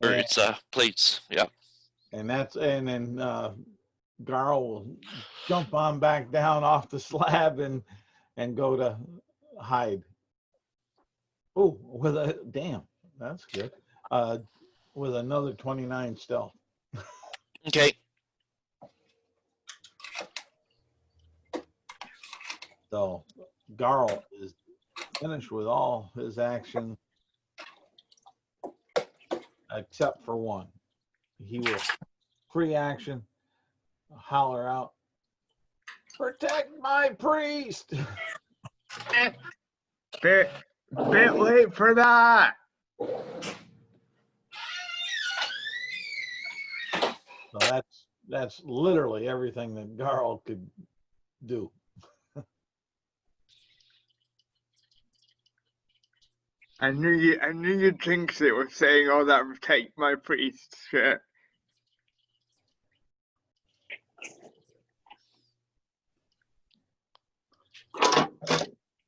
or And, its plates. Yeah. and then Garl will jump on back down off the slab and go to hide. Oh, that's good. With another 29 stealth. Okay. So Garl is finished with all his action except for one. He will free action, holler out, "Protect my priest!" Bit late for that. So that's literally everything that Garl could do. I knew you'd jinx it with saying all that protect my priest shit.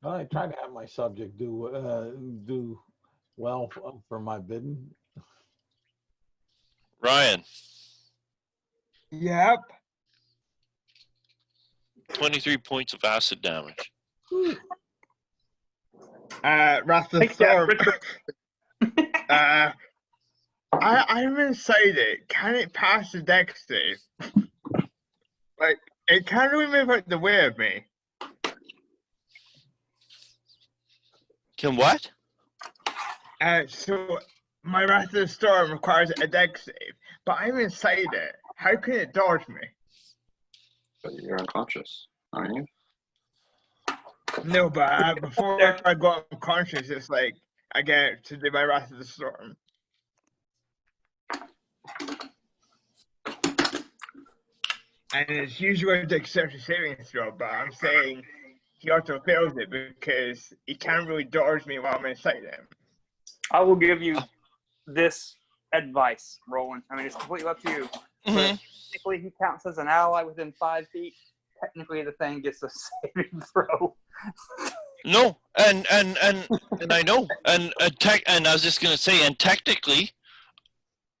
Well, I try to have my subject do well for my bidding. Ryan, Yep. 23 points of acid damage. Wrath of Take that, Storm. I'm inside it. Can it pass the dex save? Like, it can't really move out the way of me. Can what? So my Wrath of the Storm requires a dex save, but I'm inside it. How can it dodge me? But you're unconscious, aren't you? No, but before I go unconscious, it's like I get to do my Wrath of the Storm. And it's usually a dexterity saving throw, but I'm saying he auto fails it because he can't really dodge me while I'm inside him. I will give you this advice, Roland. I mean, it's completely up to you. But technically, he counts as an ally within 5 feet. Technically, the thing gets a saving throw. No, and I know, and I was just gonna say, and technically,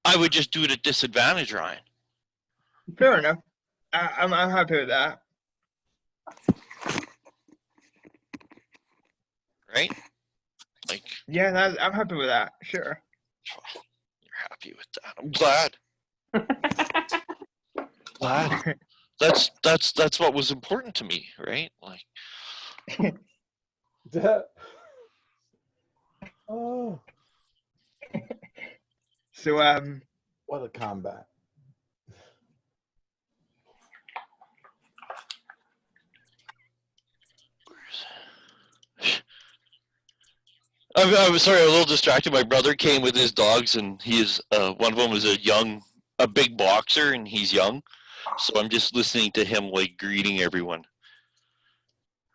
I would just do it at disadvantage, Ryan. Fair enough. I'm happy with that. Right? Like, Yeah, I'm happy with that. Sure. you're happy with that. I'm glad. Glad. That's what was important to me, right? Like, Oh, So what a combat. I was sorry, a little distracted. My brother came with his dogs, and he is one of them is a big boxer, and he's young. So I'm just listening to him like greeting everyone.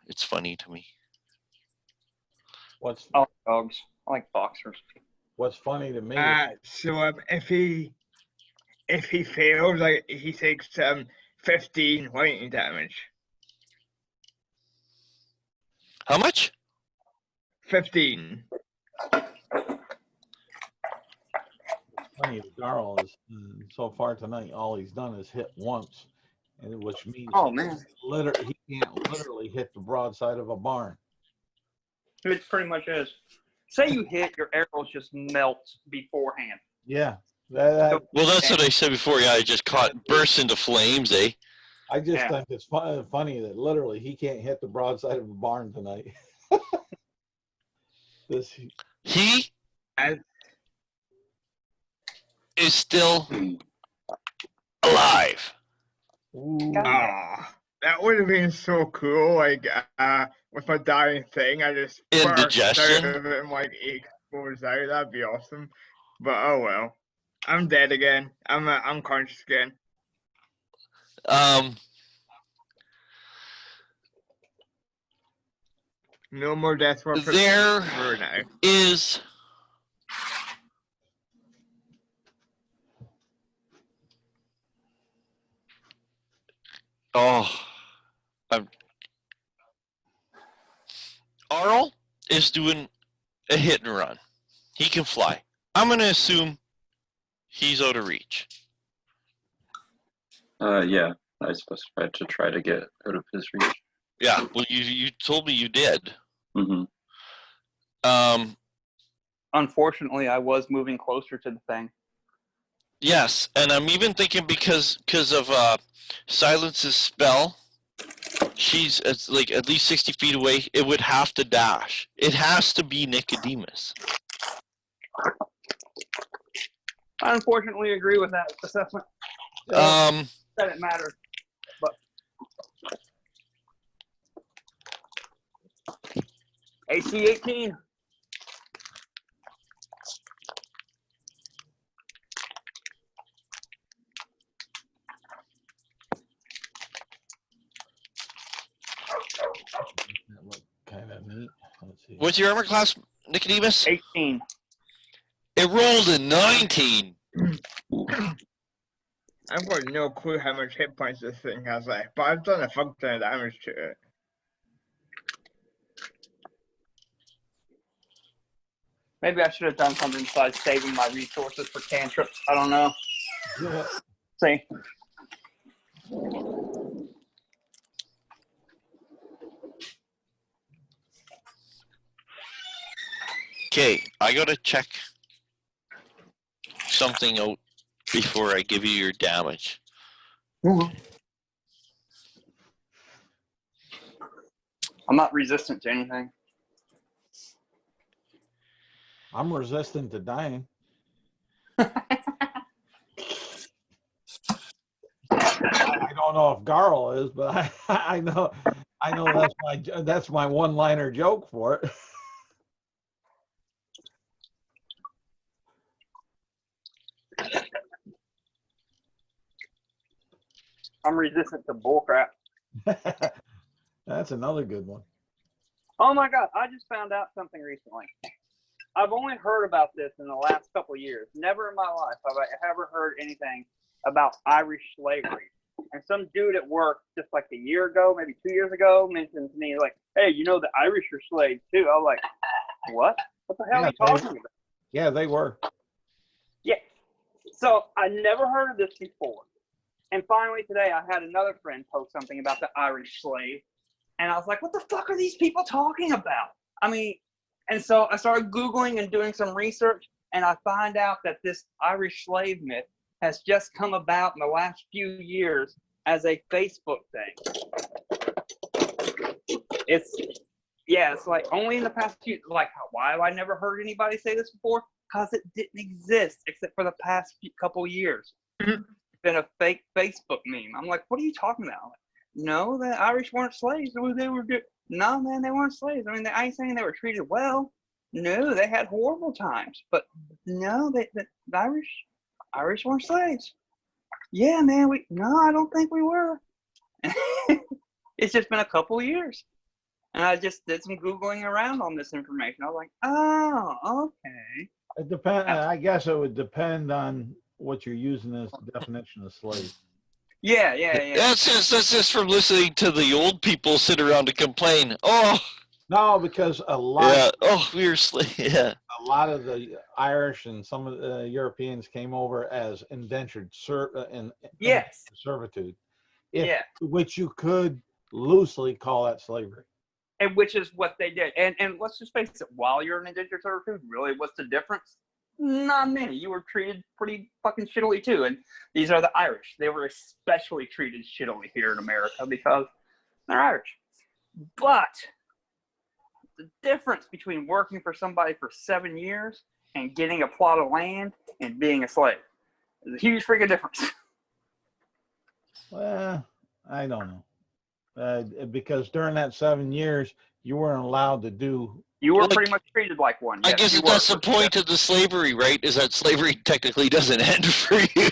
It's funny to me. What's I like dogs. I like boxers. What's funny to me? so if he fails, like he takes 15 lightning damage. How much? 15. Funny, Darrell is so far tonight. All he's done is hit once, and which means Oh, man. he can't literally hit the broadside of a barn. It pretty much is. Say you hit, your arrows just melt beforehand. Yeah, Well, that's what I said before. Yeah, I just burst into flames, eh? I just think it's funny that literally he can't hit the broadside of a barn tonight. He is still alive. That would have been so cool. Like with my dying thing, I just burst out of it and like it explodes out. That'd be awesome. But oh well, I'm dead again. I'm unconscious again. No more death for there now. Is Arl is doing a hit and run. He can fly. I'm going to assume he's out of reach. Yeah, I specified to try to get out of his reach. Yeah, well, you told me you did. Mm-hmm. Unfortunately, I was moving closer to the thing. Yes, and I'm even thinking because of Silence's spell, she's like at least 60 feet away. It would have to dash. It has to be Nicodemus. I unfortunately agree with that assessment. That it matters, but AC 18. That looked kind of neat. Let's see. What's your armor class, Nicodemus? 18. It rolled a 19. I've got no clue how much hit points this thing has left, but I've done a fuck ton of damage to it. Maybe I should have done something besides saving my resources for cantrips. I don't know. Yeah. See. Okay, I gotta check something out before I give you your damage. I'm not resistant to anything. I'm resistant to dying. I don't know if Garl is, but I know that's my one-liner joke for it. I'm resistant to bullcrap. That's another good one. Oh my God, I just found out something recently. I've only heard about this in the last couple of years. Never in my life have I ever heard anything about Irish slavery. And some dude at work, just like a year ago, maybe 2 years ago, mentioned to me, like, hey, you know, the Irish are slaves too. I was like, what? What the hell are you talking about? Yeah, they were. Yeah. So I never heard of this before. And finally today, I had another friend post something about the Irish slave. And I was like, what the fuck are these people talking about? I mean, and so I started Googling and doing some research, and I find out that this Irish slave myth has just come about in the last few years as a Facebook thing. It's like only in the past few, like, why have I never heard anybody say this before? Because it didn't exist except for the past couple years. It's been a fake Facebook meme. I'm like, what are you talking about? Like, no, the Irish weren't slaves. They were good. No, man, they weren't slaves. I mean, I ain't saying they were treated well. No, they had horrible times. But no, the Irish weren't slaves. Yeah, man, I don't think we were. It's just been a couple of years. And I just did some Googling around on this information. I was like, oh, okay. It depend. I guess it would depend on what you're using as the definition of slave. Yeah. That's just from listening to the old people sit around and complain. Oh, no, because a lot. Yeah. Oh, we were slave. Yeah. A lot of the Irish and some of the Europeans came over as indentured servitude. Which you could loosely call that slavery. And which is what they did. And let's just face it, while you're in indentured servitude, really, what's the difference? Not many. You were treated pretty fucking shittily too. And these are the Irish. They were especially treated shittily here in America because they're Irish. But the difference between working for somebody for 7 years and getting a plot of land and being a slave is a huge freaking difference. Well, I don't know. Because during that 7 years, you weren't allowed to do. You were pretty much treated like one. I guess that's the point of the slavery, right? Is that slavery technically doesn't end for you.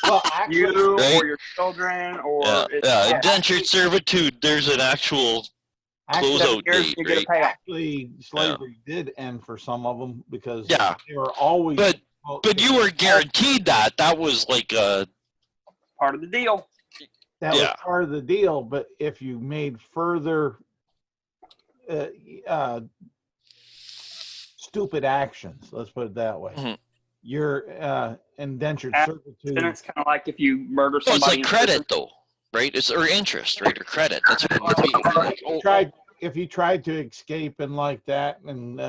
Well, actually, you right? Or your children or indentured servitude. There's an actual closeout date, right? Actually, slavery did end for some of them because they were always. But you were guaranteed that. That was like a part of the deal. That was part of the deal. But if you made further stupid actions, let's put it that way, your indentured servitude. And it's kind of like if you murder somebody. Well, it's like credit, though, right? It's or interest, right, or credit. That's what it would be. If you tried to escape and like that, and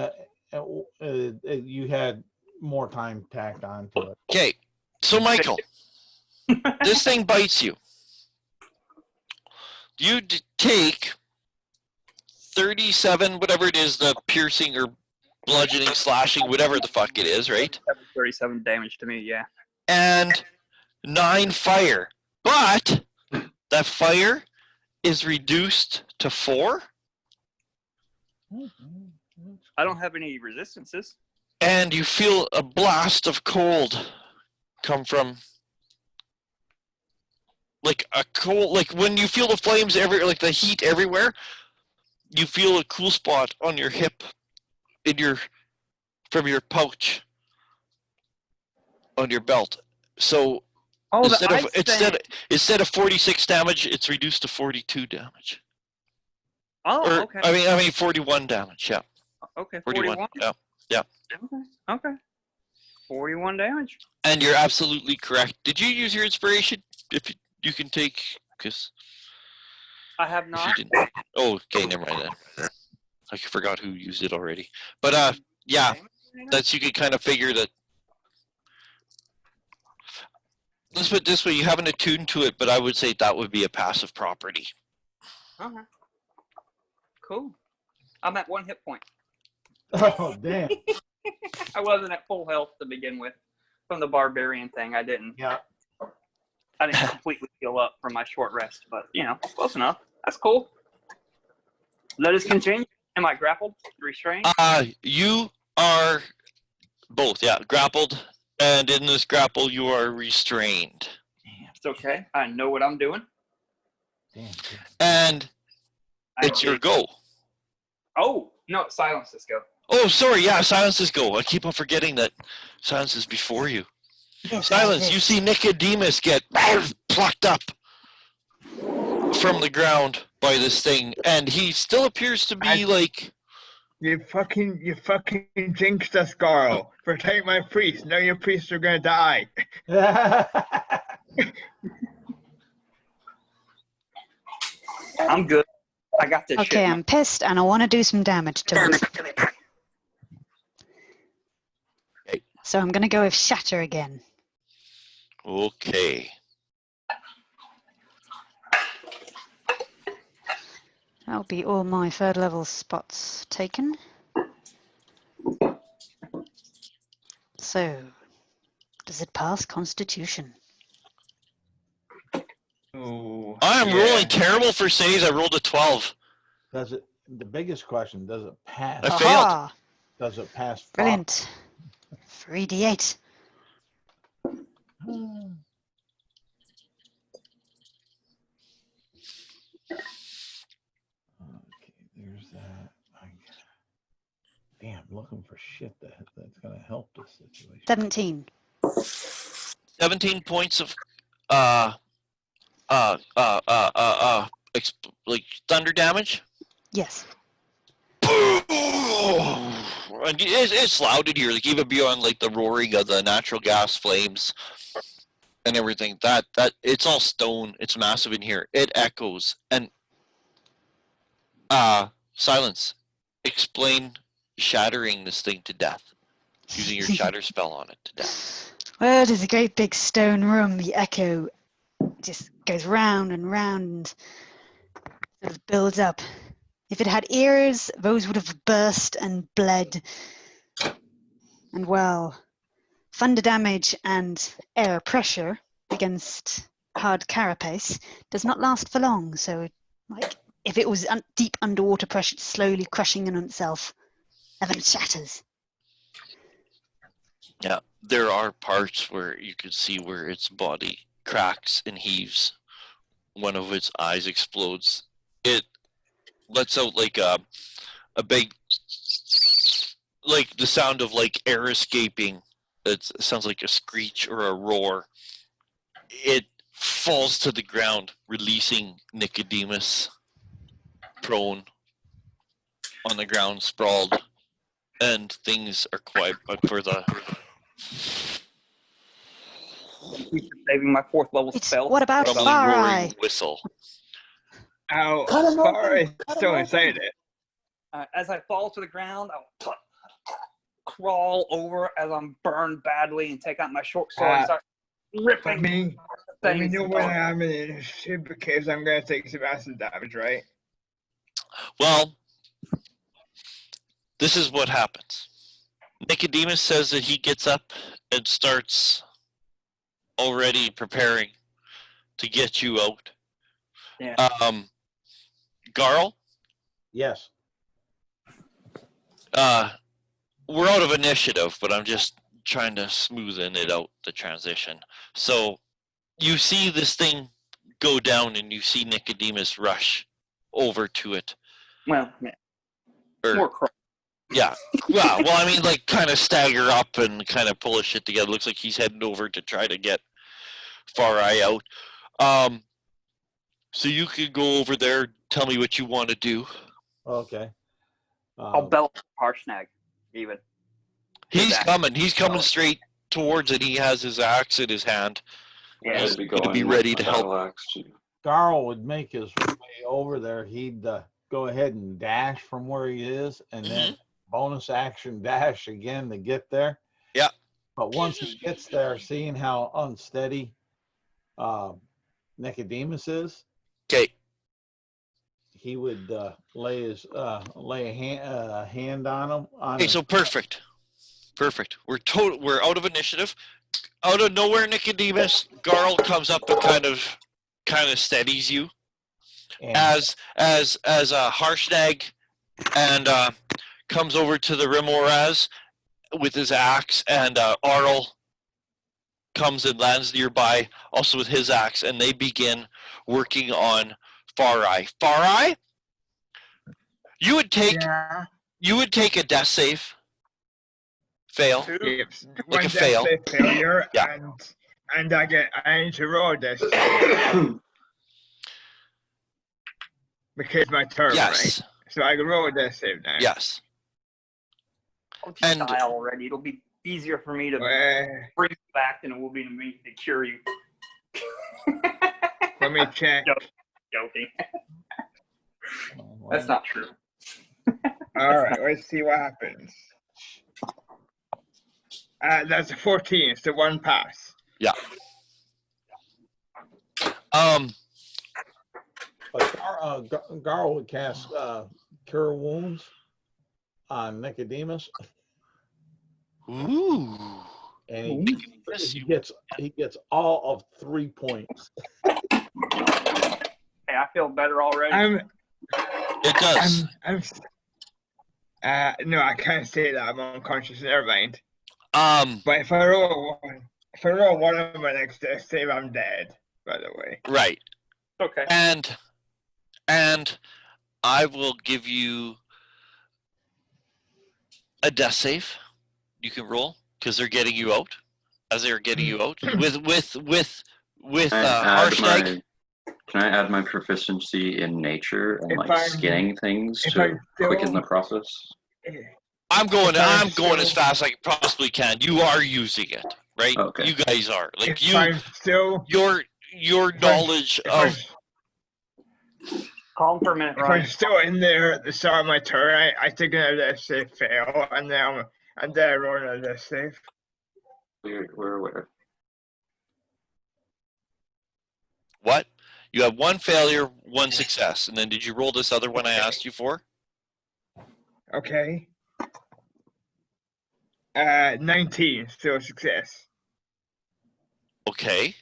you had more time tacked on to it. Okay, so Michael, this thing bites you. You take 37, whatever it is, the piercing or bludgeoning, slashing, whatever the fuck it is, right? 37 damage to me, yeah. And 9 fire. But that fire is reduced to 4. I don't have any resistances. And you feel a blast of cold come from, like a cold, like when you feel the flames like the heat everywhere, you feel a cool spot on your hip, from your pouch, on your belt. So instead of 46 damage, it's reduced to 42 damage. Oh, okay. I mean 41 damage. Yeah. Okay. 41. Yeah. Okay. 41 damage. And you're absolutely correct. Did you use your inspiration? If you can take, because I have not. Oh, okay, never mind then. I forgot who used it already. But yeah, that's you can kind of figure that. Let's put it this way: you haven't attuned to it, but I would say that would be a passive property. Okay. Cool. I'm at 1 hit point. Oh damn! I wasn't at full health to begin with from the barbarian thing. I didn't completely heal up from my short rest, but close enough. That's cool. Let us continue. Am I grappled, restrained? You are both, yeah, grappled, and in this grapple you are restrained. It's okay. I know what I'm doing. Damn. And it's your go. Oh, no, silence this go. Oh, sorry, yeah, silence is go. I keep on forgetting that silence is before you. Yes, Silence, you see Nicodemus get plucked up from the ground by this thing, and he still appears to be like... You fucking jinxed us, Garl. Protect my priest. Now your priests are gonna die. I'm good. I got this Okay, shit. I'm pissed and I want to do some damage to him. Okay. So I'm going to go with Shatter again. Okay. That'll be all my third level spots taken. So, does it pass Constitution? Ooh, I'm yeah. rolling terrible for saves. I rolled a 12. Does it? The biggest question: does it pass? I failed. Aha! Does it pass? Brilliant. 3d8. Okay, there's that. Damn, looking for shit that's gonna help this situation. 17. 17 points of like thunder damage. Yes. And it's loud in here, like even beyond like the roaring of the natural gas flames and everything. That it's all stone. It's massive in here. It echoes. And silence. Explain shattering this thing to death. Using your shatter spell on it to death. Well, it is a great big stone room. The echo just goes round and round and sort of builds up. If it had ears, those would have burst and bled. And well, thunder damage and air pressure against hard carapace does not last for long. So, like, if it was deep underwater pressure, it's slowly crushing in on itself, and then it shatters. Yeah, there are parts where you can see where its body cracks and heaves. One of its eyes explodes. It lets out like a big, like the sound of like air escaping. It sounds like a screech or a roar. It falls to the ground, releasing Nicodemus prone on the ground, sprawled, and things are quiet. But for the Saving my 4th level spell. What about rumbling, Far roaring Eye? whistle. Ow, Cut him sorry, open! Cut still him inside open! it. As I fall to the ground, I'll crawl over as I'm burned badly and take out my short sword and start ripping. Let me know when I'm in it because I'm gonna take some acid damage, right? Well, this is what happens. Nicodemus says that he gets up and starts already preparing to get you out. Yeah. Garl, Yes. we're out of initiative, but I'm just trying to smoothen it out, the transition. So you see this thing go down and you see Nicodemus rush over to it. Well, yeah. Or, More crawl. yeah. Well, I mean, like, kind of stagger up and kind of pull his shit together. Looks like he's heading over to try to get Far Eye out. So you could go over there, tell me what you want to do. Okay. I'll belt Harshnag, even. He's coming straight towards it. He has his axe in his hand. Yeah. He's going to be ready to help. Garl would make his way over there. He'd go ahead and dash from where he is, and then bonus action dash again to get there. Yeah. But once he gets there, seeing how unsteady Nicodemus is, Okay. he would lay a hand on him. Okay, so perfect. Perfect. We're out of initiative. Out of nowhere, Nicodemus, Garl comes up and kind of steadies you And as Harshnag and comes over to the Rimoraz with his axe, and Arl comes and lands nearby also with his axe, and they begin working on Farai. Farai, you would take Yeah. a death save. Fail. Yep. Like One a death fail. save failure, Yeah. and I need to roll this because my turn, Yes. right? So I can roll a death save now. Yes. I'll just And- die already. It'll be easier for me to bring you back than it will be to me to cure you. Let me check. Joking. That's not true. All right, let's see what happens. That's a 14. It's the one pass. But Garl would cast Cure Wounds on Nicodemus, Ooh. and he gets all of 3 points. Hey, I feel better already. It does. No, I can't say that. I'm unconscious. Never mind. Um. But if I roll one of my next death save, I'm dead. By the way. Right. Okay. And I will give you a death save. You can roll because they're getting you out. As they are getting you out with Harshnag. Can I add my proficiency in nature and If like I'm- skinning things if to I'm still- quicken the process? I'm going as still- fast as I possibly can. You are using it, right? Okay. You guys are like If I'm still, your knowledge if of Calm for a minute, if I'm Ryan. still in there at the start of my turn, I take another death save fail, and then I roll another death save. We're aware. what? You have one failure, one success, and then did you roll this other one I asked you for? Okay. 19, still a success. Okay.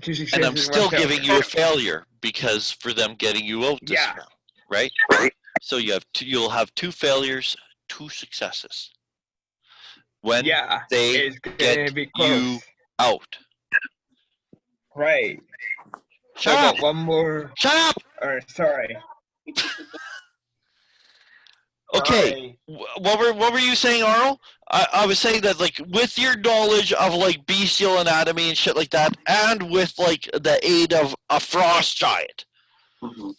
Two successes. And I'm one still failure. giving you a failure because for them getting you out this Yeah. round, right? So you'll have 2 failures, 2 successes. When Yeah, they it's gonna get be close. you out. Right. So Shut I up! got one more. Shut up! Or sorry. Okay. Sorry. What were you saying, Arl? I was saying that like with your knowledge of like bestial anatomy and shit like that, and with like the aid of a frost giant, Mm-hmm.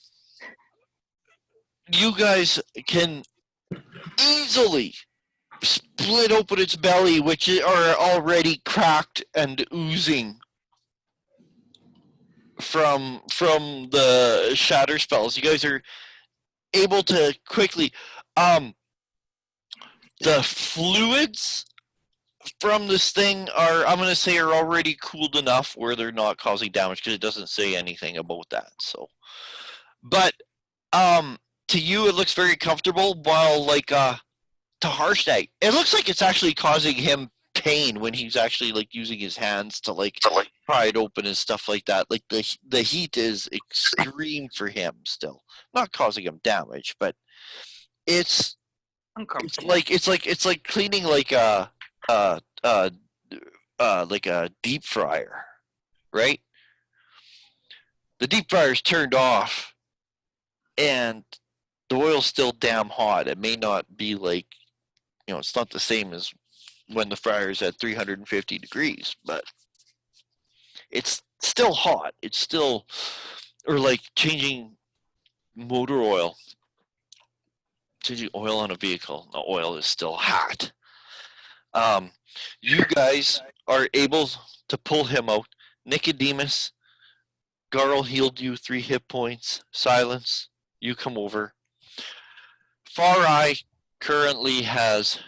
you guys can easily split open its belly, which are already cracked and oozing from the shatter spells. You guys are able to quickly the fluids from this thing are, I'm going to say, are already cooled enough where they're not causing damage because it doesn't say anything about that. So, but to you it looks very comfortable, while like to Harshnag it looks like it's actually causing him pain when he's actually like using his hands to like pry it open and stuff like that. Like the heat is extreme for him still, not causing him damage, but it's Uncomfortable. it's like cleaning like a deep fryer, right? The deep fryer's turned off and the oil's still damn hot. It may not be like, it's not the same as when the fryer's at 350 degrees, but it's still hot. It's still, or like changing motor oil. Changing oil on a vehicle, the oil is still hot. You guys are able to pull him out. Nicodemus, Garl healed you 3 hit points. Silence, you come over. Farai currently has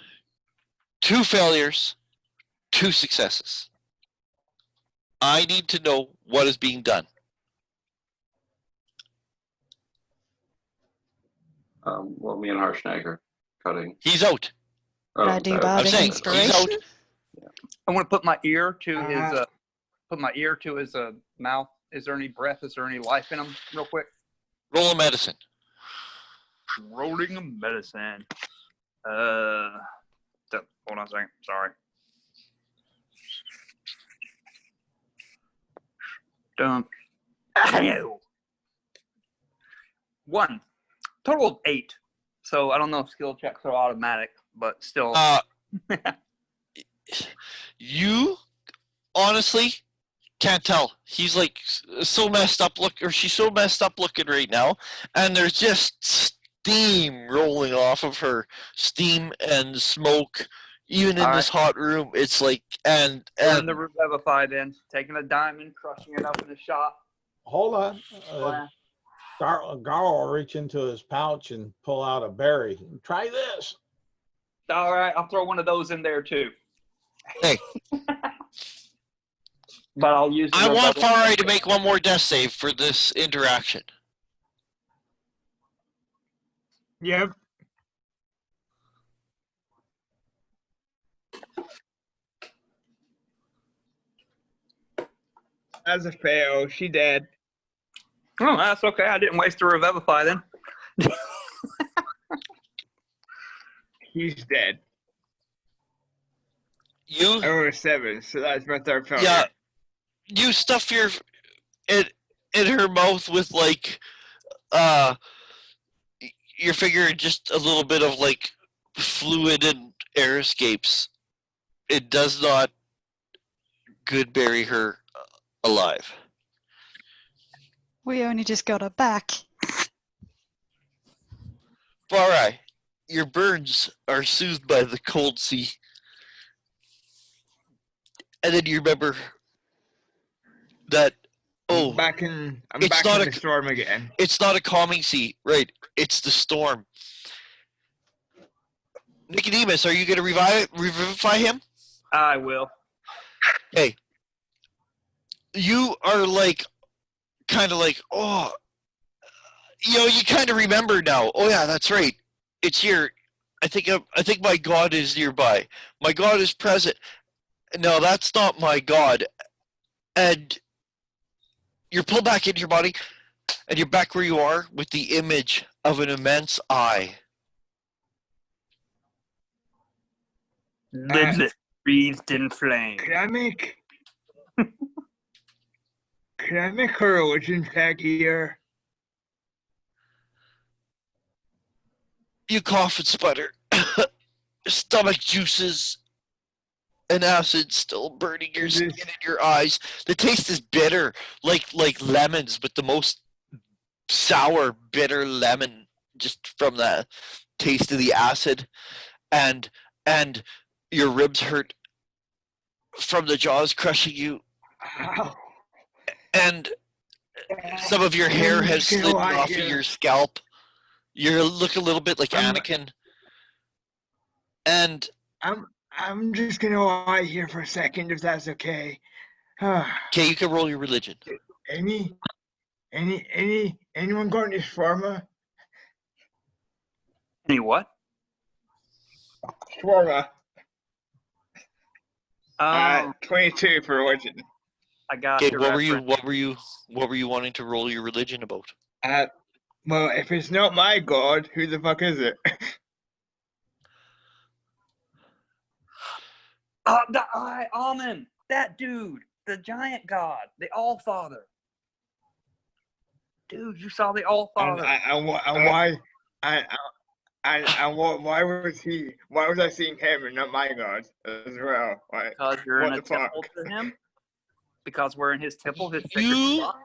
2 failures, 2 successes. I need to know what is being done. Well, me and Harshnag are cutting. He's out. Did I do that- bardic saying, he's inspiration? out. I'm gonna put my ear to his mouth. Is there any breath? Is there any life in him? Real quick. Roll a medicine. Rolling a medicine. Hold on a second. Sorry. Done. Ow. 1. Total of 8. So I don't know if skill checks are automatic, but still. You honestly can't tell. He's like so messed up she's so messed up looking right now, and there's just steam rolling off of her, steam and smoke, even in this hot room. It's like and in the Revivify, then taking a diamond, crushing it up in the shop. Hold on. Garl will reach into his pouch and pull out a berry. Try this. All right, I'll throw one of those in there too. Hey. But I'll use. I want Farai to make one more death save for this interaction. Yep. As a fail, she dead. Oh, that's okay. I didn't waste a Revivify then. He's dead. You. I rolled a 7, so that's my third failure. Yeah. You stuff your in her mouth with like your finger, just a little bit of like fluid and air escapes. It does not good bury her alive. We only just got her back. Farai, your burns are soothed by the cold sea. And then you remember that, I'm back in the storm again. It's not a calming sea, right? It's the storm. Nicodemus, are you going to revivify him? I will. Hey, you are like, kind of like, oh, you kind of remember now. Oh yeah, that's right. It's here. I think my God is nearby. My God is present. No, that's not my God. And you're pulled back into your body, and you're back where you are with the image of an immense eye. Lives breathed in flame. Could I make a religion check here? You cough and sputter. Stomach juices and acid still burning your skin and your eyes. The taste is bitter, like lemons, but the most sour, bitter lemon, just from the taste of the acid, and your ribs hurt from the jaws crushing you. Ow. And some of your hair has slid off of your scalp. You look a little bit like Anakin. And I'm just gonna lie here for a second, if that's okay. Okay, you can roll your religion. Anyone got any shawarma? Any what? Shawarma. 22 for religion. I got. Okay, what were you wanting to roll your religion about? Well, if it's not my God, who the fuck is it? Amen. That dude, the giant god, the All Father. Dude, you saw the All Father. Why was he? Why was I seeing him and not my God as well? Like, because you're in a temple to him. Because we're in his temple, his sacred spot.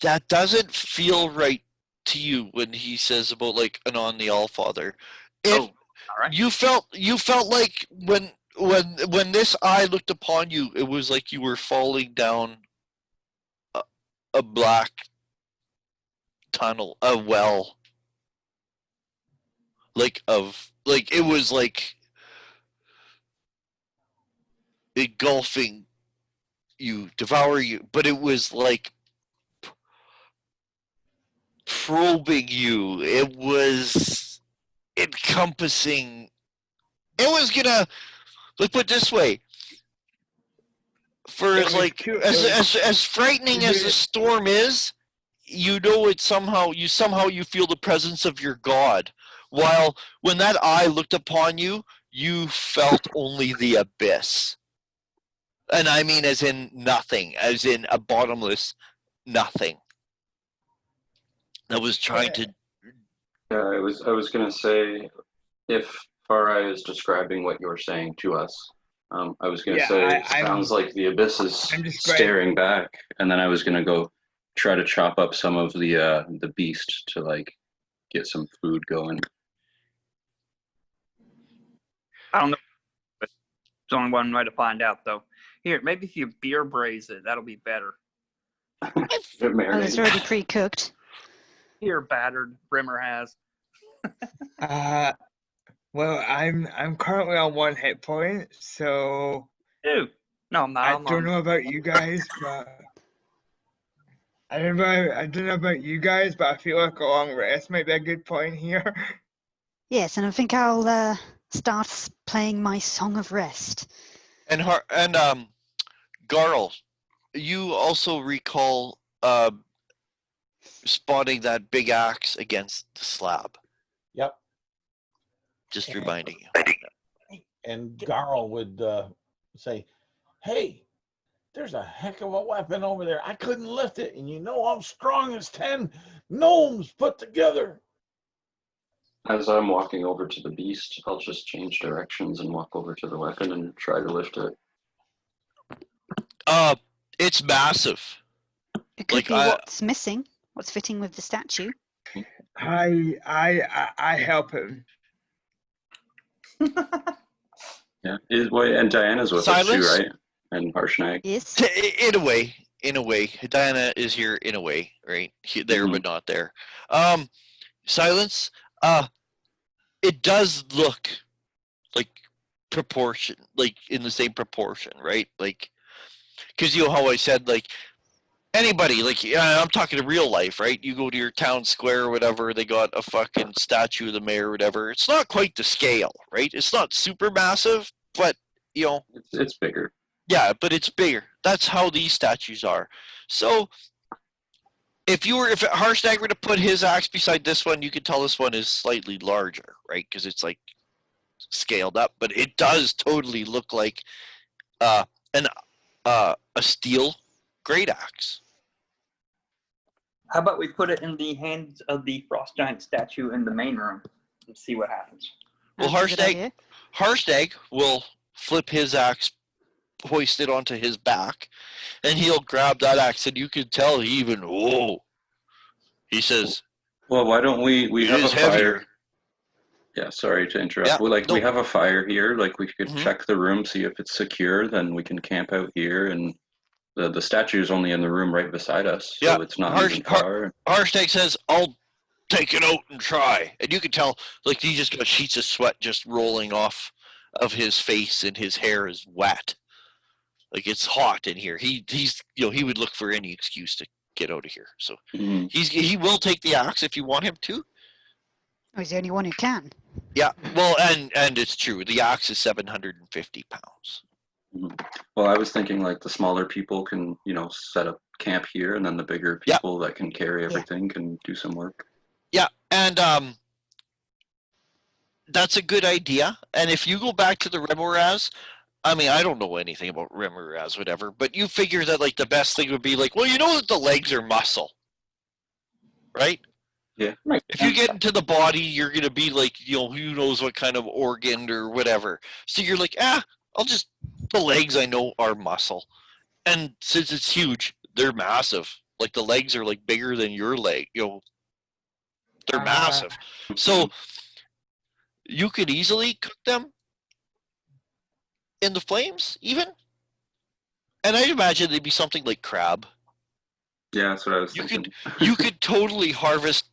That doesn't feel right to you when he says about like Anon the All Father. All right. You felt like when this eye looked upon you, it was like you were falling down a black tunnel, a well, like it was like engulfing you, devour you, but it was like probing you. It was encompassing. It was gonna, let's put it this way. For It as was like cute. as frightening as the storm is, you know it somehow you feel the presence of your God. While when that eye looked upon you, you felt only the abyss. And I mean as in nothing, as in a bottomless nothing. That was trying to. Yeah, I was gonna say, if Farai is describing what you're saying to us, I was gonna Yeah, say it I'm sounds like the abyss is I'm describing. staring back, and then I was gonna go try to chop up some of the beast to like get some food going. I don't know. But there's only one way to find out, though. Here, maybe if you beer braise it, that'll be better. Get Oh, it's marinated. already pre-cooked. Here, battered Brimmer has. Well, I'm currently on 1 hit point, so Ew. No, I'm not. I I'm don't on. know about you guys, but I don't know about you guys, but I feel like a long rest might be a good point here. Yes, and I think I'll start playing my Song of Rest. And Garl, you also recall spotting that big axe against the slab. Yep. Just reminding you. And Garl would say, "Hey, there's a heck of a weapon over there. I couldn't lift it, and you know I'm strong as 10 gnomes put together." As I'm walking over to the beast, I'll just change directions and walk over to the weapon and try to lift it. It's massive. It could be what's missing, what's fitting with the statue. I help him. Yeah, and Diana's with us too, Silence? right? And Harshnag. Yes. In a way, Diana is here in a way, right? There Mhm. but not there. Silence. It does look like proportion, like in the same proportion, right? Like, because you know how I said like anybody, like I'm talking to real life, right? You go to your town square or whatever, they got a fucking statue of the mayor or whatever. It's not quite the scale, right? It's not super massive, but you know. It's bigger. Yeah, but it's bigger. That's how these statues are. So if Harshnag were to put his axe beside this one, you could tell this one is slightly larger, right? Because it's like scaled up, but it does totally look like a steel great axe. How about we put it in the hands of the frost giant statue in the main room and see what happens? Well, That's a good idea. Harshnag will flip his axe, hoist it onto his back, and he'll grab that axe, and you can tell he even he says, Well, why don't we "It have a is heavier." fire? Yeah, sorry to interrupt. Yeah, Well, we no. have a fire here. Like we could Mhm. check the room, see if it's secure. Then we can camp out here, and the statue is only in the room right beside us, so Yeah, it's not moving far. Harshnag says, "I'll take it out and try," and you can tell like he just got sheets of sweat just rolling off of his face, and his hair is wet. Like it's hot in here. He's he would look for any excuse to get out of here. So Mhm. he will take the axe if you want him to. Oh, he's the only one who can. Yeah, well, and it's true. The axe is 750 pounds. Well, I was thinking like the smaller people can, set up camp here, and then the bigger people that can carry everything can do some work. Yeah, and that's a good idea. And if you go back to the Remoraz, I mean, I don't know anything about Remoraz, whatever, but you figure that like the best thing would be like, well, you know that the legs are muscle, right? Yeah. If you get into the body, you're gonna be like, who knows what kind of organ or whatever. So you're like, the legs I know are muscle, and since it's huge, they're massive. Like the legs are like bigger than your leg. They're massive. So you could easily cook them in the flames, even. And I'd imagine they'd be something like crab. Yeah, that's what I was thinking. You could totally harvest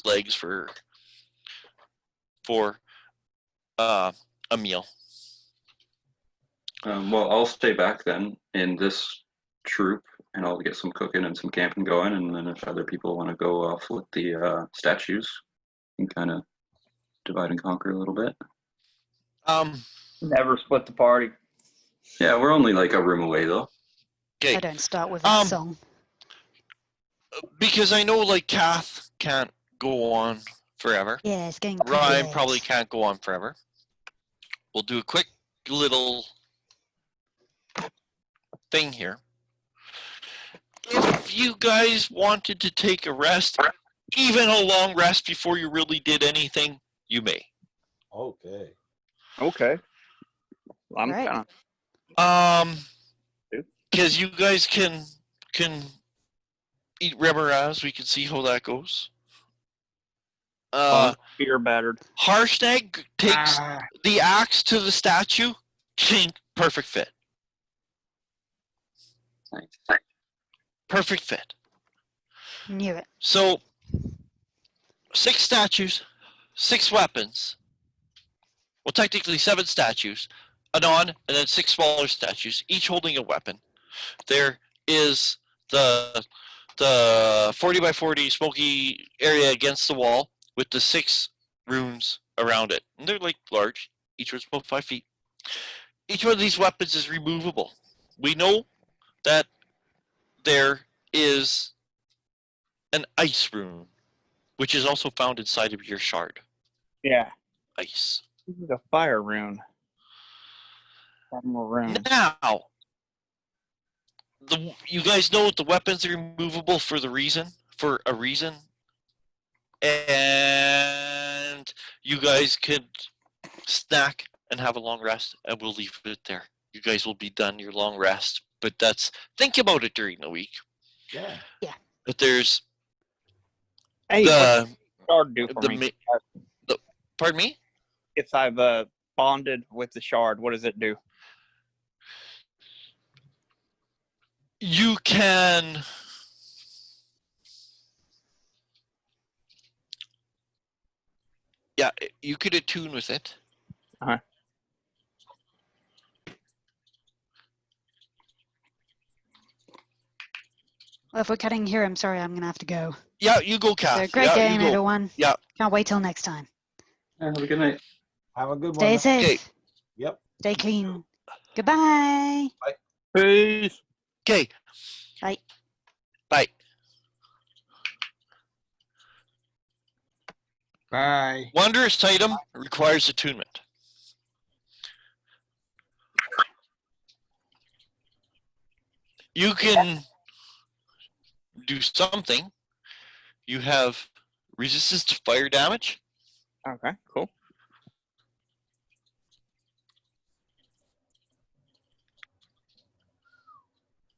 legs for a meal. Well, I'll stay back then in this troop. and I'll get some cooking and some camping going. And then if other people want to go off with the statues, you can kind of divide and conquer a little bit. Never split the party. Yeah, we're only like a room away though. Okay. I don't start with that song. Because I know like Kath can't go on forever. Yeah, it's getting pretty Ryan late. probably can't go on forever. We'll do a quick little thing here. If you guys wanted to take a rest, even a long rest before you really did anything, you may. Okay. Okay. I'm Right. kind of. Because you guys can eat remoras. We can see how that goes. Beer battered. Harshnag takes the axe to the statue. Chink, perfect fit. Nice. Perfect fit. Knew it. So, 6 statues, 6 weapons. Well, technically 7 statues, Anon, and then 6 smaller statues, each holding a weapon. There is the 40 by 40 smoky area against the wall with the 6 runes around it. And they're like large. Each one's about 5 feet. Each one of these weapons is removable. We know that there is an ice rune, which is also found inside of your shard. Yeah. Ice. This is a fire rune. One more rune. Now, you guys know the weapons are removable for a reason. And you guys could snack and have a long rest, and we'll leave it there. You guys will be done your long rest, but think about it during the week. Yeah. Yeah. But there's Hey, what's the shard do for me? Pardon me? If I've bonded with the shard, what does it do? You can you could attune with it. Uh-huh. Well, if we're cutting here, I'm sorry, I'm going to have to go. Yeah, you go, Kath. So great yeah, game, you go. everyone. Yeah. Can't wait till next time. Yeah, have a good night. Have a good Stay one. safe. Okay. Yep. Stay clean. Goodbye. Peace. Okay. Bye. Bye. Bye. Wondrous item requires attunement. You can do something. You have resistance to fire damage. Okay, cool.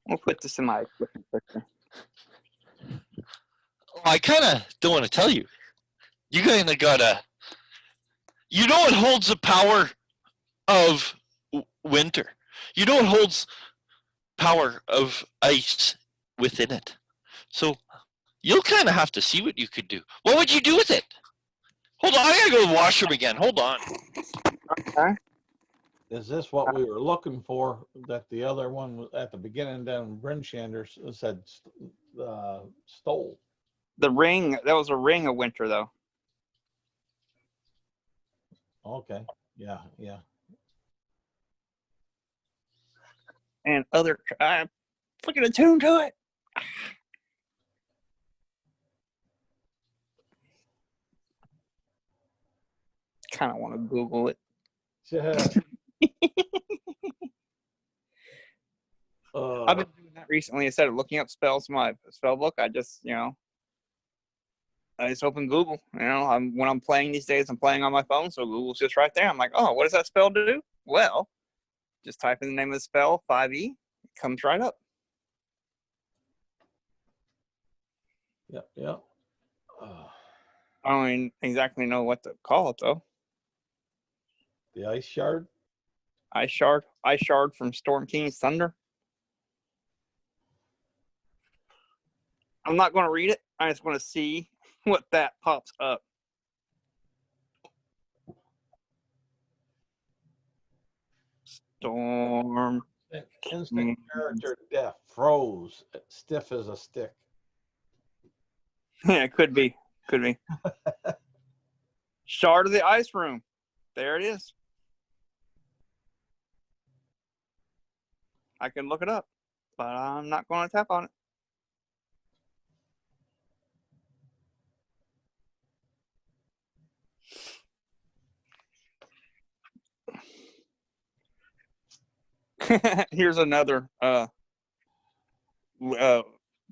We'll put this in my equipment picture. I kind of don't want to tell you. You kind of gotta. You know it holds the power of winter. You know it holds power of ice within it. So you'll kind of have to see what you could do. What would you do with it? Hold on, I gotta go to the washroom again. Hold on. Okay. Is this what we were looking for? That the other one at the beginning down Brinshander said stole. The ring, that was a ring of winter, though. Okay. Yeah. Yeah. And other, I'm freaking attuned to it. Kind of want to Google it. I've been doing that recently. Instead of looking up spells in my spell book, I just open Google. When I'm playing these days, I'm playing on my phone, so Google's just right there. I'm like, oh, what does that spell do? Well, just type in the name of the spell, 5e, it comes right up. Yep. Yep. I don't even exactly know what to call it, though. The ice shard. Ice shard from Storm King's Thunder. I'm not going to read it. I just want to see what that pops up. Storm Instant character death. Froze. Stiff as a stick. Yeah, it could be. Could be. Shard of the Ice Room. There it is. I can look it up, but I'm not going to tap on it. Here's another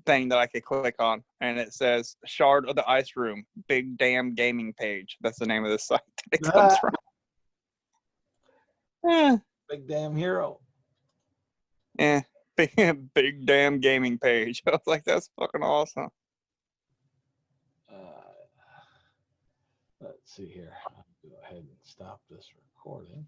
thing that I could click on, and it says Shard of the Ice Room, Big Damn Gaming Page. That's the name of the site that it comes from. Big damn hero. Yeah, big damn gaming page. I was like, that's fucking awesome. Let's see here. I'll go ahead and stop this recording.